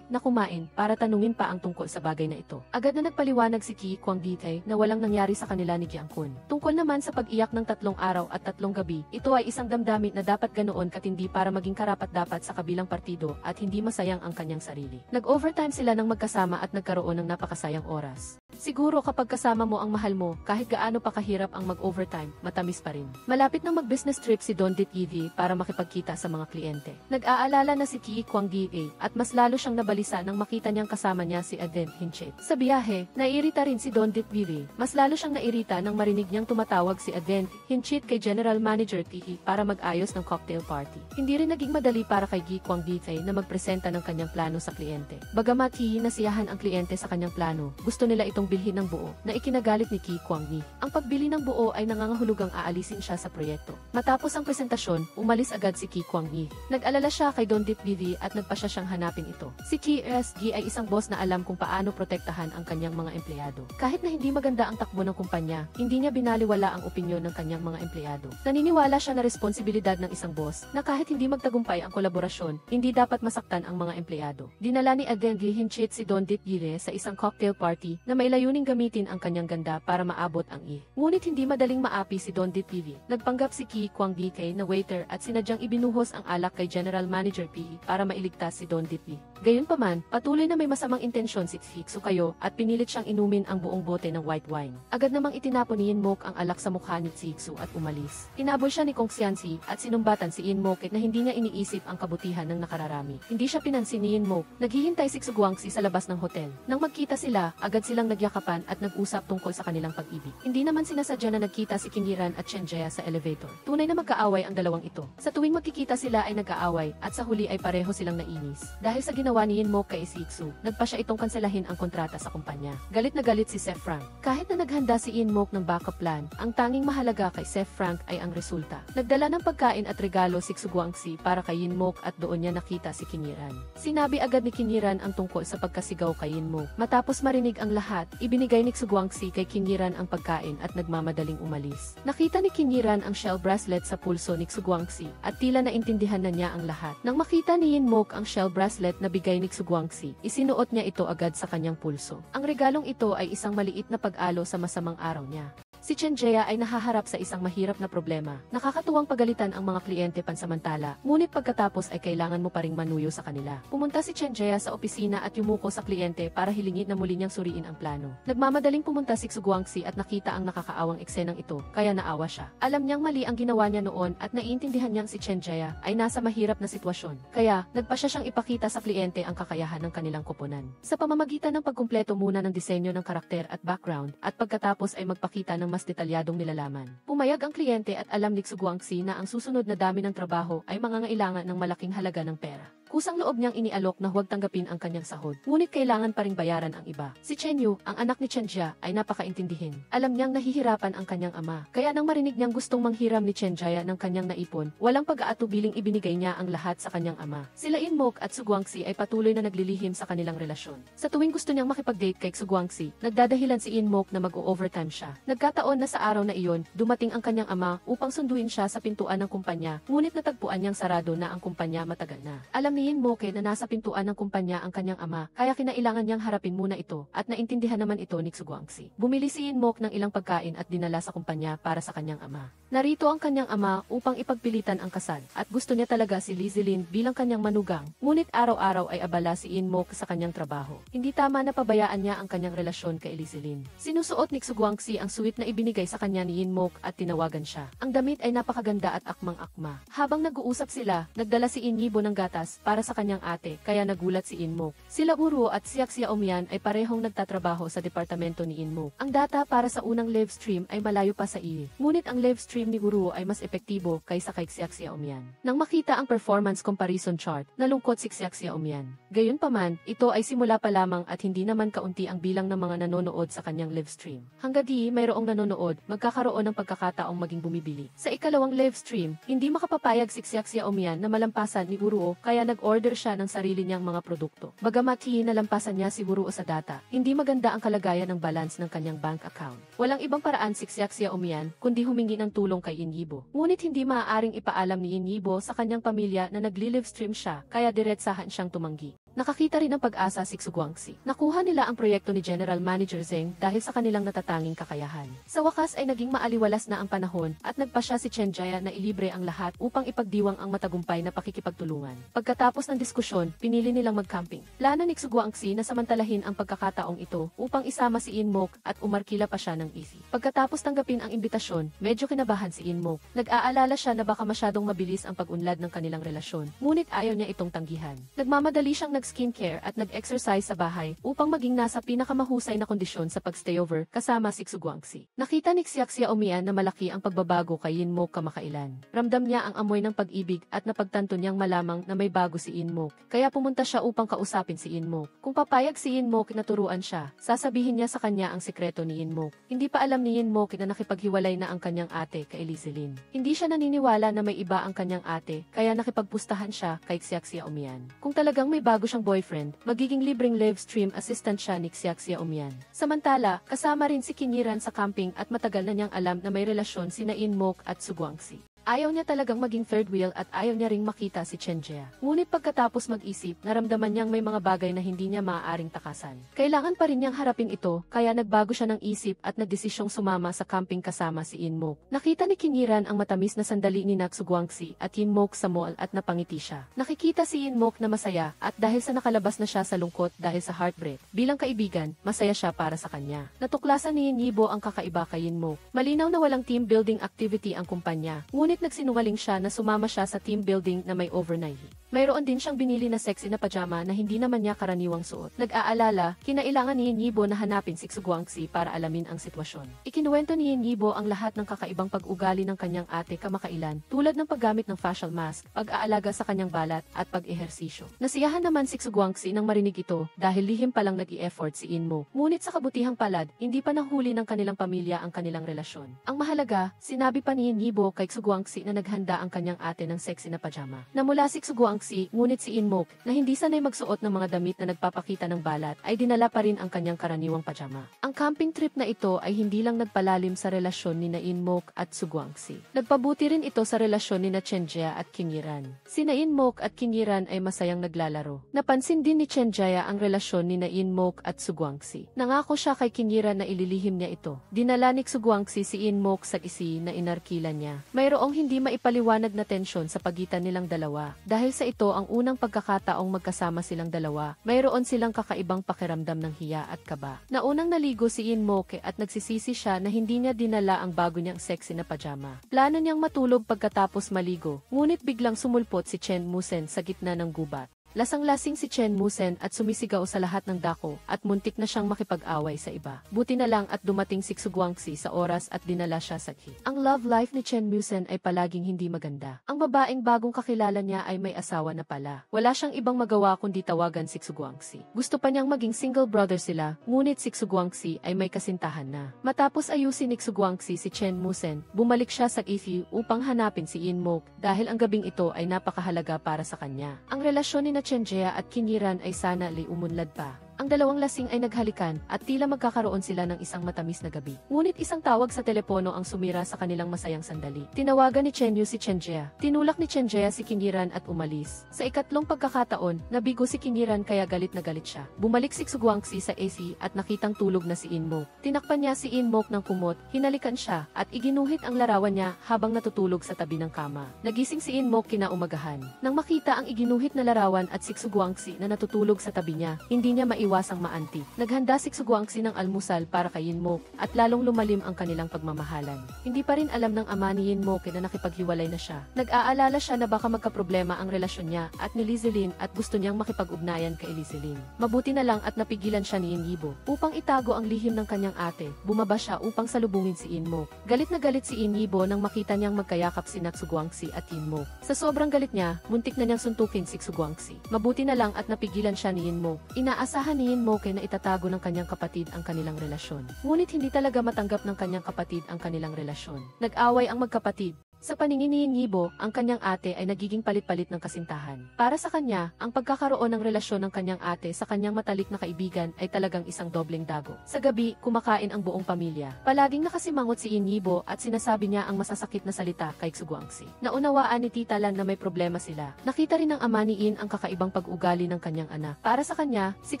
na kumain para tanungin pa ang tungkol sa bagay na ito. Agad na nagpaliwanag si Ki Kwang Bi na walang nangyari sa kanila ni Giangkun. Tungkol naman sa pag-iyak ng 3 araw at 3 gabi, ito ay isang damdamin na dapat ganoon katindi para maging karapat-dapat sa kabilang partido at hindi masayang ang kanyang sarili. Nag-overtime sila ng magkasama at nagkaroon ng napakasayang oras. Siguro kapag kasama mo ang mahal mo, kahit gaano pa kahirap ang mag-overtime, matamis pa rin. Malapit nang mag-business trip si Don Dipile para makipagkita sa mga kliyente. Nag-aalala na si Ki Kwang Bi at mas lalo siyang nabalisa nang makita niyang kasama niya si Aden Hinchet. Sa biyahe, naiirita rin si Don Dipile. Mas lalo siyang nairita nang marinig niyang tumatawag si Aden hinchit kay General Manager T para mag-ayos ng cocktail party. Hindi rin naging madali para kay Gi Kwang Di na magpresenta ng kanyang plano sa kliyente. Bagamat nasiyahan ang kliyente sa kanyang plano, gusto nila itong bilhin ng buo na ikinagalit ni Ki Kwang Ni. Ang pagbili ng buo ay nangangahulugang aalisin siya sa proyekto. Matapos ang presentasyon, umalis agad si Ki Kwang Ni. Nag-alala siya kay Don Dip Bivi at nagpasya siyang hanapin ito. Si KSG ay isang boss na alam kung paano protektahan ang kanyang mga empleyado. Kahit na hindi maganda ang takbo ng kumpanya, hindi niya binaliwala ang opinyon ng kanyang mga empleyado. Naniniwala siya na responsibilidad ng isang boss na kahit hindi magtagumpay ang kolaborasyon, hindi dapat masaktan ang mga empleyado. Dinala ni Aden Hinchit si Don Dit Gire sa isang cocktail party na may layuning gamitin ang kanyang ganda para maabot ang Ngunit hindi madaling maapi si Don Dit Bivi. Nagpanggap si Ki Kwang Di na waiter at sinadyang ibinuhos ang alak kay General Manager P para mailigtas si Don Dit Bivi. Gayunpaman, patuloy na may masamang intensyon si Tsiksukayo at pinilit siyang inumin ang buong bote ng white wine. Agad namang itinapon ni Inmok ang alak sa mukha ni Tsiksu at umalis. Hinabol siya ni Kong Xianxi at sinumbatan si Inmok na hindi niya iniisip ang kabutihan ng nakararami. Hindi siya pinansin ni Inmok. Naghihintay si Guangxi sa labas ng hotel. Nang magkita sila, agad silang nagyakapan at nag-usap tungkol sa kanilang pag-ibig. Hindi naman sinasadya na nagkita si Kingiran at Chen Jia sa elevator. Tunay na magkaaway ang dalawang ito. Sa tuwing magkikita sila ay nag-aaway at sa huli ay pareho silang nainis. Dahil sa ginawa ni Inmok kay Tsiksu, nagpa siya itong kanselahin ang kontrata sa kumpanya. Galit na galit si Seth Frank. Kahit na naghanda si Inmok ng backup plan, ang tanging mahalaga kay Seth Frank ay ang resulta. Nagdala ng pagkain at regalo si Guangxi para kay Inmok at doon niya nakita si Kingiran. Sinabi agad ni Kingiran ang tungkol sa pagkasigaw kay Inmok. Matapos marinig ang lahat, ibinigay ni Guangxi kay Kingiran ang pagkain at nagmamadaling umalis. Nakita ni Kingiran ang shell bracelet sa pulso ni Guangxi at tila naintindihan na niya ang lahat. Nang makita ni Inmok ang shell bracelet na bigay ni Guangxi, isinuot niya ito agad sa kanyang pulso. Ang regalong ito ay isang maliit na pag-alo sa masamang araw niya. Si Chen Jia ay nahaharap sa isang mahirap na problema. Nakakatuwang pagalitan ang mga kliyente pansamantala, ngunit pagkatapos ay kailangan mo pa ring manuyo sa kanila. Pumunta si Chen Jia sa opisina at yumuko sa kliyente para hilingin na muli niyang suriin ang plano. Nagmamadaling pumunta si Guangxi at nakita ang nakakaawang eksenang ito, kaya naawa siya. Alam niyang mali ang ginawa niya noon at naiintindihan niyang si Chen Jia ay nasa mahirap na sitwasyon. Kaya, nagpa siya siyang ipakita sa kliyente ang kakayahan ng kanilang koponan. Sa pamamagitan ng pagkumpleto muna ng disenyo ng karakter at background, at pagkatapos ay magpakita ng mas detalyadong nilalaman. Pumayag ang kliyente at alam ni Guangxi na ang susunod na dami ng trabaho ay mangangailangan ng malaking halaga ng pera. Kusang loob niyang inialok na huwag tanggapin ang kanyang sahod, ngunit kailangan pa ring bayaran ang iba. Si Chen Yu, ang anak ni Chen Jia, ay napakaintindihin. Alam niyang nahihirapan ang kanyang ama, kaya nang marinig niyang gustong manghiram ni Chen Jia ng kanyang naipon, walang pag-aatubiling ibinigay niya ang lahat sa kanyang ama. Sila Inmok at Guangxi ay patuloy na naglilihim sa kanilang relasyon. Sa tuwing gusto niyang makipag-date kay Guangxi, nagdadahilan si Inmok na mag-o-overtime siya. Nagkataon na sa araw na iyon, dumating ang kanyang ama upang sunduin siya sa pintuan ng kumpanya, ngunit natagpuan niyang sarado na ang kumpanya matagal na. Alam ni Inmok na nasa pintuan ng kumpanya ang kanyang ama, kaya kinailangan niyang harapin muna ito, at naintindihan naman ito ni Guangxi. Bumili si Inmok ng ilang pagkain at dinala sa kumpanya para sa kanyang ama. Narito ang kanyang ama upang ipagpilitan ang kasal, at gusto niya talaga si Lizilin bilang kanyang manugang, ngunit araw-araw ay abala si Inmok sa kanyang trabaho. Hindi tama na pabayaan niya ang kanyang relasyon kay Lizilin. Sinusuot ni Guangxi ang suit na ibinigay sa kanya ni Inmok at tinawagan siya. Ang damit ay napakaganda at akmang-akma. Habang nag-uusap sila, nagdala si Inyibo ng gatas para sa kanyang ate, kaya nagulat si Inmok. Sila Uro at Siak Xiaomian ay parehong nagtatrabaho sa departamento ni Inmok. Ang data para sa unang live stream ay malayo pa sa ngunit ang live stream ni Uro ay mas epektibo kaysa kay Siak Xiaomian. Nang makita ang performance comparison chart, nalungkot si Siak Xiaomian. Gayunpaman, ito ay simula pa lamang at hindi naman kaunti ang bilang ng mga nanonood sa kanyang live stream. Hangga't mayroong nanonood, magkakaroon ng pagkakataong maging bumibili. Sa ikalawang live stream, hindi makapapayag si Siak Xiaomian na malampasan ni Uro, kaya nag-order siya ng sarili niyang mga produkto. Bagamat nalampasan niya si Uro sa data, hindi maganda ang kalagayan ng balance ng kanyang bank account. Walang ibang paraan si Siak Xiaomian kundi humingi ng tulong kay Inyibo. Ngunit hindi maaaring ipaalam ni Inyibo sa kanyang pamilya na nagli-livestream siya, kaya diretsahan siyang tumanggi. Nakakita rin ng pag-asa si Guangxi. Nakuha nila ang proyekto ni General Manager Zeng dahil sa kanilang natatanging kakayahan. Sa wakas ay naging maaliwalas na ang panahon at nagpa siya si Chen Jia na ilibre ang lahat upang ipagdiwang ang matagumpay na pakikipagtulungan. Pagkatapos ng diskusyon, pinili nilang mag-camping. Plano ni Guangxi na samantalahin ang pagkakataong ito upang isama si Inmok at umarkila pa siya ng easy. Pagkatapos tanggapin ang imbitasyon, medyo kinabahan si Inmok. Nag-aalala siya na baka masyadong mabilis ang pag-unlad ng kanilang relasyon, ngunit ayaw niya itong tanggihan. Nagmamadali siyang nag-skincare at nag-exercise sa bahay upang maging nasa pinakamahusay na kondisyon sa pag-stayover kasama si Guangxi. Nakita ni Xiaxia Omian na malaki ang pagbabago kay Yin Moke kamakailan. Ramdam niya ang amoy ng pag-ibig at napagtanto niyang malamang na may bago si Yin Moke. Kaya pumunta siya upang kausapin si Yin Moke. Kung papayag si Yin Moke na turuan siya, sasabihin niya sa kanya ang sikreto ni Yin Moke. Hindi pa alam ni Yin Moke na nakipaghiwalay na ang kanyang ate kay Elizalyn. Hindi siya naniniwala na may iba ang kanyang ate, kaya nakipagpustahan siya kay Xiaxia Omian. Kung talagang may bago siyang boyfriend, magiging libreng live stream assistant siya ni Xiaxia Omian. Samantala, kasama rin si Kinyiran sa camping at matagal na niyang alam na may relasyon sina Yin Moke at Guangxi. Ayaw niya talagang maging third wheel at ayaw niya ring makita si Chen Jia. Ngunit pagkatapos mag-isip, naramdaman niyang may mga bagay na hindi niya maaaring takasan. Kailangan pa rin niyang harapin ito, kaya nagbago siya ng isip at nagdesisyong sumama sa camping kasama si Yin Moke. Nakita ni Kinyiran ang matamis na sandali ni Guangxi at Yin Moke sa mall at napangiti siya. Nakikita si Yin Moke na masaya at dahil sa nakalabas na siya sa lungkot dahil sa heartbreak, bilang kaibigan, masaya siya para sa kanya. Natuklasan ni Yin Yibo ang kakaiba kay Yin Moke. Malinaw na walang team building activity ang kumpanya. Ngunit nagsinungaling siya na sumama siya sa team building na may overnight. Mayroon din siyang binili na sexy na pajama na hindi naman niya karaniwang suot. Nag-aalala, kinailangan ni Yin Yibo na hanapin si Guangxi para alamin ang sitwasyon. Ikinuwento ni Yin Yibo ang lahat ng kakaibang pag-ugali ng kanyang ate kamakailan, tulad ng paggamit ng facial mask, pag-aalaga sa kanyang balat, at pag-ehersisyo. Nasiyahan naman si Guangxi nang marinig ito dahil lihim palang nag-i-effort si Yin Moke. Ngunit sa kabutihang palad, hindi pa nahuli ng kanilang pamilya ang kanilang relasyon. Ang mahalaga, sinabi pa ni Yin Yibo kay Guangxi na naghanda ang kanyang ate ng sexy na pajama. Namula si Guangxi, ngunit si Yin Moke, na hindi sanay magsuot ng mga damit na nagpapakita ng balat, ay dinala pa rin ang kanyang karaniwang pajama. Ang camping trip na ito ay hindi lang nagpalalim sa relasyon ni Yin Moke at Guangxi. Nagpabuti rin ito sa relasyon ni Chen Jia at Kinyiran. Sina Yin Moke at Kinyiran ay masayang naglalaro. Napansin din ni Chen Jia ang relasyon ni Yin Moke at Guangxi. Nangako siya kay Kinyiran na ililihim niya ito. Dinala ni Guangxi si Yin Moke sa isi na inarkila niya. Mayroong hindi maipaliwanag na tensyon sa pagitan nilang dalawa. Dahil sa ito ang unang pagkakataong magkasama silang dalawa, mayroon silang kakaibang pakiramdam ng hiya at kaba. Naunang naligo si Yin Moke at nagsisisi siya na hindi niya dinala ang bago niyang sexy na pajama. Plano niyang matulog pagkatapos maligo, ngunit biglang sumulpot si Chen Musen sa gitna ng gubat. Lasang-lasing si Chen Musen at sumisigaw sa lahat ng dako at muntik na siyang makipag-away sa iba. Buti na lang at dumating si Guangxi sa oras at dinala siya sa ki. Ang love life ni Chen Musen ay palaging hindi maganda. Ang babaeng bagong kakilala niya ay may asawa na pala. Wala siyang ibang magawa kundi tawagan si Guangxi. Gusto pa niyang maging single brother sila, ngunit si Guangxi ay may kasintahan na. Matapos ayusin ni Guangxi si Chen Musen, bumalik siya sa Ifi upang hanapin si Yin Moke dahil ang gabing ito ay napakahalaga para sa kanya. Ang relasyon ni Chen Jia at Kinyiran ay sana umunlad pa. Ang dalawang lasing ay naghalikan at tila magkakaroon sila ng isang matamis na gabi. Ngunit isang tawag sa telepono ang sumira sa kanilang masayang sandali. Tinawagan ni Chen Yu si Chen Jia. Tinulak ni Chen Jia si Kinyiran at umalis. Sa ikatlong pagkakataon, nabigo si Kinyiran kaya galit na galit siya. Bumalik si Guangxi sa AC at nakitang tulog na si Yin Moke. Tinakpan niya si Yin Moke ng kumot, hinalikan siya at iginuhit ang larawan niya habang natutulog sa tabi ng kama. Nagising si Yin Moke kinaumagahan. Nang makita ang iginuhit na larawan at si Guangxi na natutulog sa tabi niya, hindi niya maiwasang maanti. Naghanda si Guangxi ng almusal para kay Yin Moke at lalong lumalim ang kanilang pagmamahalan. Hindi pa rin alam ng ama ni Yin Moke na nakipaghiwalay na siya. Nag-aalala siya na baka magkaproblema ang relasyon niya at ni Elizalyn at gusto niyang makipag-ugnayan kay Elizalyn. Mabuti na lang at napigilan siya ni Yin Yibo. Upang itago ang lihim ng kanyang ate, bumaba siya upang salubungin si Yin Moke. Galit na galit si Yin Yibo nang makita niyang magkayakap sina Guangxi at Yin Moke. Sa sobrang galit niya, muntik na niyang suntukin si Guangxi. Mabuti na lang at napigilan siya ni Yin Moke. Inaasahan ni Yin Moke na itatago ng kanyang kapatid ang kanilang relasyon. Ngunit hindi talaga matanggap ng kanyang kapatid ang kanilang relasyon. Nag-away ang magkapatid. Sa paningin ni Yin Yibo, ang kanyang ate ay nagiging palit-palit ng kasintahan. Para sa kanya, ang pagkakaroon ng relasyon ng kanyang ate sa kanyang matalik na kaibigan ay talagang isang dobleng dago. Sa gabi, kumakain ang buong pamilya. Palaging nakasimangot si Yin Yibo at sinasabi niya ang masasakit na salita kay Guangxi. Naunawaan ni Tita Lan na may problema sila. Nakita rin ng ama ni Yin ang kakaibang pag-ugali ng kanyang anak. Para sa kanya, si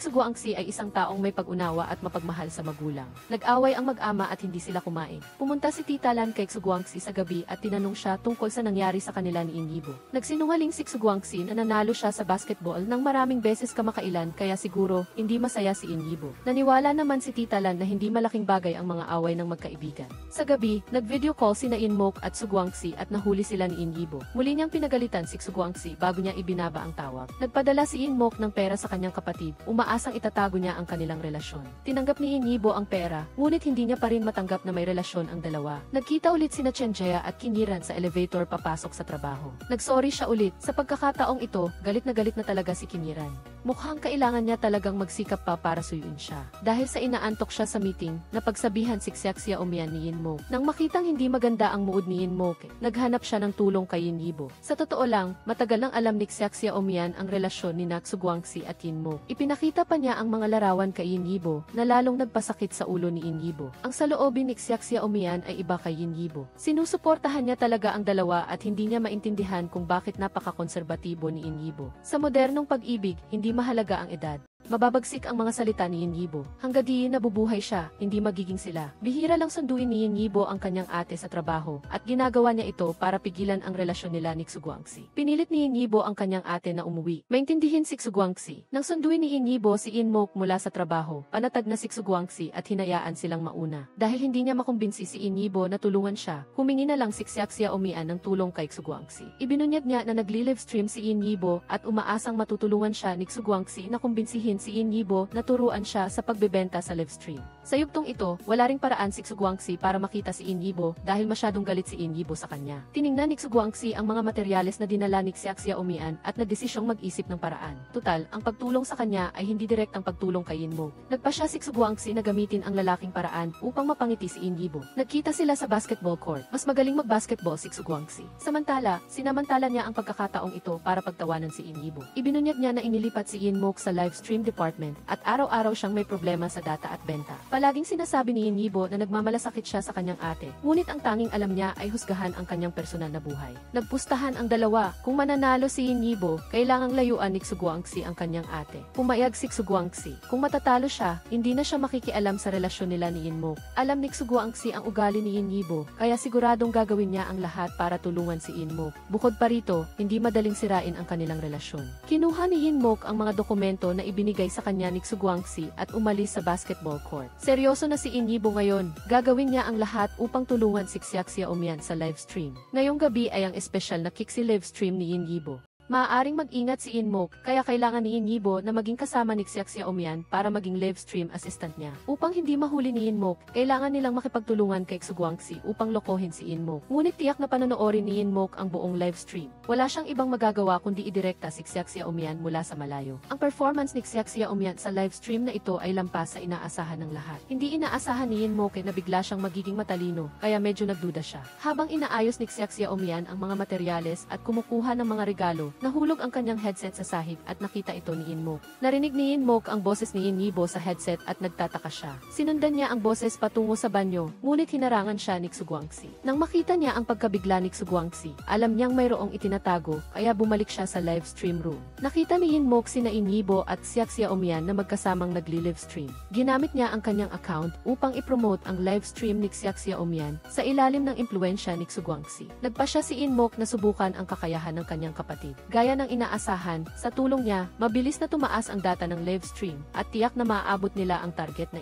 Guangxi ay isang taong may pag-unawa at mapagmahal sa magulang. Nag-away ang mag-ama at hindi sila kumain. Pumunta si Tita Lan kay Guangxi sa gabi at tinanong nagtatanong siya tungkol sa nangyari sa kanila ni Inibo. Nagsinungaling si Guangxi na nanalo siya sa basketball ng maraming beses kamakailan kaya siguro hindi masaya si Inibo. Naniwala naman si Tita Lan na hindi malaking bagay ang mga away ng magkaibigan. Sa gabi, nag-video call sina Inmok at Guangxi at nahuli sila ni Inibo. Muli niyang pinagalitan si Guangxi bago niya ibinaba ang tawag. Nagpadala si Inmok ng pera sa kanyang kapatid, umaasang itatago niya ang kanilang relasyon. Tinanggap ni Inibo ang pera, ngunit hindi niya pa rin matanggap na may relasyon ang dalawa. Nagkita ulit sina Chenjaya at Kiniran sa elevator papasok sa trabaho. Nagsorry siya ulit. Sa pagkakataong ito, galit na talaga si Kiniran. Mukhang kailangan niya talagang magsikap pa para suyuin siya. Dahil sa inaantok siya sa meeting, napagsabihan si Xiaxia Umian ni Inmok. Nang makitang hindi maganda ang mood ni Inmok, naghanap siya ng tulong kay Inibo. Sa totoo lang, matagal nang alam ni Xiaxia Umian ang relasyon ni Guangxi at Inmok. Ipinakita pa niya ang mga larawan kay Inibo na lalong nagpasakit sa ulo ni Inibo. Ang saloobin ni Xiaxia Umian ay iba kay Inibo. Sinusuportahan niya talaga ang dalawa at hindi niya maintindihan kung bakit napaka-konserbatibo ni Inibo. Sa modernong pag-ibig, hindi mahalaga ang edad. Mababagsik ang mga salita ni Inibo. Hanggang di nabubuhay siya, hindi magiging sila. Bihira lang sunduin ni Inibo ang kanyang ate sa trabaho at ginagawa niya ito para pigilan ang relasyon nila ni Guangxi. Pinilit ni Inibo ang kanyang ate na umuwi. Maintindihin si Guangxi. Nang sunduin ni Inibo si Inmok mula sa trabaho, panatag na si Guangxi at hinayaan silang mauna. Dahil hindi niya makumbinsi si Inibo na tulungan siya, humingi na lang si Xiaxia Umian ng tulong kay Guangxi. Ibinunyag niya na nagli-livestream si Inibo at umaasang matutulungan siya ni Guangxi na kumbinsihin si Inibo na turuan siya sa pagbebenta sa livestream. Sa yugtong ito, wala ring paraan si Guangxi para makita si Inibo dahil masyadong galit si Inibo sa kanya. Tiningnan ni Guangxi ang mga materyales na dinala ni Xiaxia Umian at nagdesisyong mag-isip ng paraan. Tutal, ang pagtulong sa kanya ay hindi direktang pagtulong kay Inmok. Nagpa siya si Guangxi na gamitin ang lalaking paraan upang mapangiti si Inibo. Nagkita sila sa basketball court. Mas magaling mag-basketball si Guangxi. Samantala, sinamantala niya ang pagkakataong ito para pagtawanan si Inibo. Ibinunyag niya na inilipat si Inmok sa livestream department at araw-araw siyang may problema sa data at benta. Palaging sinasabi ni Inibo na nagmamalasakit siya sa kanyang ate, ngunit ang tanging alam niya ay husgahan ang kanyang personal na buhay. Nagpustahan ang dalawa. Kung mananalo si Inibo, kailangang layuan ni Guangxi ang kanyang ate. Pumayag si Guangxi. Kung matatalo siya, hindi na siya makikialam sa relasyon nila ni Inmok. Alam ni Guangxi ang ugali ni Inibo, kaya siguradong gagawin niya ang lahat para tulungan si Inmok. Bukod pa rito, hindi madaling sirain ang kanilang relasyon. Kinuha ni Inmok ang mga dokumento na ibinigay sa kanya ni Guangxi at umalis sa basketball court. Seryoso na si Inibo ngayon. Gagawin niya ang lahat upang tulungan si Xiaxia Umian sa livestream. Ngayong gabi ay ang espesyal na Kixi livestream ni Inibo. Maaaring mag-ingat si Inmok, kaya kailangan ni Inibo na maging kasama ni Xiaxia Umian para maging livestream assistant niya. Upang hindi mahuli ni Inmok, kailangan nilang makipagtulungan kay Guangxi upang lokohin si Inmok. Ngunit tiyak na panonoorin ni Inmok ang buong livestream. Wala siyang ibang magagawa kundi idirekta si Xiaxia Umian mula sa malayo. Ang performance ni Xiaxia Umian sa livestream na ito ay lampas sa inaasahan ng lahat. Hindi inaasahan ni Inmok na bigla siyang magiging matalino, kaya medyo nagduda siya. Habang inaayos ni Xiaxia Umian ang mga materyales at kumukuha ng mga regalo, nahulog ang kanyang headset sa sahig at nakita ito ni Inmok. Narinig ni Inmok ang boses ni Inibo sa headset at nagtataka siya. Sinundan niya ang boses patungo sa banyo, ngunit hinarangan siya ni Guangxi. Nang makita niya ang pagkabigla ni Guangxi, alam niyang mayroong itinatago, kaya bumalik siya sa livestream room. Nakita ni Inmok sina Inibo at Xiaxia Umian na magkasamang nagli-livestream. Ginamit niya ang kanyang account upang ipromote ang livestream ni Xiaxia Umian sa ilalim ng impluensya ni Guangxi. Nagpa siya si Inmok na subukan ang kakayahan ng kanyang kapatid. Gaya ng inaasahan, sa tulong niya, mabilis na tumaas ang data ng livestream at tiyak na maaabot nila ang target na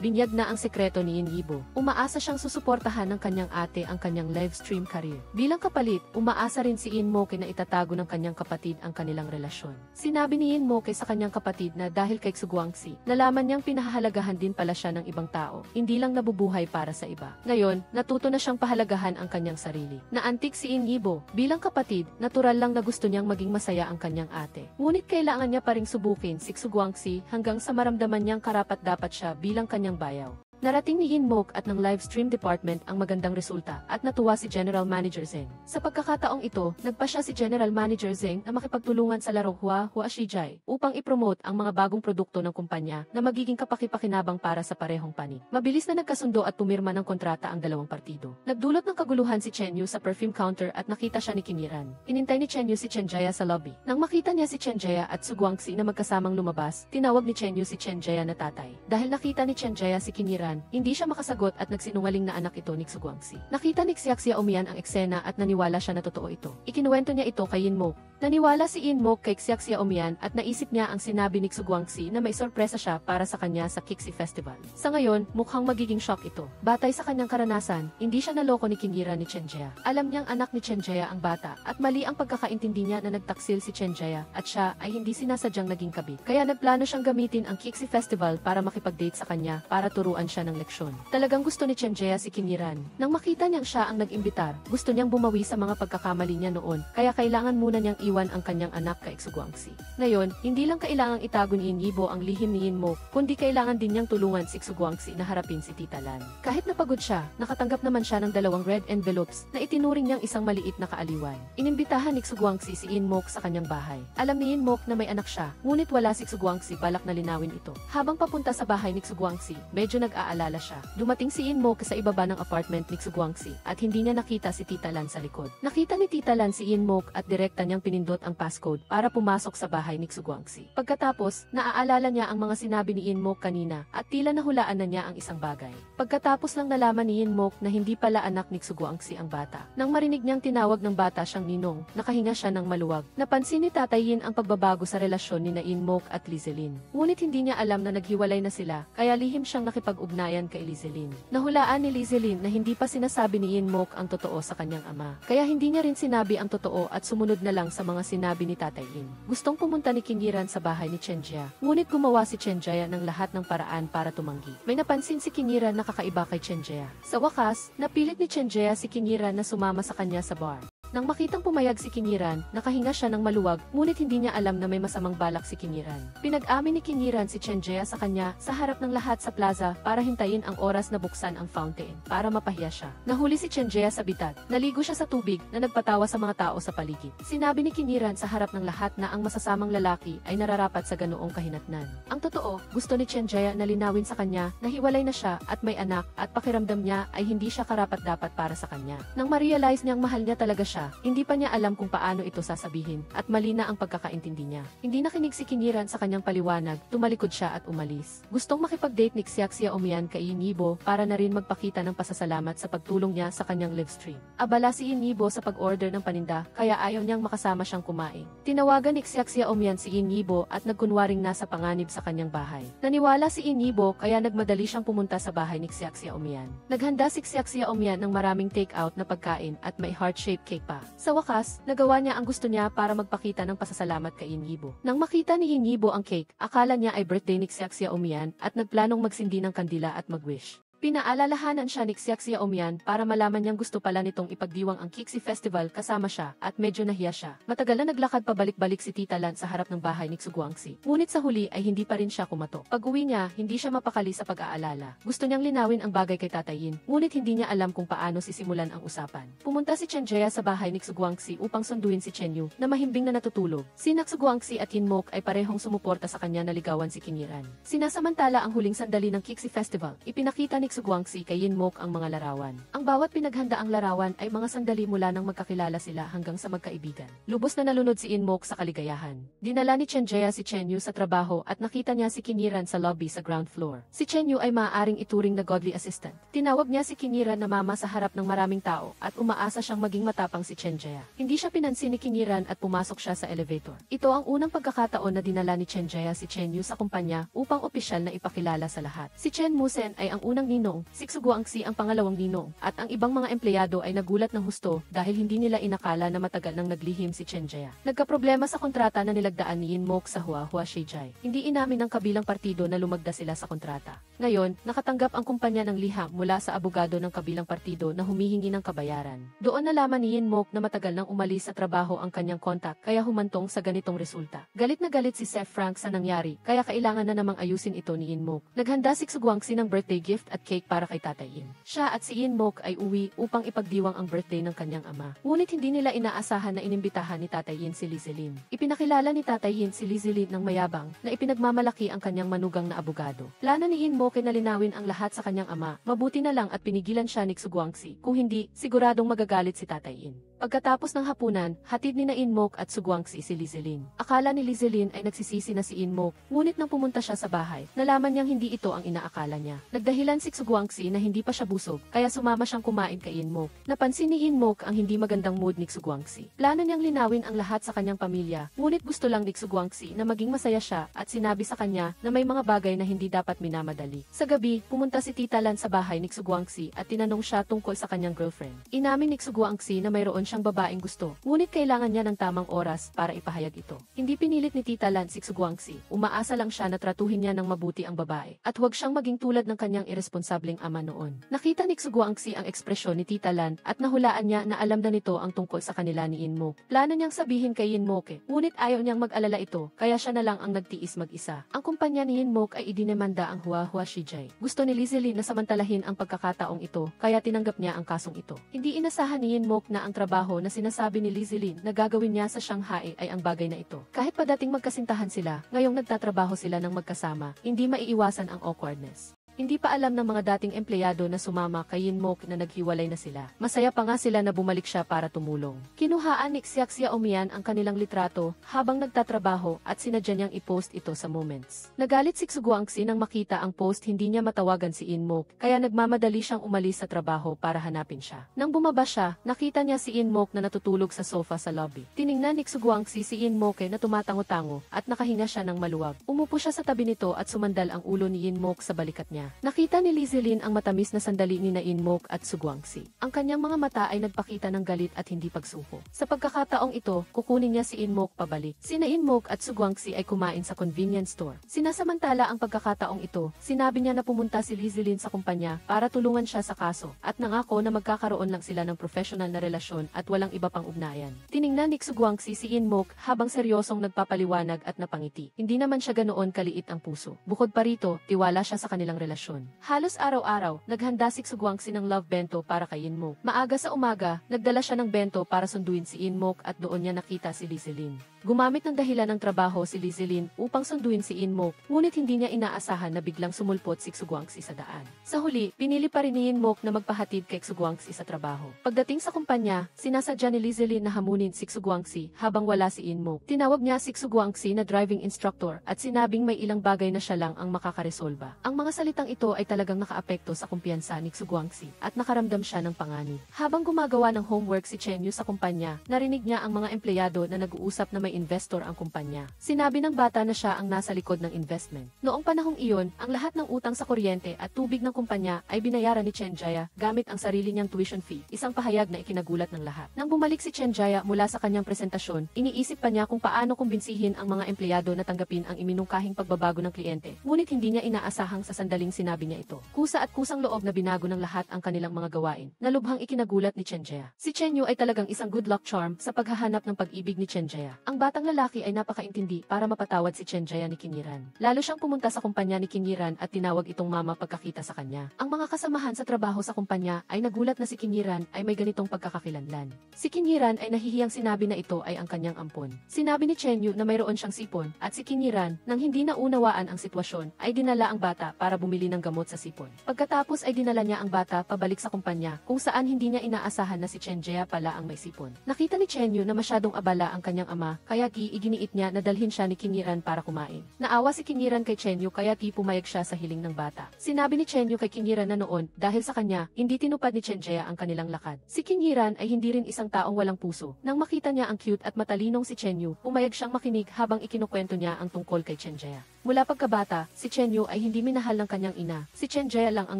binyag na ang sekreto ni Inibo. Umaasa siyang susuportahan ng kanyang ate ang kanyang livestream career. Bilang kapalit, umaasa rin si Inmok na itatago ng kanyang kapatid ang kanilang relasyon. Sinabi ni Inmok sa kanyang kapatid na dahil kay Guangxi, nalaman niyang pinahahalagahan din pala siya ng ibang tao, hindi lang nabubuhay para sa iba. Ngayon, natuto na siyang pahalagahan ang kanyang sarili. Naantig si Inibo. Bilang kapatid, natural lang na gusto niyang maging masaya ang kanyang ate. Ngunit kailangan niya pa ring subukin si Guangxi hanggang sa maramdaman niyang karapat-dapat siya bilang kanyang bayaw. Narating ni Inmok at ng livestream department ang magandang resulta at natuwa si General Manager Zeng. Sa pagkakataong ito, nagpa siya si General Manager Zeng na makipagtulungan sa laro Hua Shijai upang ipromote ang mga bagong produkto ng kumpanya na magiging kapaki-pakinabang para sa parehong panig. Mabilis na nagkasundo at pumirma ng kontrata ang dalawang partido. Nagdulot ng kaguluhan si Chenyu sa perfume counter at nakita siya ni Kiniran. Inintay ni Chenyu si Chenjaya sa lobby. Nang makita niya si Chenjaya at Guangxi na magkasamang lumabas, tinawag ni Chenyu si Chenjaya na tatay. Dahil nakita ni Chenjaya si Kiniran, Kingiran, hindi siya makasagot at nagsinungaling na anak ito ni Guangxi. Nakita ni Xiaomian ang eksena at naniwala siya na totoo ito. Ikinuwento niya ito kay Yinmo. Naniwala si Yinmo kay Xiaomian at naisip niya ang sinabi ni Guangxi na may sorpresa siya para sa kanya sa Kixi Festival. Sa ngayon, mukhang magiging shock ito. Batay sa kanyang karanasan, hindi siya naloko ni Kingiran ni Chen Jia. Alam niyang anak ni Chen Jia ang bata at mali ang pagkakaintindi niya na nagtaksil si Chen Jia at siya ay hindi sinasadyang naging kabit. Kaya nagplano siyang gamitin ang Kixi Festival para makipag-date sa kanya para turuan siya ng leksyon. Talagang gusto ni Chen Jia si Kingiran. Nang makita niyang siya ang nag-imbitar, gusto niyang bumawi sa mga pagkakamali niya noon, kaya kailangan muna niyang iwan ang kanyang anak kay Guangxi. Ngayon, hindi lang kailangang itago ni Yibo ang lihim ni Yinmo, kundi kailangan din niyang tulungan si Guangxi na harapin si Tita Lan. Kahit napagod siya, nakatanggap naman siya ng 2 red envelopes na itinuring niyang isang maliit na kaaliwan. Inimbitahan ni Guangxi si Yinmo sa kanyang bahay. Alam ni Yinmo na may anak siya, ngunit wala si Guangxi balak na linawin ito. Habang papunta sa bahay ni Guangxi, medyo nag-aalala siya. Dumating si Yinmo sa ibaba ng apartment ni Guangxi at hindi niya nakita si Tita Lan sa likod. Nakita ni Tita Lan si Yinmo at direkta niyang pinindot ang passcode para pumasok sa bahay ni Guangxi. Pagkatapos, naaalala niya ang mga sinabi ni Yinmo kanina at tila nahulaan na niya ang isang bagay. Pagkatapos lang nalaman ni Yinmo na hindi pala anak ni Guangxi ang bata. Nang marinig niyang tinawag ng bata siyang ninong, nakahinga siya ng maluwag. Napansin ni Tatay Yin ang pagbabago sa relasyon ni Yinmo at Lizelin. Ngunit hindi niya alam na naghiwalay na sila, kaya lihim siyang nakipag-ugnayan kay Lizelin. Nahulaan ni Lizelin na hindi pa sinasabi ni Yinmo ang totoo sa kanyang ama. Kaya hindi niya rin sinabi ang totoo at sumunod na lang sa mga sinabi ni Tatay Yin. Gustong pumunta ni Kingiran sa bahay ni Chen Jia, ngunit gumawa si Chen Jia ng lahat ng paraan para tumanggi. May napansin si Kingiran na kakaiba kay Chen Jia. Sa wakas, napilit ni Chen Jia si Kingiran na sumama sa kanya sa bar. Nang makitang pumayag si Kingiran, nakahinga siya ng maluwag, ngunit hindi niya alam na may masamang balak si Kingiran. Pinag-amin ni Kingiran si Chen Jia sa kanya sa harap ng lahat sa plaza para hintayin ang oras na buksan ang fountain para mapahiya siya. Nahuli si Chen Jia sa bitat, naligo siya sa tubig na nagpatawa sa mga tao sa paligid. Sinabi ni Kingiran sa harap ng lahat na ang masasamang lalaki ay nararapat sa ganoong kahinatnan. Ang totoo, gusto ni Chen Jia na linawin sa kanya na hiwalay na siya at may anak at pakiramdam niya ay hindi siya karapat-dapat para sa kanya. Nang ma-realize niyang mahal niya talaga siya, hindi pa niya alam kung paano ito sasabihin, at mali na ang pagkakaintindi niya. Hindi nakinig si Kingiran sa kanyang paliwanag, tumalikod siya at umalis. Gustong makipag-date ni Xiaomian kay Yibo para na rin magpakita ng pasasalamat sa pagtulong niya sa kanyang livestream. Abala si Yibo sa pag-order ng paninda, kaya ayaw niyang makasama siyang kumain. Tinawagan ni Xiaomian si Yibo at nagkunwaring nasa panganib sa kanyang bahay. Naniwala si Yibo kaya nagmadali siyang pumunta sa bahay ni Xiaomian. Naghanda si Xiaomian ng maraming take-out na pagkain at may heart-shaped cake pa. Sa wakas, nagawa niya ang gusto niya para magpakita ng pasasalamat kay Yibo. Nang makita ni Yibo ang cake, akala niya ay birthday ni Xiaomian at nagplanong magsindi ng kandila at mag-wish. Pinaalalahanan siya ni Xiaomian para malaman niyang gusto pala nitong ipagdiwang ang Kixi Festival kasama siya at medyo nahiya siya. Matagal na naglakad pabalik-balik si Tita Lan sa harap ng bahay ni Guangxi. Ngunit sa huli ay hindi pa rin siya kumatok. Pag-uwi niya, hindi siya mapakali sa pag-aalala. Gusto niyang linawin ang bagay kay Tatay Yin, ngunit hindi niya alam kung paano sisimulan ang usapan. Pumunta si Chen Jia sa bahay ni Guangxi upang sunduin si Chen Yu na mahimbing na natutulog. Sina Guangxi at Yinmo ay parehong sumuporta sa kanya na ligawan si Kingiran. Sinasamantala ang huling sandali ng Kixi Festival, ipinakita ni Guangxi kay Yinmo ang mga larawan. Ang bawat pinaghandaang larawan ay mga sandali mula nang magkakilala sila hanggang sa magkaibigan. Lubos na nalunod si Yinmo sa kaligayahan. Dinala ni Chen Jia si Chen Yu sa trabaho at nakita niya si Kingiran sa lobby sa ground floor. Si Chen Yu ay maaaring ituring na godly assistant. Tinawag niya si Kingiran na mama sa harap ng maraming tao at umaasa siyang maging matapang si Chen Jia. Hindi siya pinansin ni Kingiran at pumasok siya sa elevator. Ito ang unang pagkakataon na dinala ni Chen Jia si Chen Yu sa kumpanya upang opisyal na ipakilala sa lahat. Si Chen Musen ay ang unang ninong, si Guangxi ang pangalawang ninong, at ang ibang mga empleyado ay nagulat ng husto dahil hindi nila inakala na matagal nang naglihim si Chen Jia. Nagkaproblema sa kontrata na nilagdaan ni Yinmo sa Huahua Shijai. Hindi inamin ng kabilang partido na lumagda sila sa kontrata. Ngayon, nakatanggap ang kumpanya ng liham mula sa abogado ng kabilang partido na humihingi ng kabayaran. Doon nalaman ni Yinmo na matagal nang umalis sa trabaho ang kanyang kontak kaya humantong sa ganitong resulta. Galit na galit si Seth Frank sa nangyari kaya kailangan na namang ayusin ito ni Yinmo. Naghanda si Guangxi ng birthday gift at cake para kay Tatay Yin. Siya at si Yinmo ay uwi upang ipagdiwang ang birthday ng kanyang ama. Ngunit hindi nila inaasahan na inimbitahan ni Tatay Yin si Lizelin. Ipinakilala ni Tatay Yin si Lizelin ng mayabang na ipinagmamalaki ang kanyang manugang na abogado. Plano ni Yinmo na linawin ang lahat sa kanyang ama. Mabuti na lang at pinigilan siya ni Guangxi. Kung hindi, siguradong magagalit si Tatay Yin. Pagkatapos ng hapunan, hatid ni na Inmok at Sugwangsi si Lizelin. Akala ni Lizelin ay nagsisisi na si Inmok, ngunit nang pumunta siya sa bahay, nalaman niyang hindi ito ang inaakala niya. Nagdahilan si Sugwangsi na hindi pa siya busog, kaya sumama siyang kumain kay Inmok. Napansin ni Inmok ang hindi magandang mood ni Sugwangsi. Plano niyang linawin ang lahat sa kanyang pamilya, ngunit gusto lang ni Sugwangsi na maging masaya siya at sinabi sa kanya na may mga bagay na hindi dapat minamadali. Sa gabi, pumunta si Tita Lan sa bahay ni Sugwangsi at tinanong siya tungkol sa kanyang girlfriend. Inamin ni Sugwangsi na mayroon siyang babaeng gusto, ngunit kailangan niya ng tamang oras para ipahayag ito. Hindi pinilit ni Tita Lan si Sugwangsi, umaasa lang siya na tratuhin niya ng mabuti ang babae, at huwag siyang maging tulad ng kanyang irresponsableng ama noon. Nakita ni Sugwangsi ang ekspresyon ni Tita Lan at nahulaan niya na alam na nito ang tungkol sa kanila ni Inmok. Plano niyang sabihin kay Inmok ngunit ayaw niyang mag-alala ito, kaya siya na lang ang nagtiis mag-isa. Ang kumpanya ni Inmok ay idinemanda ang Huahua Shijay. Gusto ni Lizelin na samantalahin ang pagkakataong ito, kaya tinanggap niya ang kasong ito. Hindi inasahan ni Inmok na ang trabaho na sinasabi ni Lizelin na gagawin niya sa Shanghai ay ang bagay na ito. Kahit pa dating magkasintahan sila, ngayong nagtatrabaho sila ng magkasama, hindi maiiwasan ang awkwardness. Hindi pa alam ng mga dating empleyado na sumama kay Inmok na naghiwalay na sila. Masaya pa nga sila na bumalik siya para tumulong. Kinuhaan ni Xiaxia Omian ang kanilang litrato habang nagtatrabaho at sinadya niyang i-post ito sa Moments. Nagalit si Sugwangsi nang makita ang post, hindi niya matawagan si Inmok, kaya nagmamadali siyang umalis sa trabaho para hanapin siya. Nang bumaba siya, nakita niya si Inmok na natutulog sa sofa sa lobby. Tiningnan ni Sugwangsi si Inmok na tumatango-tango at nakahinga siya ng maluwag. Umupo siya sa tabi nito at sumandal ang ulo ni Inmok sa balikat niya. Nakita ni Lizelin ang matamis na sandali ni Inmok at Sugwangsi. Ang kanyang mga mata ay nagpakita ng galit at hindi pagsuko. Sa pagkakataong ito, kukunin niya si Inmok pabalik. Sina Inmok at Sugwangsi ay kumain sa convenience store. Sinasamantala ang pagkakataong ito, sinabi niya na pumunta si Lizelin sa kumpanya para tulungan siya sa kaso at nangako na magkakaroon lang sila ng professional na relasyon at walang iba pang ugnayan. Tiningnan ni Sugwangsi si Inmok habang seryosong nagpapaliwanag at napangiti. Hindi naman siya ganoon kaliit ang puso. Bukod pa rito, tiwala siya sa kanilang relasyon. Halos araw-araw, naghanda si Sugwangsi ng love bento para kay Inmok. Maaga sa umaga, nagdala siya ng bento para sunduin si Inmok at doon niya nakita si Lizelin. Gumamit ng dahilan ng trabaho si Lizelin upang sunduin si Inmok, ngunit hindi niya inaasahan na biglang sumulpot si Sugwangsi sa daan. Sa huli, pinili pa rin ni Inmok na magpahatid kay Sugwangsi sa trabaho. Pagdating sa kumpanya, sinasadya ni Lizelin na hamunin si Sugwangsi habang wala si Inmok. Tinawag niya si Sugwangsi na driving instructor at sinabing may ilang bagay na siya lang ang makakaresolba. Ang mga salitang ito ay talagang nakaapekto sa kumpiyansa ni Sugwangsi at nakaramdam siya ng panganib. Habang gumagawa ng homework si Chenyu sa kumpanya, narinig niya ang mga empleyado na nag-uusap na may investor ang kumpanya. Sinabi ng bata na siya ang nasa likod ng investment. Noong panahong iyon, ang lahat ng utang sa kuryente at tubig ng kumpanya ay binayaran ni Chenjaya gamit ang sarili niyang tuition fee, isang pahayag na ikinagulat ng lahat. Nang bumalik si Chenjaya mula sa kanyang presentasyon, iniisip pa niya kung paano kumbinsihin ang mga empleyado na tanggapin ang iminungkahing pagbabago ng kliyente, ngunit hindi niya inaasahang sa sandaling sinabi niya ito. Kusa at kusang loob na binago ng lahat ang kanilang mga gawain, na lubhang ikinagulat ni Chenjaya. Si Chenyu ay talagang isang good luck charm sa paghahanap ng pag-ibig ni Chenjaya. Ang batang lalaki ay napakaintindi para mapatawad si Chenjaya ni Kingiran. Lalo siyang pumunta sa kumpanya ni Kingiran at tinawag itong mama pagkakita sa kanya. Ang mga kasamahan sa trabaho sa kumpanya ay nagulat na si Kingiran ay may ganitong pagkakakilanlan. Si Kingiran ay nahihiyang sinabi na ito ay ang kanyang ampon. Sinabi ni Chenyu na mayroon siyang sipon at si Kingiran, nang hindi naunawaan ang sitwasyon, ay dinala ang bata para bumili ng gamot sa sipon. Pagkatapos ay dinala niya ang bata pabalik sa kumpanya kung saan hindi niya inaasahan na si Chenjaya pala ang may sipon. Nakita ni Chenyu na masyadong abala ang kanyang ama, kaya iginiit niya na dalhin siya ni Kingiran para kumain. Naawa si Kingiran kay Chenyu kaya pumayag siya sa hiling ng bata. Sinabi ni Chenyu kay Kingiran na noon, dahil sa kanya, hindi tinupad ni Chenjaya ang kanilang lakad. Si Kingiran ay hindi rin isang taong walang puso. Nang makita niya ang cute at matalinong si Chenyu, pumayag siyang makinig habang ikinukwento niya ang tungkol kay Chenjaya. Mula pagkabata, si Chenyu ay hindi minahal ng kanyang ina. Si Chenjaya lang ang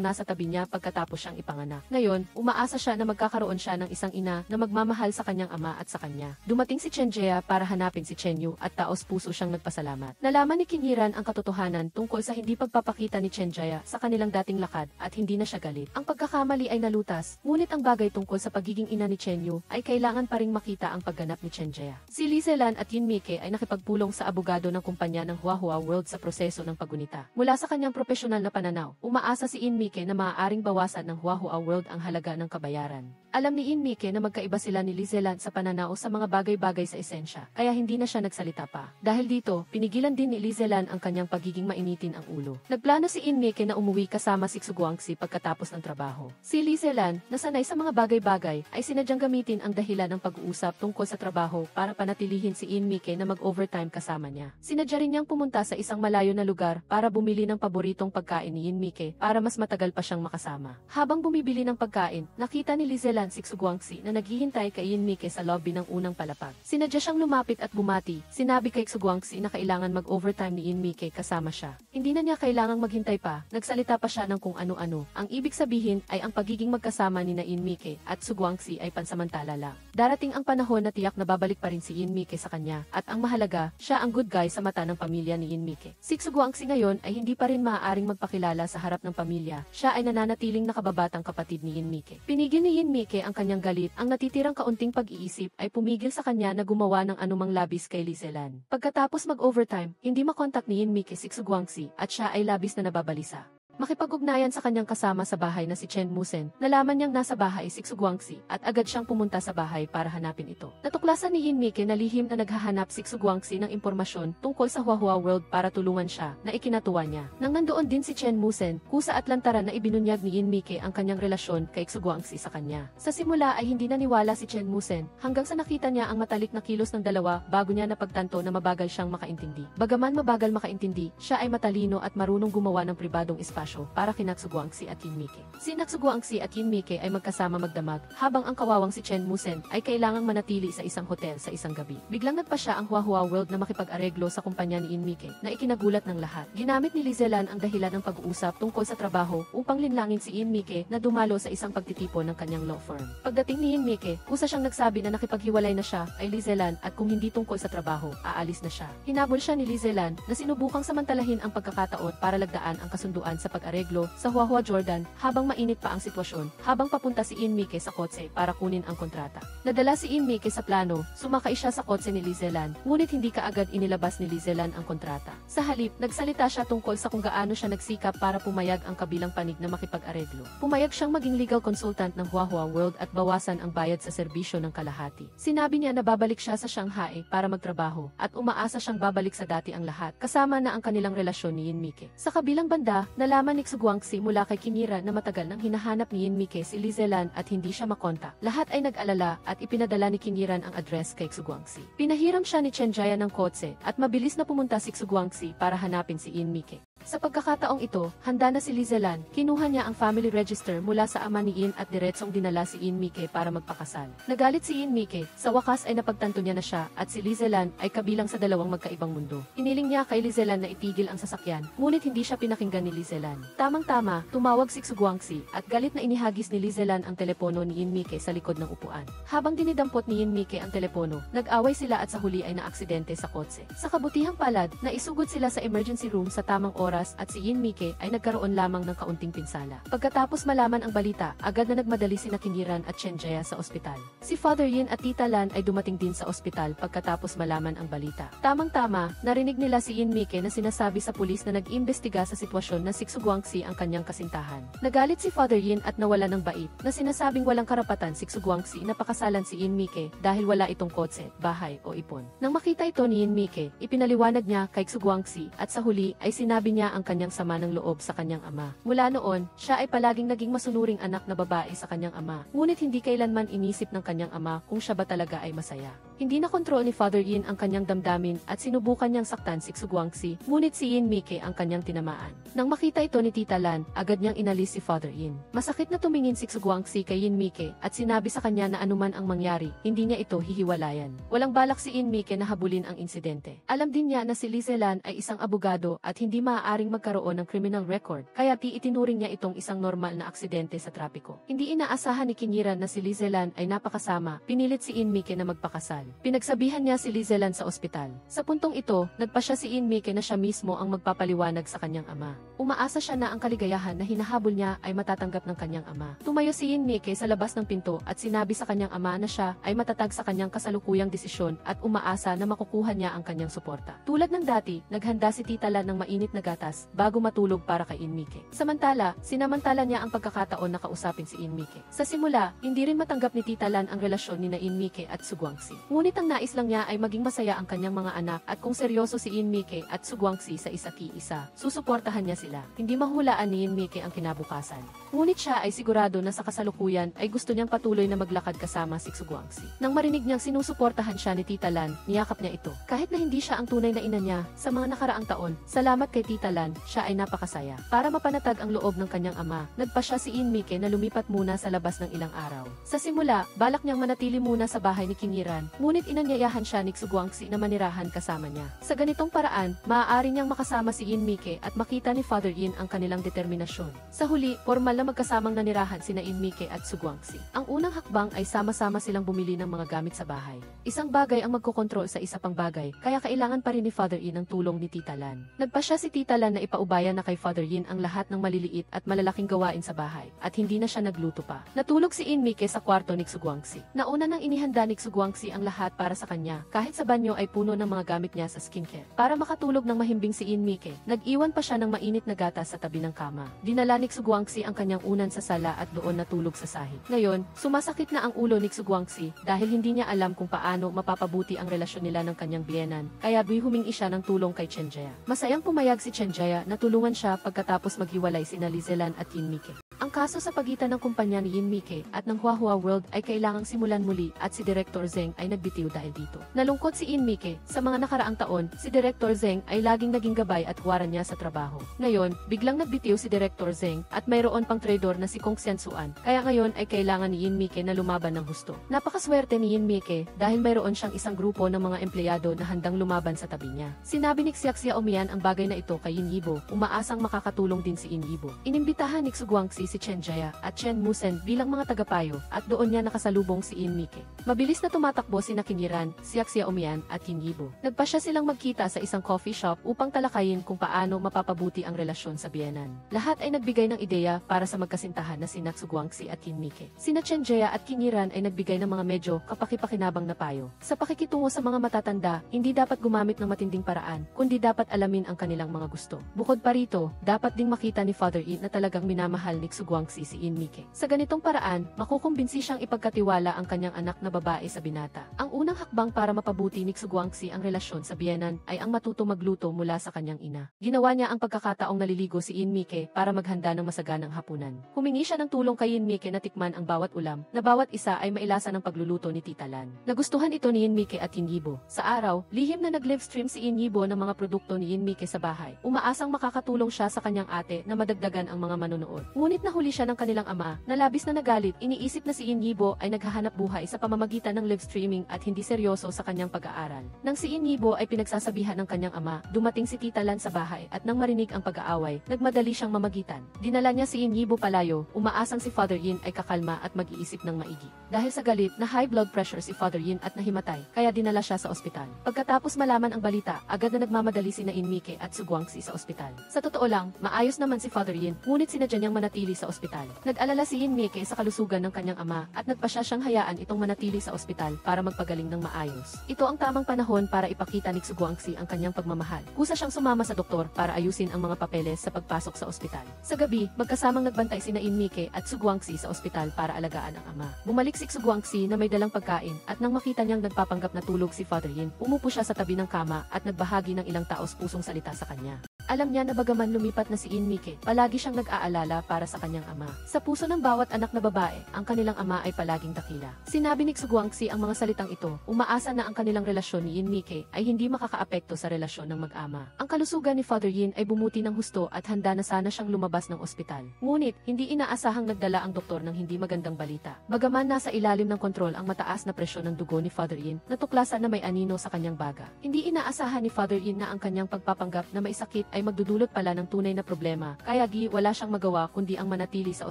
nasa tabi niya pagkatapos siyang ipanganak. Ngayon, umaasa siya na magkakaroon siya ng isang ina na magmamahal sa kanyang ama at sa kanya. Dumating si Chenjaya para hanapin si Chenyu at taos puso siyang nagpasalamat. Nalaman ni Kingiran ang katotohanan tungkol sa hindi pagpapakita ni Chenjaya sa kanilang dating lakad at hindi na siya galit. Ang pagkakamali ay nalutas, ngunit ang bagay tungkol sa pagiging ina ni Chenyu ay kailangan pa ring makita ang pagganap ni Chenjaya. Si Lizelan at Yinmike ay nakipagpulong sa abogado ng kumpanya ng Huahua World sa proseso ng paggunita. Mula sa kanyang profesional na pananaw, umaasa si Yinmike na maaaring bawasan ng Huahua World ang halaga ng kabayaran. Alam ni Inmike na magkaiba sila ni Lizelan sa pananaw sa mga bagay-bagay sa esensya, kaya hindi na siya nagsalita pa. Dahil dito, pinigilan din ni Lizelan ang kanyang pagiging mainitin ang ulo. Nagplano si Inmike na umuwi kasama si Xuguangxi pagkatapos ng trabaho. Si Lizelan, na sanay sa mga bagay-bagay, ay sinadyang gamitin ang dahilan ng pag-uusap tungkol sa trabaho para panatilihin si Inmike na mag-overtime kasama niya. Sinadya rin niyang pumunta sa isang malayo na lugar para bumili ng paboritong pagkain ni Inmike para mas matagal pa siyang makasama. Habang bumibili ng pagkain, nakita ni Lizelan si Xuguangxi na naghihintay kay Inmike sa lobby ng unang palapag. Sinadya siyang lumapit at bumati. Sinabi kay Xuguangxi na kailangan mag-overtime ni Inmike kasama siya. Hindi na niya kailangang maghintay pa, nagsalita pa siya ng kung ano-ano. Ang ibig sabihin ay ang pagiging magkasama ni Inmike at Xuguangxi ay pansamantala lang. Darating ang panahon na tiyak na babalik pa rin si Inmike sa kanya at ang mahalaga, siya ang good guy sa mata ng pamilya ni Inmike. Si Xuguangxi ngayon ay hindi pa rin maaaring magpakilala sa harap ng pamilya. Siya ay nananatiling nakababatang kapatid ni Inmike. Pinigil ni Inmike ang kanyang galit. Ang natitirang kaunting pag-iisip ay pumigil sa kanya na gumawa ng anumang labis kay Lizelan. Pagkatapos mag-overtime, hindi makontak ni Inmike si Xuguangxi at siya ay labis na nababalisa. Makipag-ugnayan sa kanyang kasama sa bahay na si Chen Musen, nalaman niyang nasa bahay si Xuguangxi at agad siyang pumunta sa bahay para hanapin ito. Natuklasan ni Inmike na lihim na naghahanap si Xuguangxi ng impormasyon tungkol sa Huahua World para tulungan siya na ikinatuwa niya. Nang nandoon din si Chen Musen, kusa at lantaran na ibinunyag ni Inmike ang kanyang relasyon kay Xuguangxi sa kanya. Sa simula ay hindi naniwala si Chen Musen hanggang sa nakita niya ang matalik na kilos ng dalawa bago niya napagtanto na mabagal siyang makaintindi. Bagaman mabagal makaintindi, siya ay matalino at marunong gumawa ng pribadong espasyo para kina Xuguangxi at Inmike. Sina Xuguangxi at Inmike ay magkasama magdamag, habang ang kawawang si Chen Musen ay kailangang manatili sa isang hotel sa isang gabi. Biglang nagpasya ang Huahua World na makipag-areglo sa kumpanya ni Inmike na ikinagulat ng lahat. Ginamit ni Lizelan ang dahilan ng pag-uusap tungkol sa trabaho upang linlangin si Inmike na dumalo sa isang pagtitipon ng kanyang law firm. Pagdating ni Inmike, kusa siyang nagsabi na nakipaghiwalay na siya ay Lizelan at kung hindi tungkol sa trabaho, aalis na siya. Hinabol siya ni Lizelan na sinubukang samantalahin ang pagkakataon para lagdaan ang kasunduan sa pag-areglo sa Huahua Jordan habang mainit pa ang sitwasyon, habang papunta si Inmike sa kotse para kunin ang kontrata. Nadala si Inmike sa plano, sumakay siya sa kotse ni Lizelan, ngunit hindi kaagad inilabas ni Lizelan ang kontrata. Sa halip, nagsalita siya tungkol sa kung gaano siya nagsikap para pumayag ang kabilang panig na makipag-areglo. Pumayag siyang maging legal consultant ng Huahua World at bawasan ang bayad sa serbisyo ng kalahati. Sinabi niya na babalik siya sa Shanghai para magtrabaho at umaasa siyang babalik sa dati ang lahat, kasama na ang kanilang relasyon ni Inmike. Sa kabilang banda, nalaman ni Xuguangxi mula kay Kinira na matagal nang hinahanap ni Inmike si Lizelan at hindi siya makontak. Lahat ay nag-alala at ipinadala ni Kiniran ang address kay Xuguangxi. Pinahiram siya ni Chen Jaya ng kotse at mabilis na pumunta si Xuguangxi para hanapin si Inmike. Sa pagkakataong ito, handa na si Lizelan, kinuha niya ang family register mula sa ama ni In at diretsong dinala si Inmike para magpakasal. Nagalit si Inmike, sa wakas ay napagtanto niya na siya at si Lizelan ay kabilang sa dalawang magkaibang mundo. Iniling niya kay Lizelan na itigil ang sasakyan, ngunit hindi siya pinakinggan ni Lizelan. Tamang-tama, tumawag si Xuguangxi at galit na inihagis ni Lizelan ang telepono ni Inmike sa likod ng upuan. Habang dinidampot ni Inmike ang telepono, nag-away sila at sa huli ay naaksidente sa kotse. Sa kabutihang palad, naisugod sila sa emergency room sa tamang oras at si Inmike ay nagkaroon lamang ng kaunting pinsala. Pagkatapos malaman ang balita, agad na nagmadali sina Kiniran at Chen Jaya sa ospital. Si Father Yin at Tita Lan ay dumating din sa ospital pagkatapos malaman ang balita. Tamang-tama, narinig nila si Inmike na sinasabi sa pulis na nag-imbestiga sa sitwasyon na si Xuguangxi ang kanyang kasintahan. Nagalit si Father Yin at nawala ng bait na sinasabing walang karapatan si Xuguangxi na pakasalan si Inmike dahil wala itong kotse, bahay o ipon. Nang makita ito ni Inmike, ipinaliwanag niya kay Xuguangxi at sa huli ay sinabi niya ang kanyang sama ng loob sa kanyang ama. Mula noon, siya ay palaging naging masunuring anak na babae sa kanyang ama, ngunit hindi kailanman inisip ng kanyang ama kung siya ba talaga ay masaya. Hindi na kontrol ni Father Yin ang kanyang damdamin at sinubukan niyang saktan si Xuguangxi, ngunit si Inmike ang kanyang tinamaan. Nang makita ito ni Tita Lan, agad niyang inalis si Father Yin. Masakit na tumingin si Xuguangxi kay Inmike at sinabi sa kanya na anuman ang mangyari, hindi niya ito hihiwalayan. Walang balak si Inmike na habulin ang insidente. Alam din niya na si Lizelan ay isang abogado at hindi maaaring magkaroon ng criminal record, kaya itinuring niya itong isang normal na aksidente sa trapiko. Hindi inaasahan ni Kiniran na si Lizelan ay napakasama, pinilit si Inmike na magpakasal. Pinagsabihan niya si Lizelan sa ospital. Sa puntong ito, nagpasya si Inmike na siya mismo ang magpapaliwanag sa kanyang ama. Umaasa siya na ang kaligayahan na hinahabol niya ay matatanggap ng kanyang ama. Tumayo si Yin Mike sa labas ng pinto at sinabi sa kanyang ama na siya ay matatag sa kanyang kasalukuyang desisyon at umaasa na makukuha niya ang kanyang suporta. Tulad ng dati, naghanda si Tita Lan ng mainit na gatas bago matulog para kay Yin Mike. Samantala, sinamantala niya ang pagkakataon na kausapin si Yin Mike. Sa simula, hindi rin matanggap ni Tita Lan ang relasyon ni Yin Mike at Su Guangxi. Ngunit ang nais lang niya ay maging masaya ang kanyang mga anak at kung seryoso si Yin Mike at Su Guangxi sa isa't-isa, susuportahan niya sila. Hindi mahulaan ni Yin Mike ang kinabukasan. Ngunit siya ay sigurado na sa kasalukuyan ay gusto niyang patuloy na maglakad kasama si Su Guangxi. Nang marinig niyang sinusuportahan siya ni Tita Lan, niyakap niya ito. Kahit na hindi siya ang tunay na ina niya sa mga nakaraang taon, salamat kay Tita Lan, siya ay napakasaya. Para mapanatag ang loob ng kanyang ama, nagpa siya si Yin Mike na lumipat muna sa labas ng ilang araw. Sa simula, balak niyang manatili muna sa bahay ni King Yiran, ngunit inanyayahan siya ni Su Guangxi na manirahan kasama niya. Sa ganitong paraan, maaari niyang makasama si Yin Mike at makita ni Father Yin ang kanilang determinasyon. Sa huli, formal na magkasamang nanirahan sina Yin Mike at Su Guangxi. Ang unang hakbang ay sama-sama silang bumili ng mga gamit sa bahay. Isang bagay ang magkokontrol sa isa pang bagay, kaya kailangan pa rin ni Father Yin ang tulong ni Tita Lan. Nagpa siya si Tita Lan na ipaubayan na kay Father Yin ang lahat ng maliliit at malalaking gawain sa bahay, at hindi na siya nagluto pa. Natulog si Yin Mike sa kwarto ni Su Guangxi. Nauna nang inihanda ni Su Guangxi ang lahat para sa kanya, kahit sa banyo ay puno ng mga gamit niya sa skincare. Para makatulog ng mahimbing si Yin Mike, nag-iwan pa siya ng mainit na gatas sa tabi ng kama. Dinala ni Su Guangxi ang kanyang unan sa sala at doon natulog sa sahig. Ngayon, sumasakit na ang ulo ni Su Guangxi dahil hindi niya alam kung paano mapapabuti ang relasyon nila ng kanyang biyenan, kaya humingi siya ng tulong kay Chen Jia. Masayang pumayag si Chen Jia na tulungan siya pagkatapos maghiwalay sina Lizelan at Yin Mike. Ang kaso sa pagitan ng kumpanya ni Yin Mike at ng Huahua World ay kailangang simulan muli at si Director Zeng ay nagbitiw dahil dito. Nalungkot si Yin Mike, sa mga nakaraang taon, si Director Zeng ay laging naging gabay at huwaran niya sa trabaho. Ngayon, biglang nagbitiw si Director Zeng at mayroon pang traidor na si Kong Xiansuan, kaya ngayon ay kailangan ni Yin Mike na lumaban ng husto. Napakaswerte ni Yin Mike dahil mayroon siyang isang grupo ng mga empleyado na handang lumaban sa tabi niya. Sinabi ni Xiaxia Omian ang bagay na ito kay Yin Yibo, umaasang makakatulong din si Yin Yibo. Inimbitahan ni Su Guangxi si Chen Jia at Chen Musen bilang mga tagapayo at doon niya nakasalubong si Yin Mike. Mabilis na tumatakbo si King Yiran, Xiaxia Omian at Yin Yibo. Nagpa siya silang magkita sa isang coffee shop upang talakayin kung paano mapapabuti ang relasyon sa biyenan. Lahat ay nagbigay ng ideya para sa magkasintahan na sina Su Guangxi at Yin Mike. Sina Chen Jia at King Yiran ay nagbigay ng mga medyo kapaki-pakinabang na payo. Sa pakikitungo sa mga matatanda, hindi dapat gumamit ng matinding paraan, kundi dapat alamin ang kanilang mga gusto. Bukod pa rito, dapat ding makita ni Father Yin na talagang minamahal ni Su Guangxi si Yin Mike. Sa ganitong paraan, makukumbinsi siyang ipagkatiwala ang kanyang anak na babae sa binata. Ang unang hakbang para mapabuti ni Su Guangxi ang relasyon sa biyenan ay ang matuto magluto mula sa kanyang ina. Ginawa niya ang pagkakataong naliligo si Yin Mike para maghanda ng masaganang hapunan. Humingi siya ng tulong kay Yin Mike na tikman ang bawat ulam, na bawat isa ay mailasa ng pagluluto ni Tita Lan. Nagustuhan ito ni Yin Mike at Yin Yibo. Sa araw, lihim na nag-livestream si Yin Yibo ng mga produkto ni Yin Mike sa bahay. Umaasang makakatulong siya sa kanyang ate na madagdagan ang mga manonood. Ngunit nahuli siya ng kanilang ama, na labis na nagalit, iniisip na si Yin Yibo ay naghahanap buhay sa pamamagitan ng live streaming at hindi seryoso sa kanyang pag-aaral. Nang si Yin Yibo ay pinagsasabihan ng kanyang ama, dumating si Tita Lan sa bahay at nang marinig ang pag-aaway, nagmadali siyang mamagitan. Dinala niya si Yin Yibo palayo, umaasang si Father Yin ay kakalma at mag-iisip ng maigi. Dahil sa galit, na high blood pressure si Father Yin at nahimatay, kaya dinala siya sa ospital. Pagkatapos malaman ang balita, agad na nagmamadali sina Yin Mike at Su Guangxi sa ospital. Sa totoo lang, maayos naman si Father Yin, ngunit sinadya niyang manatili sa ospital. Nag-alala si Yin Mike sa kalusugan ng kanyang ama at nagpa siyang hayaan itong manatili sa ospital para magpagaling ng maayos. Ito ang tamang panahon para ipakita ni Su Guangxi ang kanyang pagmamahal. Kusa siyang sumama sa doktor para ayusin ang mga papeles sa pagpasok sa ospital. Sa gabi, magkasamang nagbantay sina Yin Mike at Su Guangxi sa ospital para alagaan ang ama. Bumalik si Su Guangxi na may dalang pagkain at nang makita niyang nagpapanggap na tulog si Father Yin, umupo siya sa tabi ng kama at nagbahagi ng ilang taos-pusong salita sa kanya. Alam niya na bagaman lumipat na si Yin Mike, palagi siyang nag-aalala para sa kanyang ama. Sa puso ng bawat anak na babae, ang kanilang ama ay palaging dakila. Sinabi ni Su Guangxi ang mga salitang ito, umaasa na ang kanilang relasyon ni Yin Mike ay hindi makakaapekto sa relasyon ng mag-ama. Ang kalusugan ni Father Yin ay bumuti ng husto at handa na sana siyang lumabas ng ospital. Ngunit, hindi inaasahang nagdala ang doktor ng hindi magandang balita. Bagaman nasa ilalim ng kontrol ang mataas na presyon ng dugo ni Father Yin, natuklasan na may anino sa kanyang baga. Hindi inaasahan ni Father Yin na ang kanyang pagpapanggap na may sakit ay magdudulot pala ng tunay na problema, kaya wala siyang magawa kundi ang manatili sa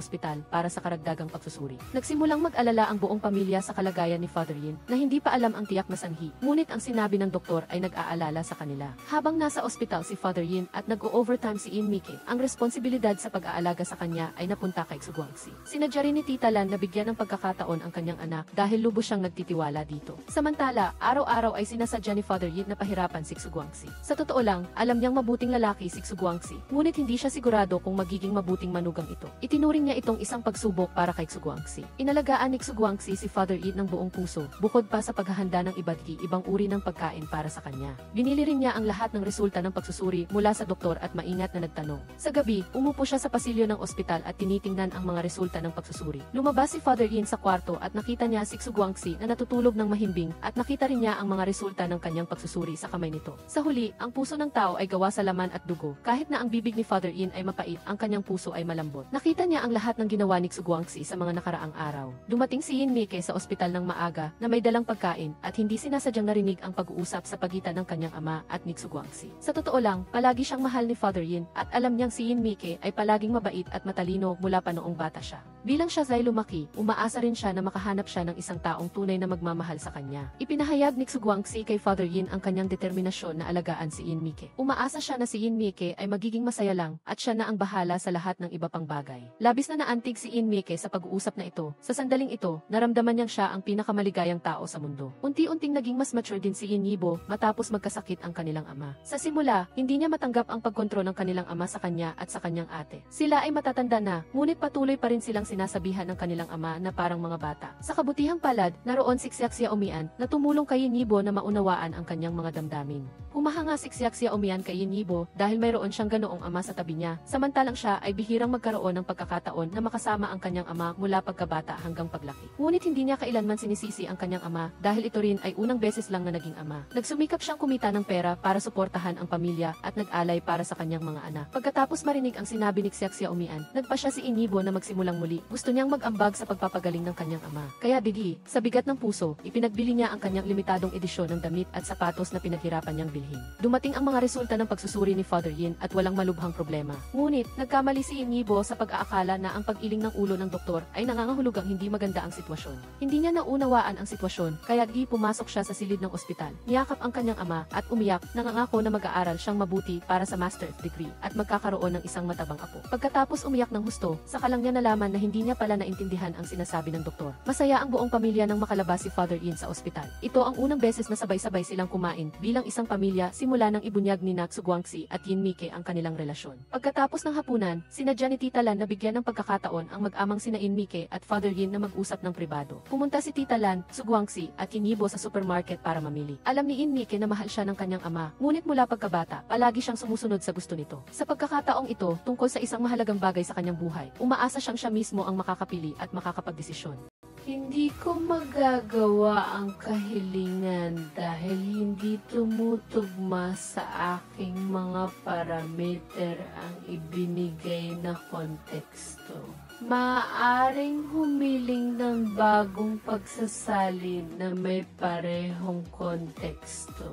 ospital para sa karagdagang pagsusuri. Nagsimulang mag-alala ang buong pamilya sa kalagayan ni Father Yin na hindi pa alam ang tiyak na sanhi, ngunit ang sinabi ng doktor ay nag-aalala sa kanila. Habang nasa ospital si Father Yin at nag-o-overtime si In Mike, ang responsibilidad sa pag-aalaga sa kanya ay napunta kay Xu-Guangxi. Sinadya rin ni Tita Lan na bigyan ng pagkakataon ang kanyang anak dahil lubos siyang nagtitiwala dito. Samantala, araw-araw ay sinasadya ni Father Yin na pahirapan si Xu-Guangxi. Sa totoo lang, alam niyang mabuting lalaki si Xu-Guangxi, ngunit hindi siya sigurado kung magiging mabuting manugang ito. Itinuring niya itong isang pagsubok para kay Xu-Guangxi. Inalagaan ni Xu-Guangxi si Father Yin ng buong puso, bukod pa sa paghahanda ng iba't ibang uri ng pagkain para sa kanya. Binili rin niya ang lahat ng resulta ng pagsusuri mula sa doktor at maingat na nagtanong. Sa gabi, umupo siya sa pasilyo ng ospital at tinitingnan ang mga resulta ng pagsusuri. Lumabas si Father Yin sa kwarto at nakita niya si Xu-Guangxi na natutulog ng mahimbing at nakita rin niya ang mga resulta ng kanyang pagsusuri sa kamay nito. Sa huli, ang puso ng tao ay gawa sa laman at dugo. Kahit na ang bibig ni Father Yin ay mapait, ang kanyang puso ay malambot. Nakita niya ang lahat ng ginawa ni Xu-Guangxi sa mga nakaraang araw. Dumating si Yin Mike sa ospital ng maaga na may dalang pagkain at hindi sinasadyang narinig ang pag-uusap sa pagitan ng kanyang ama at ni Xu-Guangxi. Sa totoo lang, palagi siyang mahal ni Father Yin at alam niyang si Yin Mike ay palaging mabait at matalino mula pa noong bata siya. Bilang siya ay lumaki, umaasa rin siya na makahanap siya ng isang taong tunay na magmamahal sa kanya. Ipinahayag ni Xu-Guangxi kay Father Yin ang kanyang determinasyon na alagaan si Yin Mike. Umaasa siya na si Yin Mike ay magiging masaya lang at siya na ang bahala sa lahat ng iba pang bagay. Labis na naantig si Yin Mike sa pag-uusap na ito. Sa sandaling ito, naramdaman niyang siya ang pinakamaligayang tao sa mundo. Unti-unting naging mas mature din si Yin Yibo matapos magkasakit ang kanilang ama. Sa simula, hindi niya matanggap ang pagkontrol ng kanilang ama sa kanya at sa kanyang ate. Sila ay matatanda na, ngunit patuloy pa rin silang sinasabihan ng kanilang ama na parang mga bata. Sa kabutihang palad, naroon si Xiaxia Umian na tumulong kay Yin Yibo na maunawaan ang kanyang mga damdamin. Humahanga si Xiaxia Umian kay Yin Yibo dahil mayroon siyang ganoong ama sa tabi niya, samantalang siya ay bihirang magkaroon ng pagkakataon na makasama ang kanyang ama mula pagkabata hanggang paglaki. Ngunit hindi niya kailanman sinisisi ang kanyang ama dahil ito rin ay unang beses lang na naging ama. Nagsumikap siyang kumita ng pera para suportahan ang pamilya at nag-alay para sa kanyang mga anak. Pagkatapos marinig ang sinabi ni Xiaxia Umian, nagpa siya si Yin Yibo na magsimulang muli. Gusto niyang mag-ambag sa pagpapagaling ng kanyang ama. Kaya sa bigat ng puso, ipinagbili niya ang kanyang limitadong edisyon ng damit at sapatos na pinaghirapan niyang bilhin. Dumating ang mga resulta ng pagsusuri ni Father Yin at walang malubhang problema. Ngunit, nagkamali si Yin Yibo sa pag-aakala na ang pag-iling ng ulo ng doktor ay nangangahulugang hindi maganda ang sitwasyon. Hindi niya naunawaan ang sitwasyon, kaya pumasok siya sa silid ng ospital. Niyakap ang kanyang ama at umiyak, nangangako na mag-aaral siyang mabuti para sa master's degree at magkakaroon ng isang matabang apo. Pagkatapos umiyak ng husto, saka lang niya nalaman na hindi niya pala naintindihan ang sinasabi ng doktor. Masaya ang buong pamilya nang makalabas si Father Yin sa ospital. Ito ang unang beses na sabay-sabay silang kumain bilang isang pamilya simula nang ibunyag ni Xu-Guangxi at Yin Mike ang kanilang relasyon. Pagkatapos ng hapunan, sinadya ni Tita Lan na bigyan ng pagkakataon ang mag-amang sina Yin Mike at Father Yin na mag-usap ng pribado. Pumunta si Tita Lan, Xu-Guangxi at Yin Yibo sa supermarket para mamili. Alam ni Yin Mike na mahal siya ng kanyang ama, ngunit mula pagkabata, palagi siyang sumusunod sa gusto nito. Sa pagkakataong ito, tungkol sa isang mahalagang bagay sa kanyang buhay, umaasa siyang siya mismo ang makakapili at makakapagdesisyon. Hindi ko magagawa ang kahilingan dahil hindi tumutugma sa aking mga parameter ang ibinigay na konteksto. Maaaring humiling ng bagong pagsasalin na may parehong konteksto.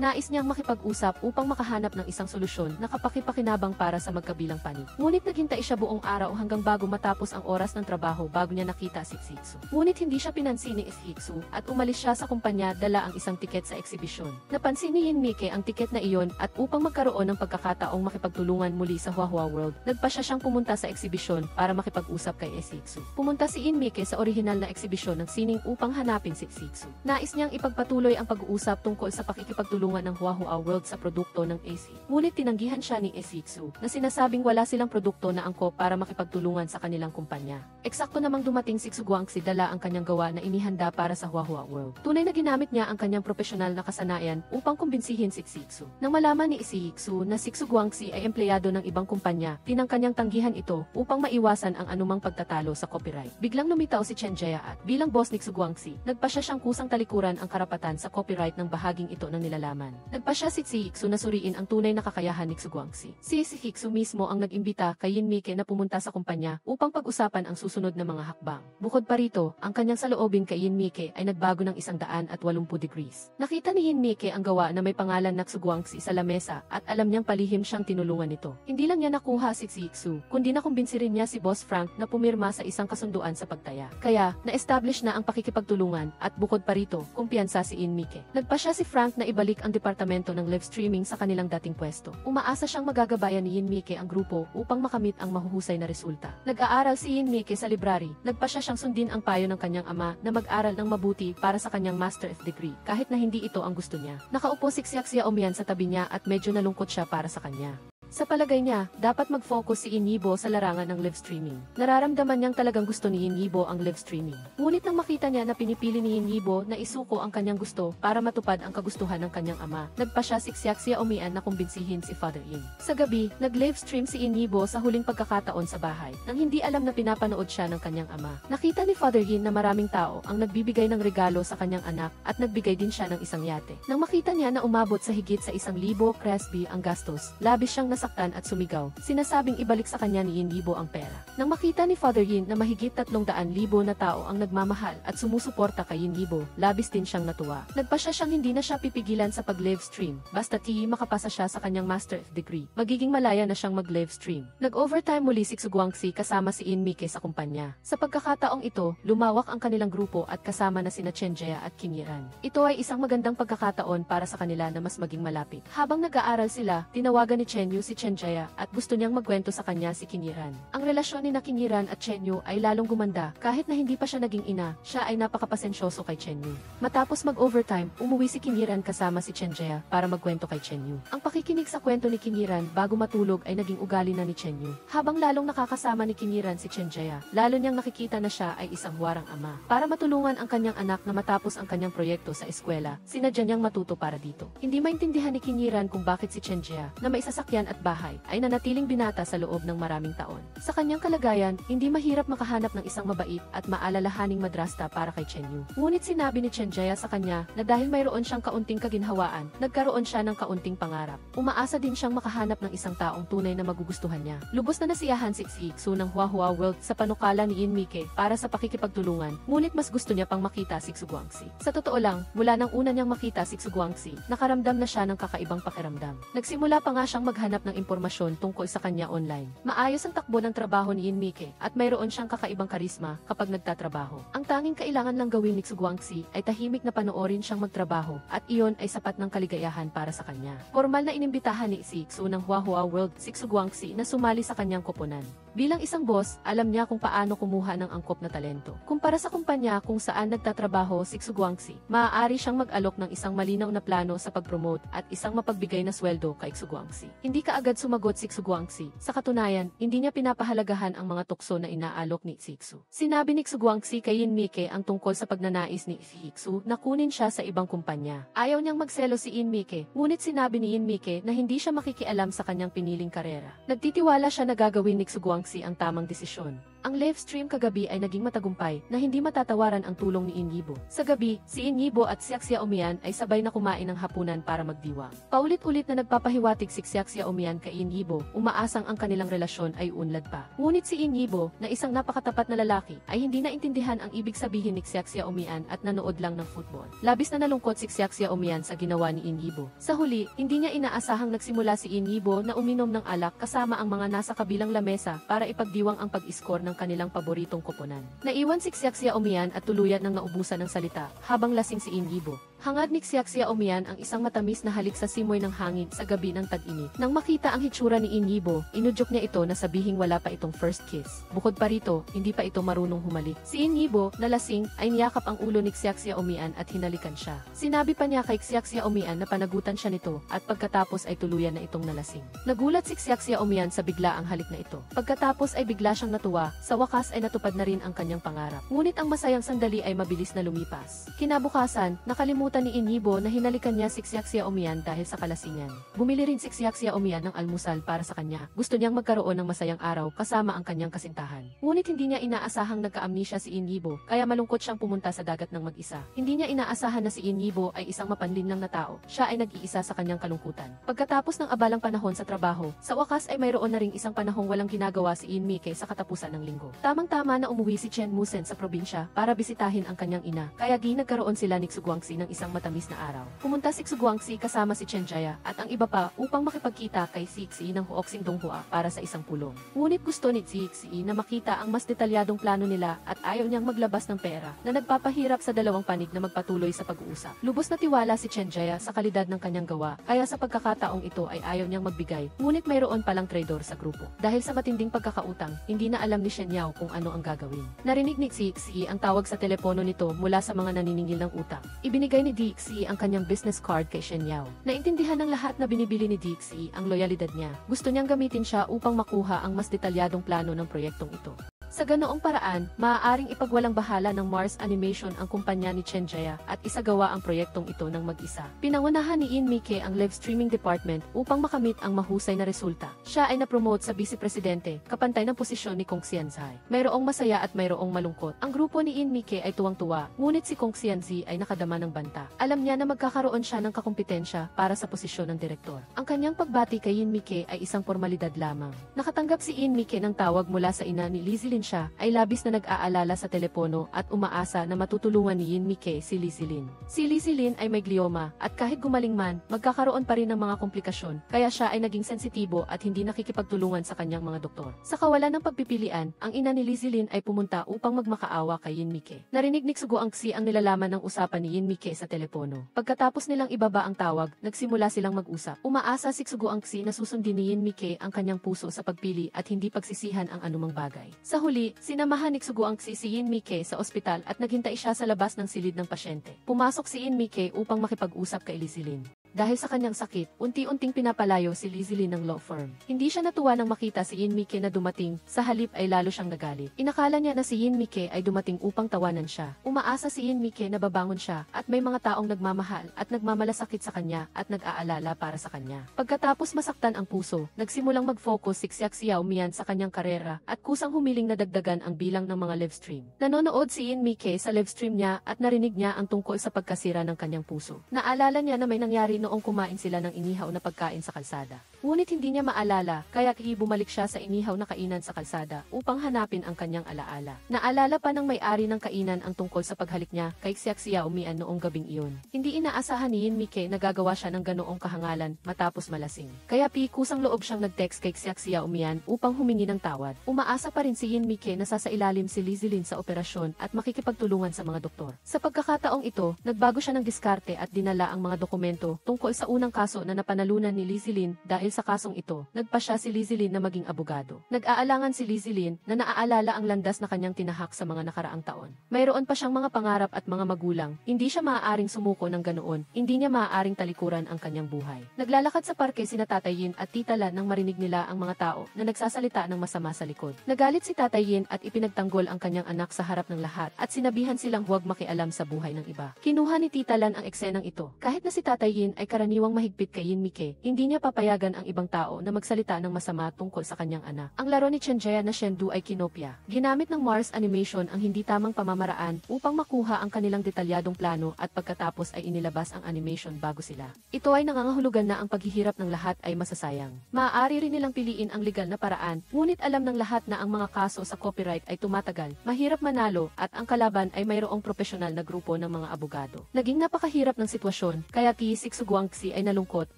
Nais niyang makipag-usap upang makahanap ng isang solusyon na kapakipakinabang para sa magkabilang panig. Ngunit naghintay siya buong araw hanggang bago matapos ang oras ng trabaho bago niya nakita si Xixu. Ngunit hindi siya pinansin ni Xixu at umalis siya sa kumpanya dala ang isang tiket sa eksibisyon. Napansin ni Yin Mike ang tiket na iyon at upang magkaroon ng pagkakataong makipagtulungan muli sa Huahua World, nagpa siyang pumunta sa eksibisyon para makipag-usap kay Xixu. Pumunta si Yin Mike sa orihinal na eksibisyon ng sining upang hanapin si Xixu. Nais niyang ipagpatuloy ang pag-uusap tungkol sa pakikipagtulungan ng Huahua World sa produkto ng AC. Ngunit tinanggihan siya ni Xixu na sinasabing wala silang produkto na angkop para makipagtulungan sa kanilang kumpanya. Eksakto namang dumating si Xu-Guangxi dala ang kanyang gawa na inihanda para sa Huahua World. Tunay na ginamit niya ang kanyang profesional na kasanayan upang kumbinsihin si Xixu. Nang malaman ni Xixu na si Xu-Guangxi ay empleyado ng ibang kumpanya, tinang kanyang tanggihan ito upang maiwasan ang anumang pagtatalo sa copyright. Biglang lumitaw si Chen Jia at bilang boss ni Xu-Guangxi, nagpa siyang kusang talikuran ang karapatan sa copyright ng bahaging ito ng nilalaman. nararamdaman. Nagpa siya si Hiksu na suriin ang tunay na kakayahan ni Guangxi. Si Hiksu mismo ang nag-imbita kay Yin Mike na pumunta sa kumpanya upang pag-usapan ang susunod na mga hakbang. Bukod pa rito, ang kanyang saloobin kay Yin Mike ay nagbago ng 180 degrees. Nakita ni Yin Mike ang gawa na may pangalan na Guangxi sa lamesa at alam niyang palihim siyang tinulungan nito. Hindi lang niya nakuha si Hiksu, kundi nakumbinsi rin niya si Boss Frank na pumirma sa isang kasunduan sa pagtaya. Kaya, na-establish na ang pakikipagtulungan at bukod pa rito, kumpiyansa si Yin Mike. Nagpa siya si Frank na ibalik ang departamento ng live streaming sa kanilang dating pwesto. Umaasa siyang magagabayan ni Yin Mike ang grupo upang makamit ang mahuhusay na resulta. Nag-aaral si Yin Mike sa library. Nagpa siya siyang sundin ang payo ng kanyang ama na mag-aral ng mabuti para sa kanyang Master of Degree kahit na hindi ito ang gusto niya. Nakaupo si Xiaomian sa tabi niya at medyo nalungkot siya para sa kanya. Sa palagay niya, dapat mag-focus si Yin Yibo sa larangan ng live streaming. Nararamdaman niyang talagang gusto ni Yin Yibo ang live streaming. Ngunit nang makita niya na pinipili ni Yin Yibo na isuko ang kanyang gusto para matupad ang kagustuhan ng kanyang ama, nagpa siya si Xiaomian na kumbinsihin si Father Yin. Sa gabi, nag-live stream si Yin Yibo sa huling pagkakataon sa bahay, nang hindi alam na pinapanood siya ng kanyang ama. Nakita ni Father Yin na maraming tao ang nagbibigay ng regalo sa kanyang anak at nagbigay din siya ng isang yate. Nang makita niya na umabot sa higit sa 1,000 Crespi ang gastos, labis siyang nasaktan at sumigaw, sinasabing ibalik sa kanya ni Yin Yibo ang pera. Nang makita ni Father Yin na mahigit 300,000 na tao ang nagmamahal at sumusuporta kay Yin Yibo, labis din siyang natuwa. Nagpa siya siyang hindi na siya pipigilan sa pag-live stream, basta makapasa siya sa kanyang Master of Degree. Magiging malaya na siyang mag-live stream. Nag-overtime muli si Guangxi kasama si Yin Mike sa kumpanya. Sa pagkakataong ito, lumawak ang kanilang grupo at kasama na sina Chen Jia at Qin Yiran. Ito ay isang magandang pagkakataon para sa kanila na mas maging malapit. Habang nag-aaral sila, tinawagan ni Chen Yu si Chen Jia at gusto niyang magkwento sa kanya si Qin Yiran. Ang relasyon ni Qin Yiran at Chen Yu ay lalong gumanda kahit na hindi pa siya naging ina, siya ay napakapasensyoso kay Chen Yu. Matapos mag-overtime, umuwi si Qin Yiran kasama si Chen Jia para magkwento kay Chen Yu. Ang pakikinig sa kwento ni Qin Yiran bago matulog ay naging ugali na ni Chen Yu. Habang lalong nakakasama ni Qin Yiran si Chen Jia, lalo niyang nakikita na siya ay isang huwarang ama. Para matulungan ang kanyang anak na matapos ang kanyang proyekto sa eskwela, sinadya niyang matuto para dito. Hindi maintindihan ni Qin Yiran kung bakit si Chen Jia, na may sasakyan at bahay, ay nanatiling binata sa loob ng maraming taon. Sa kanyang kalagayan, hindi mahirap makahanap ng isang mabait at maalalahaning madrasta para kay Chen Yu. Ngunit sinabi ni Chen Jia sa kanya na dahil mayroon siyang kaunting kaginhawaan, nagkaroon siya ng kaunting pangarap. Umaasa din siyang makahanap ng isang taong tunay na magugustuhan niya. Lubos na nasiyahan si Hiksu ng Huahua World sa panukala ni Yin Mike para sa pakikipagtulungan, ngunit mas gusto niya pang makita si Guangxi. Sa totoo lang, mula nang una niyang makita si Guangxi, nakaramdam na siya ng kakaibang pakiramdam. Nagsimula pa nga siyang maghanap ng impormasyon tungkol sa kanya online. Maayos ang takbo ng trabaho ni Yin Mike at mayroon siyang kakaibang karisma kapag nagtatrabaho. Ang tanging kailangan lang gawin ni Guangxi ay tahimik na panoorin siyang magtrabaho at iyon ay sapat ng kaligayahan para sa kanya. Formal na inimbitahan ni Hiksu ng Huahua World si Guangxi na sumali sa kanyang koponan. Bilang isang boss, alam niya kung paano kumuha ng angkop na talento. Kumpara sa kumpanya kung saan nagtatrabaho si Guangxi, maaari siyang mag-alok ng isang malinaw na plano sa pag-promote at isang mapagbigay na sweldo kay Guangxi. Hindi kaagad sumagot si Guangxi. Sa katunayan, hindi niya pinapahalagahan ang mga tukso na inaalok ni Hiksu. Sinabi ni Guangxi kay Yin Mike ang tungkol sa pagnanais ni Hiksu na kunin siya sa ibang kumpanya. Ayaw niyang magselo si Yin Mike, ngunit sinabi ni Yin Mike na hindi siya makikialam sa kanyang piniling karera. Nagtitiwala siya na gagawin ni Guangxi ang tamang desisyon. Ang live stream kagabi ay naging matagumpay na hindi matatawaran ang tulong ni Yin Yibo. Sa gabi, si Yin Yibo at si Xiaomian ay sabay na kumain ng hapunan para magdiwang. Paulit-ulit na nagpapahiwatig si Xiaomian kay Yin Yibo, umaasang ang kanilang relasyon ay unlad pa. Ngunit si Yin Yibo, na isang napakatapat na lalaki, ay hindi naintindihan ang ibig sabihin ni Xiaomian at nanood lang ng football. Labis na nalungkot si Xiaomian sa ginawa ni Yin Yibo. Sa huli, hindi niya inaasahang nagsimula si Yin Yibo na uminom ng alak kasama ang mga nasa kabilang lamesa para ipagdiwang ang pag-score ng kanilang paboritong koponan. Naiwan si Xiaomian at tuluyan ng naubusan ng salita habang lasing si Yin Yibo. Hangad ni Xiaomian ang isang matamis na halik sa simoy ng hangin sa gabi ng tag-init. Nang makita ang hitsura ni Yin Yibo, inudyok niya ito na sabihing wala pa itong first kiss. Bukod pa rito, hindi pa ito marunong humalik. Si Yin Yibo, na lasing, ay niyakap ang ulo ni Xiaomian at hinalikan siya. Sinabi pa niya kay Xiaomian na panagutan siya nito at pagkatapos ay tuluyan na itong nalasing. Nagulat si Xiaomian sa bigla ang halik na ito. Pagkatapos ay bigla siyang natuwa, sa wakas ay natupad na rin ang kanyang pangarap. Ngunit ang masayang sandali ay mabilis na lumipas. Kinabukasan, nakalimutan Nakalimutan ni Inibo na hinalikan niya si Xiaomian dahil sa kalasingan. Bumili rin si Xiaomian ng almusal para sa kanya. Gusto niyang magkaroon ng masayang araw kasama ang kanyang kasintahan. Ngunit hindi niya inaasahang nagka-amnesia si Inibo, kaya malungkot siyang pumunta sa dagat ng mag-isa. Hindi niya inaasahan na si Inibo ay isang mapanlinlang na tao. Siya ay nag-iisa sa kanyang kalungkutan. Pagkatapos ng abalang panahon sa trabaho, sa wakas ay mayroon na ring isang panahong walang ginagawa si Inmike sa katapusan ng linggo. Tamang-tama na umuwi si Chen Musen sa probinsya para bisitahin ang kanyang ina, kaya nagkaroon sila ni Xuguangxi ng isang matamis na araw. Pumunta si Xuguangxi kasama si Chen Jaya at ang iba pa upang makipagkita kay Xixi ng Huoxing Donghua para sa isang pulong. Ngunit gusto ni Xixi na makita ang mas detalyadong plano nila at ayaw niyang maglabas ng pera na nagpapahirap sa dalawang panig na magpatuloy sa pag-uusap. Lubos na tiwala si Chen Jaya sa kalidad ng kanyang gawa, kaya sa pagkakataong ito ay ayaw niyang magbigay, ngunit mayroon palang traidor sa grupo. Dahil sa matinding pagkakautang, hindi na alam ni Shen Yao kung ano ang gagawin. Narinig ni Xixi ang tawag sa telepono nito mula sa mga naniningil ng utang. Ibinigay ni Dixie ang kanyang business card kay Shen Yao. Naintindihan ng lahat na binibili ni Dixie ang loyalidad niya. Gusto niyang gamitin siya upang makuha ang mas detalyadong plano ng proyektong ito. Sa ganoong paraan, maaaring ipagwalang bahala ng Mars Animation ang kumpanya ni Chen Jaya at isagawa ang proyektong ito ng mag-isa. Pinangunahan ni Inmike ang live streaming department upang makamit ang mahusay na resulta. Siya ay na-promote sa Vice Presidente, kapantay ng posisyon ni Kong Xianzai. Mayroong masaya at mayroong malungkot. Ang grupo ni Inmike ay tuwang-tuwa, ngunit si Kong Xianzai ay nakadama ng banta. Alam niya na magkakaroon siya ng kakumpetensya para sa posisyon ng direktor. Ang kanyang pagbati kay Inmike ay isang formalidad lamang. Nakatanggap si Inmike ng tawag mula sa ina ni Lizilin siya ay labis na nag-aalala sa telepono at umaasa na matutulungan ni Inmike si Lizilin. Si Lizilin ay may glioma at kahit gumaling man, magkakaroon pa rin ng mga komplikasyon, kaya siya ay naging sensitibo at hindi nakikipagtulungan sa kanyang mga doktor. Sa kawalan ng pagpipilian, ang ina ni Lizilin ay pumunta upang magmakaawa kay Inmike. Narinig ni Xuguangxi ang nilalaman ng usapan ni Inmike sa telepono. Pagkatapos nilang ibaba ang tawag, nagsimula silang mag-usap. Umaasa si Xuguangxi na susundin ni Inmike ang kanyang puso sa pagpili at hindi pagsisihan ang anumang bagay. Sa huli, sinamahan ni Xuguangxi si Inmike sa ospital at naghintay siya sa labas ng silid ng pasyente. Pumasok si Inmike upang makipag-usap kay Lizilin. Dahil sa kanyang sakit, unti-unting pinapalayo si Lizilin ng law firm. Hindi siya natuwa nang makita si Inmike na dumating, sa halip ay lalo siyang nagalit. Inakala niya na si Inmike ay dumating upang tawanan siya. Umaasa si Inmike na babangon siya at may mga taong nagmamahal at nagmamalasakit sa kanya at nag-aalala para sa kanya. Pagkatapos masaktan ang puso, nagsimulang mag-focus si Xiaomian sa kanyang karera at kusang humiling na dagdagan ang bilang ng mga live stream. Nanonood si Inmike sa live stream niya at narinig niya ang tungkol sa pagkasira ng kanyang puso. Naalala niya na may nangyari noong kumain sila ng inihaw na pagkain sa kalsada. Ngunit hindi niya maalala, kaya bumalik siya sa inihaw na kainan sa kalsada upang hanapin ang kanyang alaala. Naalala pa ng may-ari ng kainan ang tungkol sa paghalik niya kay Xiaomian noong gabing iyon. Hindi inaasahan ni Inmike na gagawa siya ng ganoong kahangalan matapos malasing. Kaya kusang loob siyang nag-text kay Xiaomian upang humingi ng tawad. Umaasa pa rin si Inmike na sasailalim si Lizilin sa operasyon at makikipagtulungan sa mga doktor. Sa pagkakataong ito, nagbago siya ng diskarte at dinala ang mga dokumento tungkol sa unang kaso na napanalunan ni Lizilin. Dahil sa kasong ito, nagpasya si Lizilin na maging abogado. Nag-aalangan si Lizilin na naaalala ang landas na kanyang tinahak sa mga nakaraang taon. Mayroon pa siyang mga pangarap at mga magulang. Hindi siya maaaring sumuko ng ganoon. Hindi niya maaaring talikuran ang kanyang buhay. Naglalakad sa parke sina Tatay Yin at Tita Lan nang marinig nila ang mga tao na nagsasalita ng masama sa likod. Nagalit si Tatay Yin at ipinagtanggol ang kanyang anak sa harap ng lahat at sinabihan silang huwag makialam sa buhay ng iba. Kinuha ni Tita Lan ang eksenang ito. Kahit na si Tatay Yin ay karaniwang mahigpit kay Inmike, hindi niya papayagan ang ibang tao na magsalita ng masama tungkol sa kanyang anak. Ang laro ni Chen Jaya na Shendu ay kinopya. Ginamit ng Mars Animation ang hindi tamang pamamaraan upang makuha ang kanilang detalyadong plano at pagkatapos ay inilabas ang animation bago sila. Ito ay nangangahulugan na ang paghihirap ng lahat ay masasayang. Maaari rin nilang piliin ang legal na paraan, ngunit alam ng lahat na ang mga kaso sa copyright ay tumatagal, mahirap manalo at ang kalaban ay mayroong profesional na grupo ng mga abogado. Naging napakahirap ng sitwasyon, kaya si Xuguangxi ay nalungkot,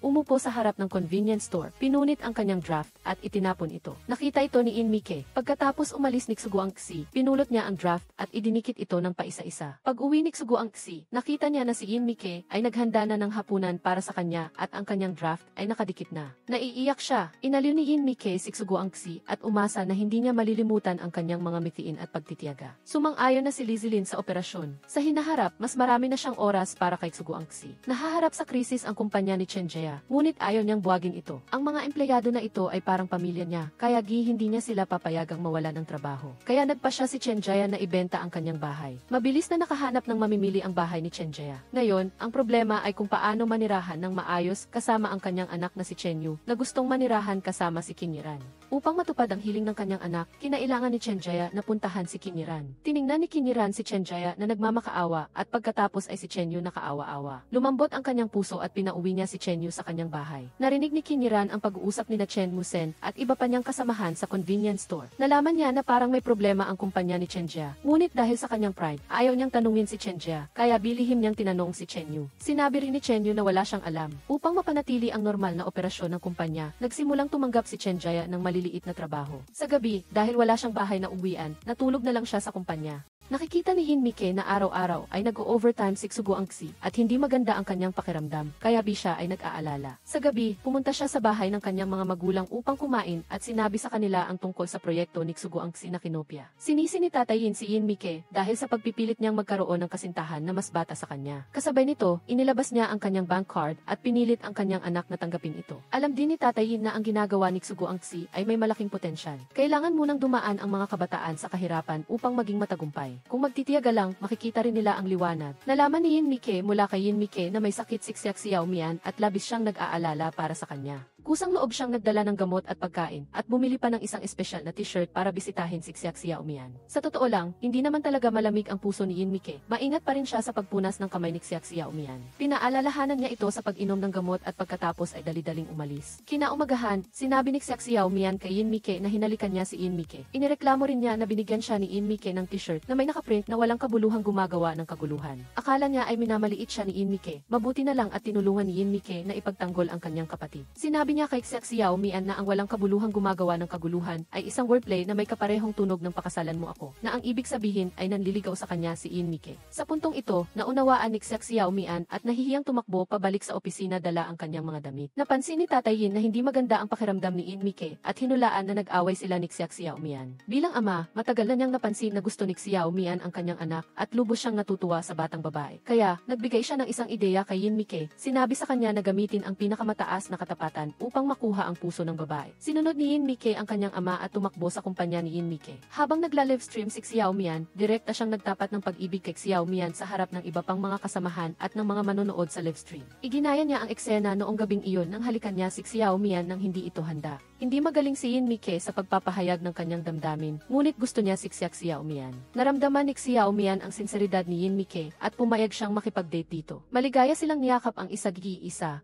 umupo sa harap ng convenience store, pinunit ang kanyang draft at itinapon ito. Nakita ito ni Inmike. Pagkatapos umalis ni Xuguangxi, pinulot niya ang draft at idinikit ito ng paisa-isa. Pag-uwi ni Xuguangxi, nakita niya na si Inmike ay naghanda na ng hapunan para sa kanya at ang kanyang draft ay nakadikit na. Naiiyak siya. Inaliw ni Inmike si Xuguangxi at umasa na hindi niya malilimutan ang kanyang mga mithiin at pagtitiyaga. Sumang-ayon na si Lizilin sa operasyon. Sa hinaharap, mas marami na siyang oras para kay Xuguangxi. Nahaharap sa krisis ang kumpanya ni Chen Jaya, ngunit ayaw niyang buwagin ito. Ang mga empleyado na ito ay parang pamilya niya, kaya hindi niya sila papayagang mawala ng trabaho. Kaya nagpa siya si Chenjaya na ibenta ang kanyang bahay. Mabilis na nakahanap ng mamimili ang bahay ni Chenjaya. Ngayon, ang problema ay kung paano manirahan ng maayos kasama ang kanyang anak na si Chenyu na gustong manirahan kasama si Kinyiran. Upang matupad ang hiling ng kanyang anak, kinailangan ni Chenjaya na puntahan si Kinyiran. Tiningnan ni Kinyiran si Chenjaya na nagmamakaawa at pagkatapos ay si Chenyu nakaawa-awa. Lumambot ang kanyang puso at pinauwi niya si Chenyu sa kanyang bahay. Narinig ni Kinyiran ang pag-uusap ni Chen Musen at iba pa niyang kasamahan sa convenience store. Nalaman niya na parang may problema ang kumpanya ni Chenjaya. Ngunit dahil sa kanyang pride, ayaw niyang tanungin si Chenjaya, kaya bilihim niyang tinanong si Chenyu. Sinabi rin ni Chenyu na wala siyang alam. Upang mapanatili ang normal na operasyon ng kumpanya, nagsimulang tumanggap si Chenjaya ng maliliit na trabaho. Sa gabi, dahil wala siyang bahay na uwian, natulog na lang siya sa kumpanya. Nakikita ni Hinmike na araw-araw ay nag-overtime si Suguangsi at hindi maganda ang kanyang pakiramdam, kaya siya ay nag-aalala. Sa gabi, pumunta siya sa bahay ng kanyang mga magulang upang kumain at sinabi sa kanila ang tungkol sa proyekto ni Suguangsi na kinopya. Sinisi ni Tatay Hin si Hinmike dahil sa pagpipilit niyang magkaroon ng kasintahan na mas bata sa kanya. Kasabay nito, inilabas niya ang kanyang bank card at pinilit ang kanyang anak na tanggapin ito. Alam din ni Tatay Hin na ang ginagawa ni Suguangsi ay may malaking potensyal. Kailangan munang dumaan ang mga kabataan sa kahirapan upang maging matagumpay. Kung magtitiyaga lang, makikita rin nila ang liwanag. Nalaman ni Hinmike mula kay Hinmike na may sakit si Xiao Mian at labis siyang nag-aalala para sa kanya. Kusang loob siyang nagdala ng gamot at pagkain at bumili pa ng isang espesyal na t-shirt para bisitahin si Xiao Mian. Sa totoo lang, hindi naman talaga malamig ang puso ni Hinmike. Maingat pa rin siya sa pagpunas ng kamay ni Xiao Mian. Pinaalalahanan niya ito sa pag-inom ng gamot at pagkatapos ay dali-daling umalis. Kinaumagahan, sinabi ni Xiao Mian kay Hinmike na hinalikan niya si Hinmike. Inireklamo rin niya na binigyan siya ni Hinmike ng t-shirt na may nakaprint na walang kabuluhang gumagawa ng kaguluhan. Akala niya ay minamaliit siya ni Hinmike. Mabuti na lang at tinulungan ni Hinmike na ipagtanggol ang kanyang kapatid. Sinabi niya kay Xiao Mian na ang walang kabuluhang gumagawa ng kaguluhan ay isang wordplay na may kaparehong tunog ng pakasalan mo ako, na ang ibig sabihin ay nanliligaw sa kanya si Hinmike. Sa puntong ito, naunawaan ni Xiao Mian at nahihiyang tumakbo pabalik sa opisina dala ang kanyang mga damit. Napansin ni Tatay Hin na hindi maganda ang pakiramdam ni Hinmike at hinulaan na nag-away sila ni Xiao Mian. Bilang ama, matagal na niyang napansin na gusto ni Xiao Mian ang kanyang anak at lubos siyang natutuwa sa batang babae. Kaya, nagbigay siya ng isang ideya kay Hinmike. Sinabi sa kanya na gamitin ang pinakamataas na katapatan upang makuha ang puso ng babae. Sinunod ni Hinmike ang kanyang ama at tumakbo sa kumpanya ni Hinmike. Habang nagla-livestream si Xiao Mian, direkta siyang nagtapat ng pag-ibig kay Xiao Mian sa harap ng iba pang mga kasamahan at ng mga manonood sa livestream. Iginaya niya ang eksena noong gabing iyon nang halikan niya si Xiao Mian nang hindi ito handa. Hindi magaling si Hinmike sa pagpapahayag ng kanyang damdamin, ngunit gusto niya si Xiao Mian. Naramdaman ni Xiao Mian ang sinseridad ni Hinmike at pumayag siyang makipag-date dito. Maligaya silang niyakap ang isa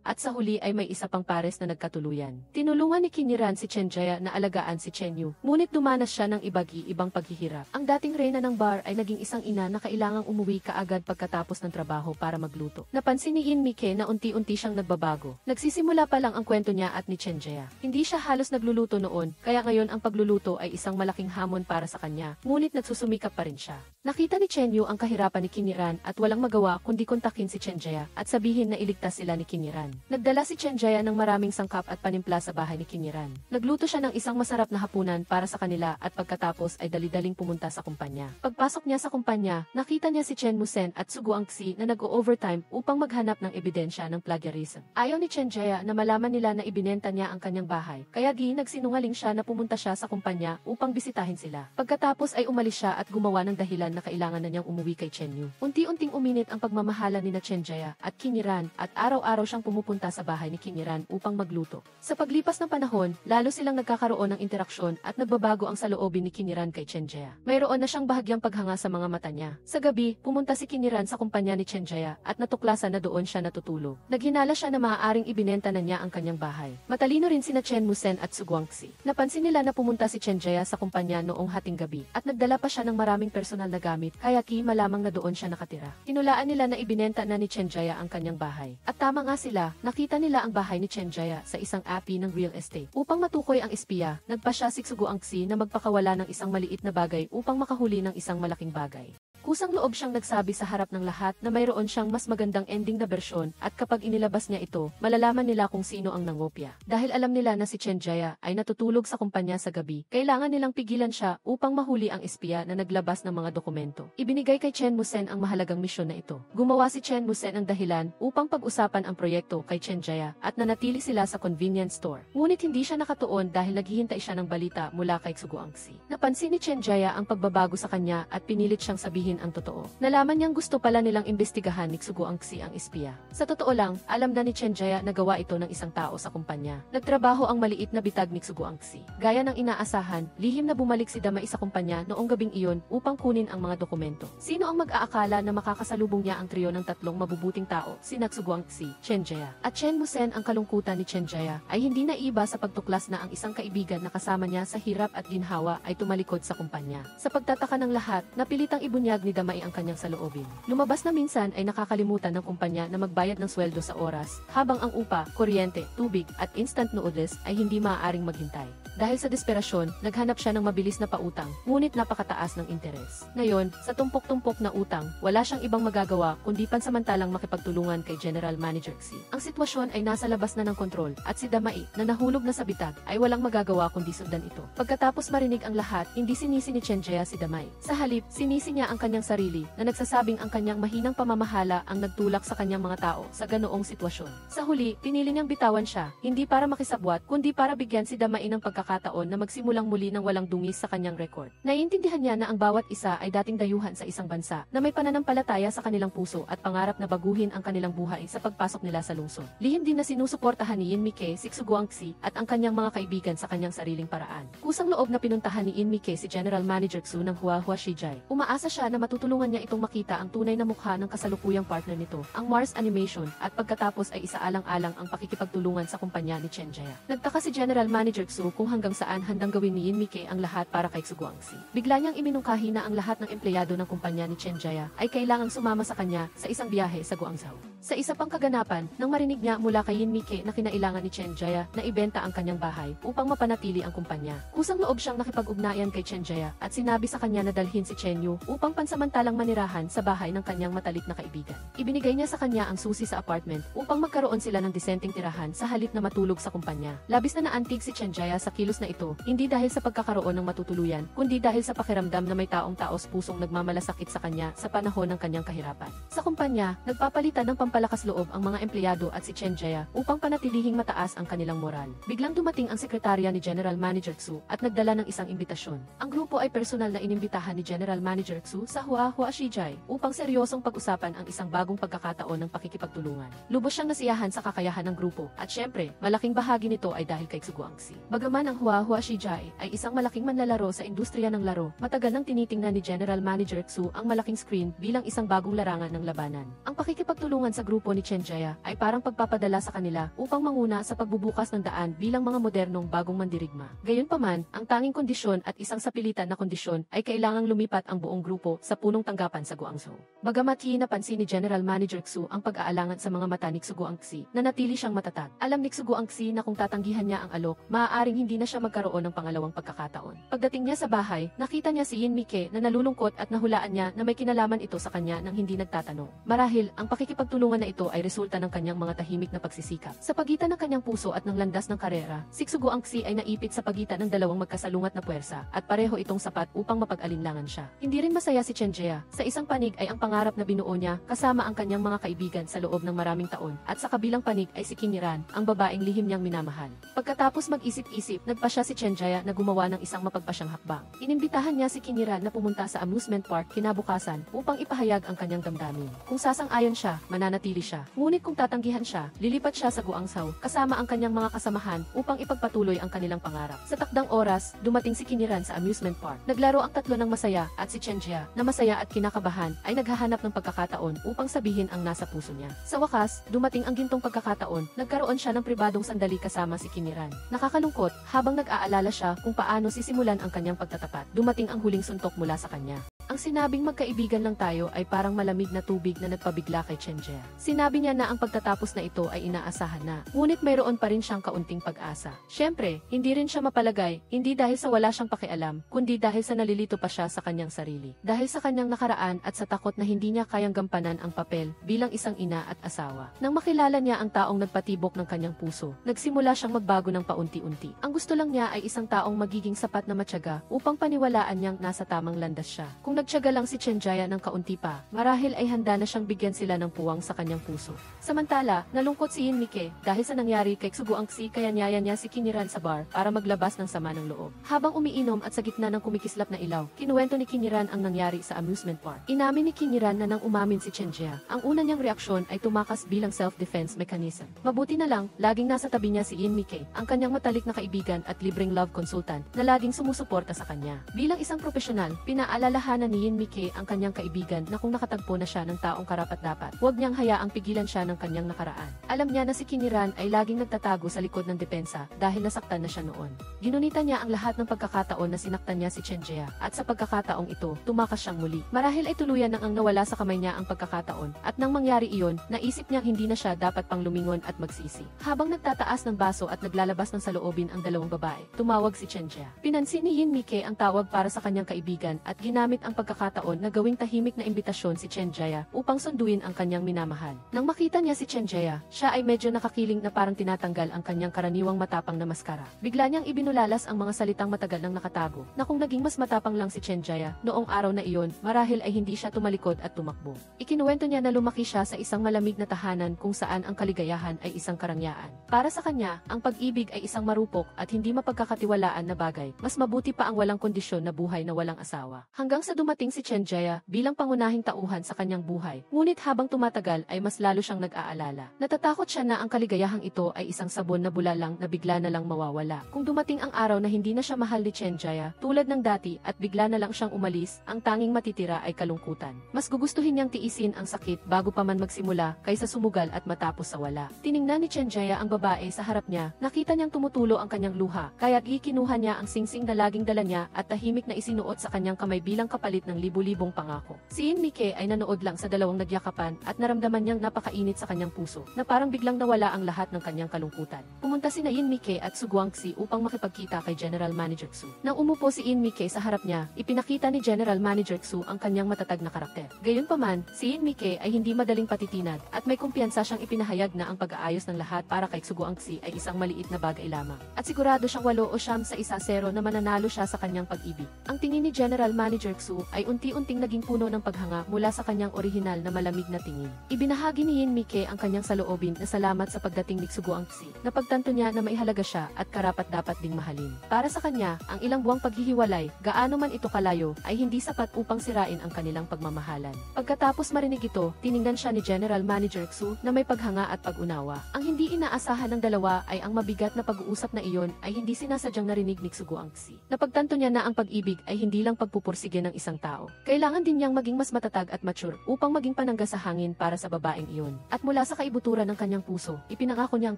at sa huli ay may isa pang pares na nagkatuluyan. Tinulungan ni Kinyiran si Chenjaya na alagaan si Chenyu, ngunit dumanas siya ng ibang paghihirap. Ang dating reyna ng bar ay naging isang ina na kailangang umuwi kaagad pagkatapos ng trabaho para magluto. Napansin ni Hinmike na unti-unti siyang nagbabago. Nagsisimula pa lang ang kwento niya at ni Chenjaya. Hindi siya halos nagluluto noon, kaya ngayon ang pagluluto ay isang malaking hamon para sa kanya, ngunit nagsusumikap pa rin siya. Nakita ni Chenyu ang kahirapan ni Kinyiran at walang magawa kundi kontakin si Chenjaya at sabihin na iligtas sila ni Kinyiran. Nagdala si Chenjaya ng maraming sangkap at panimpla sa bahay ni Kinyiran. Nagluto siya ng isang masarap na hapunan para sa kanila at pagkatapos ay dali-daling pumunta sa kumpanya. Pagpasok niya sa kumpanya, nakita niya si Chen Musen at Suguangsi na nag-o-overtime upang maghanap ng ebidensya ng plagiarism. Ayaw ni Chenjaya na malaman nila na ibinenta niya ang kanyang bahay, kaya nagsinungaling siya na pumunta siya sa kumpanya upang bisitahin sila. Pagkatapos ay umalis siya at gumawa ng dahilan na kailangan na niyang umuwi kay Chenyu. Unti-unting uminit ang pagmamahala ni Chenjaya at Kinyiran at araw-araw siyang pumupunta sa bahay ni Kinyiran upang magluto. Sa paglipas ng panahon, lalo silang nagkakaroon ng interaksyon at nagbabago ang saloobin ni Kinyiran kay Chenjaya. Mayroon na siyang bahagyang paghanga sa mga mata niya. Sa gabi, pumunta si Kinyiran sa kumpanya ni Chenjaya at natuklasan na doon siya natutulog. Naghinala siya na maaaring ibinenta na niya ang kanyang bahay. Matalino rin sina Chen Musen at Suguangsi. Napansin nila na pumunta si Chenjaya sa kumpanya noong hating gabi at nagdala pa siya ng maraming personal na gamit, kaya malamang na doon siya nakatira. Hinulaan nila na ibinenta na ni Chenjaya ang kanyang bahay. At tama nga sila, nakita nila ang bahay ni Chenjaya sa isang api ng real estate. Upang matukoy ang espiya, nagpa siya si Suguangsi na magpakawala ng isang maliit na bagay upang makahuli ng isang malaking bagay. Kusang loob siyang nagsabi sa harap ng lahat na mayroon siyang mas magandang ending na bersyon at kapag inilabas niya ito, malalaman nila kung sino ang nangopya. Dahil alam nila na si Chen Jaya ay natutulog sa kumpanya sa gabi, kailangan nilang pigilan siya upang mahuli ang espiya na naglabas ng mga dokumento. Ibinigay kay Chen Musen ang mahalagang misyon na ito. Gumawa si Chen Musen ang dahilan upang pag-usapan ang proyekto kay Chen Jaya at nanatili sila sa convenience store. Ngunit hindi siya nakatuon dahil naghihintay siya ng balita mula kay Tsuguangsi. Napansin ni Chen Jaya ang pagbabago sa kanya at pinilit siyang sabihin ang totoo. Nalaman niyang gusto pala nilang imbestigahan ni Tsuguangsi ang espiya. Sa totoo lang, alam na ni Chen Jaya na gawa ito ng isang tao sa kumpanya. Nagtrabaho ang maliit na bitag ni Tsuguangsi. Gaya ng inaasahan, lihim na bumalik si Damai sa kumpanya noong gabing iyon upang kunin ang mga dokumento. Sino ang mag-aakala na makakasalubong niya ang trio ng tatlong mabubuting tao, sina Tsuguangsi, Chen Jaya, at Chen Musen? Ang kalungkutan ni Chen Jaya ay hindi naiba sa pagtuklas na ang isang kaibigan na kasama niya sa hirap at ginhawa ay tumalikod sa kumpanya. Sa pagtataka ng lahat, napilitang ibunyag ni Damai ang kanyang saloobin. Lumabas na minsan ay nakakalimutan ng kumpanya na magbayad ng sweldo sa oras, habang ang upa, kuryente, tubig, at instant noodles ay hindi maaaring maghintay. Dahil sa desperasyon, naghanap siya ng mabilis na pautang, ngunit napakataas ng interes. Ngayon, sa tumpok-tumpok na utang, wala siyang ibang magagawa kundi pansamantalang makipagtulungan kay General Manager Xi. Ang sitwasyon ay nasa labas na ng kontrol, at si Damai, na nahulog na sa bitag, ay walang magagawa kundi sundan ito. Pagkatapos marinig ang lahat, hindi sinisi ni Chen Jaya si Damai. Sa halip, sinisi niya ang kanyang sarili, na nagsasabing ang kanyang mahinang pamamahala ang nagtulak sa kanyang mga tao sa ganoong sitwasyon. Sa huli, pinili niyang bitawan siya, hindi para makisabwat, kundi para bigyan si Damai ng pagkakataon na magsimulang muli ng walang dungis sa kanyang record. Naiintindihan niya na ang bawat isa ay dating dayuhan sa isang bansa, na may pananampalataya sa kanilang puso at pangarap na baguhin ang kanilang buhay sa pagpasok nila sa lungsod. Lihim din na sinusuportahan ni Yin Mike si Tsuguangsi at ang kanyang mga kaibigan sa kanyang sariling paraan. Kusang loob na pinuntahan ni Yin Mike si General Manager Xu ng Huahua Shijai. Umaasa siya na matutulungan niya itong makita ang tunay na mukha ng kasalukuyang partner nito, ang Mars Animation, at pagkatapos ay isaalang-alang ang pakikipagtulungan sa kumpanya ni Chen Jaya. Nagtaka si General Manager Xu kung hanggang saan handang gawin ni Yin Mike ang lahat para kay Tsuguangsi. Bigla niyang iminungkahi na ang lahat ng empleyado ng kumpanya ni Chen Jaya ay kailangang sumama sa kanya sa isang biyahe sa Guangzhou. Sa isa pang kaganapan, nang marinig niya mula kay Yin Mike na kinailangan ni Chen Jaya na ibenta ang kanyang bahay upang mapanatili ang kumpanya. Kusang loob siyang nakipag-ugnayan kay Chen Jaya at sinabi sa kanya na dalhin si Chen Yu upang pansamantalang manirahan sa bahay ng kanyang matalik na kaibigan. Ibinigay niya sa kanya ang susi sa apartment upang magkaroon sila ng disenteng tirahan sa halip na matulog sa kumpanya. Labis na naantig si Chen Jaya sa kilos na ito, hindi dahil sa pagkakaroon ng matutuluyan, kundi dahil sa pakiramdam na may taong taos pusong nagmamalasakit sa kanya sa panahon ng kanyang kahirapan. Sa kumpanya, nagpapalitan ng pampalakas loob ang mga empleyado at si Chen Jaya upang panatilihing mataas ang kanilang moral. Biglang dumating ang sekretarya ni General Manager Xu at nagdala ng isang imbitasyon. Ang grupo ay personal na inimbitahan ni General Manager Xu sa Huahua Shijai upang seryosong pag-usapan ang isang bagong pagkakataon ng pakikipagtulungan. Lubos siyang nasiyahan sa kakayahan ng grupo at syempre, malaking bahagi nito ay dahil kay Tsuguangsi. Bagaman ang Huahua Shijai ay isang malaking manlalaro sa industriya ng laro, matagal nang tinitingnan ni General Manager Xu ang malaking screen bilang isang bagong larangan ng labanan. Ang pakikipagtulungan sa grupo ni Chen Jaya ay parang pagpapadala sa kanila upang manguna sa pagbubukas ng daan bilang mga modernong bagong mandirigma. Gayunpaman, ang tanging kondisyon at isang sapilitan na kondisyon ay kailangang lumipat ang buong grupo sa punong tanggapan sa Guangzhou. Bagamat napansin ni General Manager Xu ang pag-aalangan sa mga mata ni Tsuguangsi, nanatili siyang matatag. Alam ni Tsuguangsi na kung tatanggihan niya ang alok, maaaring hindi na siya magkaroon ng pangalawang pagkakataon. Pagdating niya sa bahay, nakita niya si Yin Mike na nalulungkot at nahulaan niya na may kinalaman ito sa kanya nang hindi nagtatanong. Marahil, ang pakikipagtulungan na ito ay resulta ng kanyang mga tahimik na pagsisikap. Sa pagitan ng kanyang puso at ng landas ng karera, si Tsuguangsi ay naipit sa pagitan ng dalawang magkasalungat na puwersa at pareho itong sapat upang mapag-alinlangan siya. Hindi rin masaya si Chen Jaya. Sa isang panig ay ang pangarap na binuo niya kasama ang kanyang mga kaibigan sa loob ng maraming taon, at sa kabilang panig ay si Kingiran, ang babaeng lihim niyang minamahal. Pagkatapos mag-isip-isip, nagpa siya si Chen Jaya na gumawa ng isang mapagpasyang hakbang. Inimbitahan niya si Kingiran na pumunta sa amusement park kinabukasan upang ipahayag ang kanyang damdamin. Kung sasang-ayon siya, mananatili siya. Ngunit kung tatanggihan siya, lilipat siya sa Guangzhou kasama ang kanyang mga kasamahan upang ipagpatuloy ang kanilang pangarap. Sa takdang oras, dumating si Kingiran sa amusement park. Naglaro ang tatlo ng masaya at si Chen Jaya, na masaya at kinakabahan, ay naghahanap ng pagkakataon upang sabihin ang nasa puso niya. Sa wakas, dumating ang gintong pagkakataon, nagkaroon siya ng pribadong sandali kasama si Kingiran. Nakakalungkot, habang nag-aalala siya kung paano sisimulan ang kanyang pagtatapat, dumating ang huling suntok mula sa kanya. Ang sinabing magkaibigan lang tayo ay parang malamig na tubig na nagpabigla kay Chenjia. Sinabi niya na ang pagtatapos na ito ay inaasahan na, ngunit mayroon pa rin siyang kaunting pag-asa. Siyempre, hindi rin siya mapalagay, hindi dahil sa wala siyang pakialam, kundi dahil sa nalilito pa siya sa kanyang sarili. Dahil sa kanyang nakaraan at sa takot na hindi niya kayang gampanan ang papel bilang isang ina at asawa. Nang makilala niya ang taong nagpatibok ng kanyang puso, nagsimula siyang magbago ng paunti-unti. Ang gusto lang niya ay isang taong magiging sapat na matyaga upang paniwalaan niyang nasa tamang landas siya. Kung nagtiyaga lang si Chenjia ng kaunti pa, marahil ay handa na siyang bigyan sila ng puwang sa kanyang puso. Samantala, nalungkot si Yin Mike dahil sa nangyari kay Tsuguangxi kaya niyaya niya si Kiniran sa bar para maglabas ng sama ng loob. Habang umiinom at sa gitna ng kumikislap na ilaw, kinuwento ni Kiniran ang nangyari sa amusement park. Inamin ni Kiniran na nang umamin si Chenjia, ang una niyang reaksyon ay tumakas bilang self-defense mechanism. Mabuti na lang, laging nasa tabi niya si Yin Mike, ang kanyang matalik na kaibigan at libreng love consultant na laging sumusuporta sa kanya. Bilang isang profesional, pinaalalahanan ni Yin Mike ang kanyang kaibigan na kung nakatagpo na siya ng taong karapat-dapat, huwag niyang hayaang pigilan siya ng kanyang nakaraan. Alam niya na si Kiniran ay laging nagtatago sa likod ng depensa dahil nasaktan na siya noon. Ginunita niya ang lahat ng pagkakataon na sinaktan niya si Chenjia at sa pagkakataong ito, tumakas siyang muli. Marahil ay tuluyan nang ang nawala sa kamay niya ang pagkakataon at nang mangyari iyon, naisip niyang hindi na siya dapat pang lumingon at magsisi. Habang nagtataas ng baso at naglalabas ng saloobin ang dalawang babae, tumawag si Chenjia. Pinansin ni Yin Mike ang tawag para sa kanyang kaibigan at ginamit ang pagkakataon na gawing tahimik na imbitasyon si Chenjia upang sunduin ang kanyang minamahal. Nang makita niya si Chenjia, siya ay medyo nakakiling na parang tinatanggal ang kanyang karaniwang matapang na maskara. Bigla niyang ibinulalas ang mga salitang matagal nang nakatago, na kung naging mas matapang lang si Chenjia noong araw na iyon, marahil ay hindi siya tumalikod at tumakbo. Ikinuwento niya na lumaki siya sa isang malamig na tahanan kung saan ang kaligayahan ay isang karangyaan. Para sa kanya, ang pag-ibig ay isang marupok at hindi mapagkakatiwalaan na bagay. Mas mabuti pa ang walang kondisyon na buhay na walang asawa. Hanggang sa dumating si Chenjia bilang pangunahing tauhan sa kanyang buhay. Ngunit habang tumatagal ay mas lalo siyang nag-aalala. Natatakot siya na ang kaligayahang ito ay isang sabon na bulalang na bigla na lang mawawala. Kung dumating ang araw na hindi na siya mahal ni Chenjia, tulad ng dati at bigla na lang siyang umalis, ang tanging matitira ay kalungkutan. Mas gugustuhin niyang tiisin ang sakit bago pa man magsimula kaysa sumugal at matapos sa wala. Tiningnan ni Chenjia ang babae sa harap niya, nakita niyang tumutulo ang kanyang luha, kaya't ikinuha niya ang singsing na laging dala niya at tahimik na isinuot sa kanyang kamay bilang kapalit ng libu-libong pangako. Si Yin Mike ay nanood lang sa dalawang nagyakapan at naramdaman niyang napakainit sa kanyang puso, na parang biglang nawala ang lahat ng kanyang kalungkutan. Pumunta sina Yin Mike at Tsuguangxi upang makipagkita kay General Manager Xu. Nang umupo si Yin Mike sa harap niya, ipinakita ni General Manager Xu ang kanyang matatag na karakter. Gayunpaman, si Yin Mike ay hindi madaling patitinad at may kumpiyansa siyang ipinahayag na ang pag-aayos ng lahat para kay Tsuguangxi ay isang maliit na bagay lamang. At sigurado siyang 8-9 na mananalo siya sa kanyang pag-ibig. Ang tingin ni General Manager Xu ay unti-unting naging puno ng paghanga mula sa kanyang orihinal na malamig na tingin. Ibinahagi ni Yin Mike ang kanyang saloobin na salamat sa pagdating ni Tsuguangxi. Napagtanto niya na maihalaga siya at karapat-dapat ding mahalin. Para sa kanya, ang ilang buwang paghihiwalay, gaano man ito kalayo, ay hindi sapat upang sirain ang kanilang pagmamahalan. Pagkatapos marinig ito, tiningnan siya ni General Manager Xu na may paghanga at pag-unawa. Ang hindi inaasahan ng dalawa ay ang mabigat na pag-uusap na iyon ay hindi sinasadyang narinig ni Tsuguangxi. Napagtanto niya na ang pag-ibig ay hindi lang pagpupursige ng isang tao. Kailangan din niyang maging mas matatag at mature upang maging panangga sa hangin para sa babaeng iyon. At mula sa kaibuturan ng kanyang puso, ipinangako niyang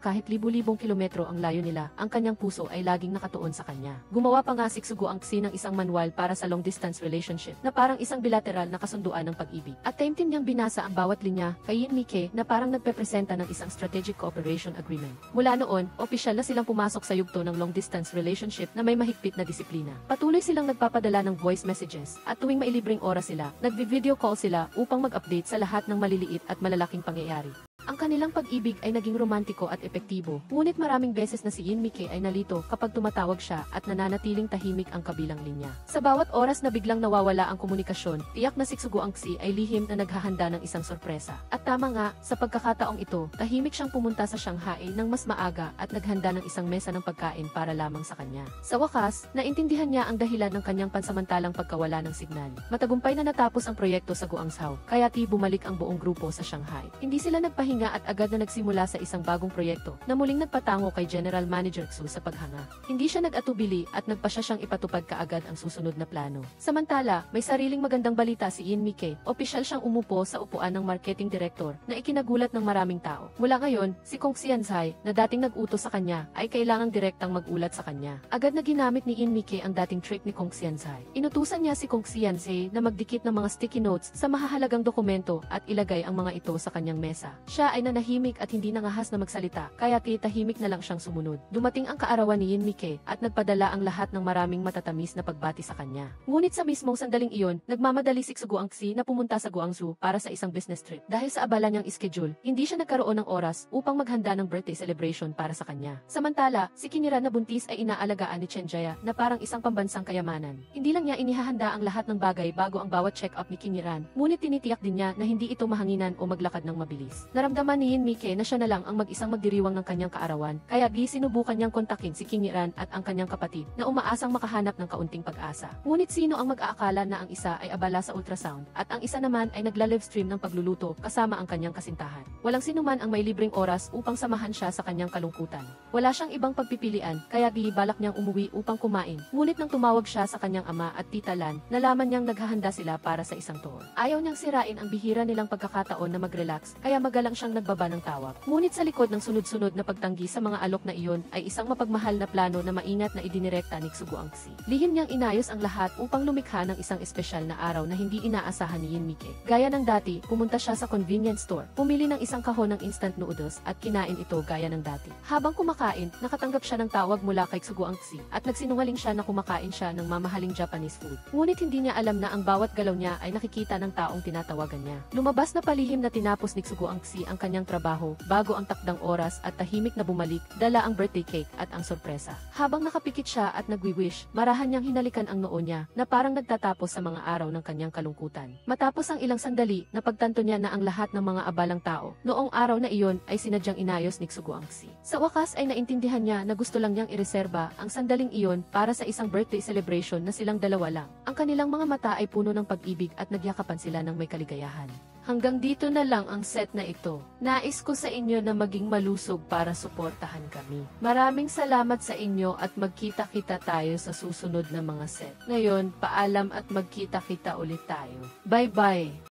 kahit libu-libong kilometro ang layo nila, ang kanyang puso ay laging nakatuon sa kanya. Gumawa pa nga si Tsuguangxi ng isang manual para sa long-distance relationship na parang isang bilateral na kasunduan ng pag-ibig. At taimtim niyang binasa ang bawat linya kay Yin Mike na parang nagpepresenta ng isang strategic cooperation agreement. Mula noon, opisyal na silang pumasok sa yugto ng long-distance relationship na may mahigpit na disiplina. Patuloy silang nagpapadala ng voice messages at tuwing may libreng oras sila, nagvi-video call sila upang mag-update sa lahat ng maliliit at malalaking pangyayari. Ang kanilang pag-ibig ay naging romantiko at epektibo, ngunit maraming beses na si Yin Mike ay nalito kapag tumatawag siya at nananatiling tahimik ang kabilang linya. Sa bawat oras na biglang nawawala ang komunikasyon, tiyak na si Tsuguangxi ay lihim na naghahanda ng isang sorpresa. At tama nga, sa pagkakataong ito, tahimik siyang pumunta sa Shanghai ng mas maaga at naghanda ng isang mesa ng pagkain para lamang sa kanya. Sa wakas, naintindihan niya ang dahilan ng kanyang pansamantalang pagkawala ng signal. Matagumpay na natapos ang proyekto sa Guangzhou, kaya't bumalik ang buong grupo sa Shanghai. Hindi sila nagpahinga nagpahinga at agad na nagsimula sa isang bagong proyekto na muling nagpatango kay General Manager Xu sa paghanga. Hindi siya nag-atubili at nagpasya siyang ipatupad kaagad ang susunod na plano. Samantala, may sariling magandang balita si Ian Mike. Opisyal siyang umupo sa upuan ng marketing director na ikinagulat ng maraming tao. Mula ngayon, si Kong Xianzai na dating nag-utos sa kanya ay kailangang direktang mag-ulat sa kanya. Agad na ginamit ni Ian Mike ang dating trick ni Kong Xianzai. Inutusan niya si Kong Xianzai na magdikit ng mga sticky notes sa mahahalagang dokumento at ilagay ang mga ito sa kanyang mesa. Siya ay nanahimik at hindi nangahas na magsalita, kaya tahimik na lang siyang sumunod. Dumating ang kaarawan ni Ian Mike at nagpadala ang lahat ng maraming matatamis na pagbati sa kanya. Ngunit sa mismong sandaling iyon, nagmamadali si Guangxi na pumunta sa Guangzhou para sa isang business trip. Dahil sa abala niyang schedule, hindi siya nagkaroon ng oras upang maghanda ng birthday celebration para sa kanya. Samantala, si Qin Yiran na buntis ay inaalagaan ni Chen Jia na parang isang pambansang kayamanan. Hindi lang niya inihahanda ang lahat ng bagay bago ang bawat check-up ni Qin Yiran, ngunit tinitiyak din niya na hindi ito mahanginan o maglakad ng mabilis. Naramdaman ni Ian Mike na siya na lang ang mag-isang magdiriwang ng kanyang kaarawan, kaya sinubukan niyang kontakin si Qin Yiran at ang kanyang kapatid na umaasang makahanap ng kaunting pag-asa. Ngunit sino ang mag-aakala na ang isa ay abala sa ultrasound at ang isa naman ay nagla-livestream ng pagluluto kasama ang kanyang kasintahan. Walang sinuman ang may libreng oras upang samahan siya sa kanyang kalungkutan. Wala siyang ibang pagpipilian, kaya balak niyang umuwi upang kumain. Ngunit nang tumawag siya sa kanyang ama at tita Lan, nalaman niyang naghahanda sila para sa isang tour. Ayaw niyang sirain ang bihira nilang pagkakataon na mag-relax, kaya magalang siyang nagbaba ng tawag. Ngunit sa likod ng sunod-sunod na pagtanggi sa mga alok na iyon ay isang mapagmahal na plano na maingat na idinirekta ni Guangxi. Lihim niyang inayos ang lahat upang lumikha ng isang espesyal na araw na hindi inaasahan ni Ian Mike. Gaya ng dati, pumunta siya sa convenience store, pumili ng isang kahon ng instant noodles at kinain ito gaya ng dati. Habang kumakain, nakatanggap siya ng tawag mula kay Guangxi at nagsinungaling siya na kumakain siya ng mamahaling Japanese food. Ngunit hindi niya alam na ang bawat galaw niya ay nakikita ng taong tinatawagan niya. Lumabas na palihim na tinapos ni Guangxi ang kanyang trabaho bago ang takdang oras at tahimik na bumalik, dala ang birthday cake at ang sorpresa. Habang nakapikit siya at nagwi-wish, marahan niyang hinalikan ang noo niya na parang nagtatapos sa mga araw ng kanyang kalungkutan. Matapos ang ilang sandali, napagtanto niya na ang lahat ng mga abalang tao noong araw na iyon ay sinadyang inayos ni Guangxi. Sa wakas ay naintindihan niya na gusto lang niyang ireserba ang sandaling iyon para sa isang birthday celebration na silang dalawa lang. Ang kanilang mga mata ay puno ng pag-ibig at nagyakapan sila ng may kaligayahan. Hanggang dito na lang ang set na ito. Nais ko sa inyo na maging malusog para suportahan kami. Maraming salamat sa inyo at magkita-kita tayo sa susunod na mga set. Ngayon, paalam at magkita-kita ulit tayo. Bye-bye!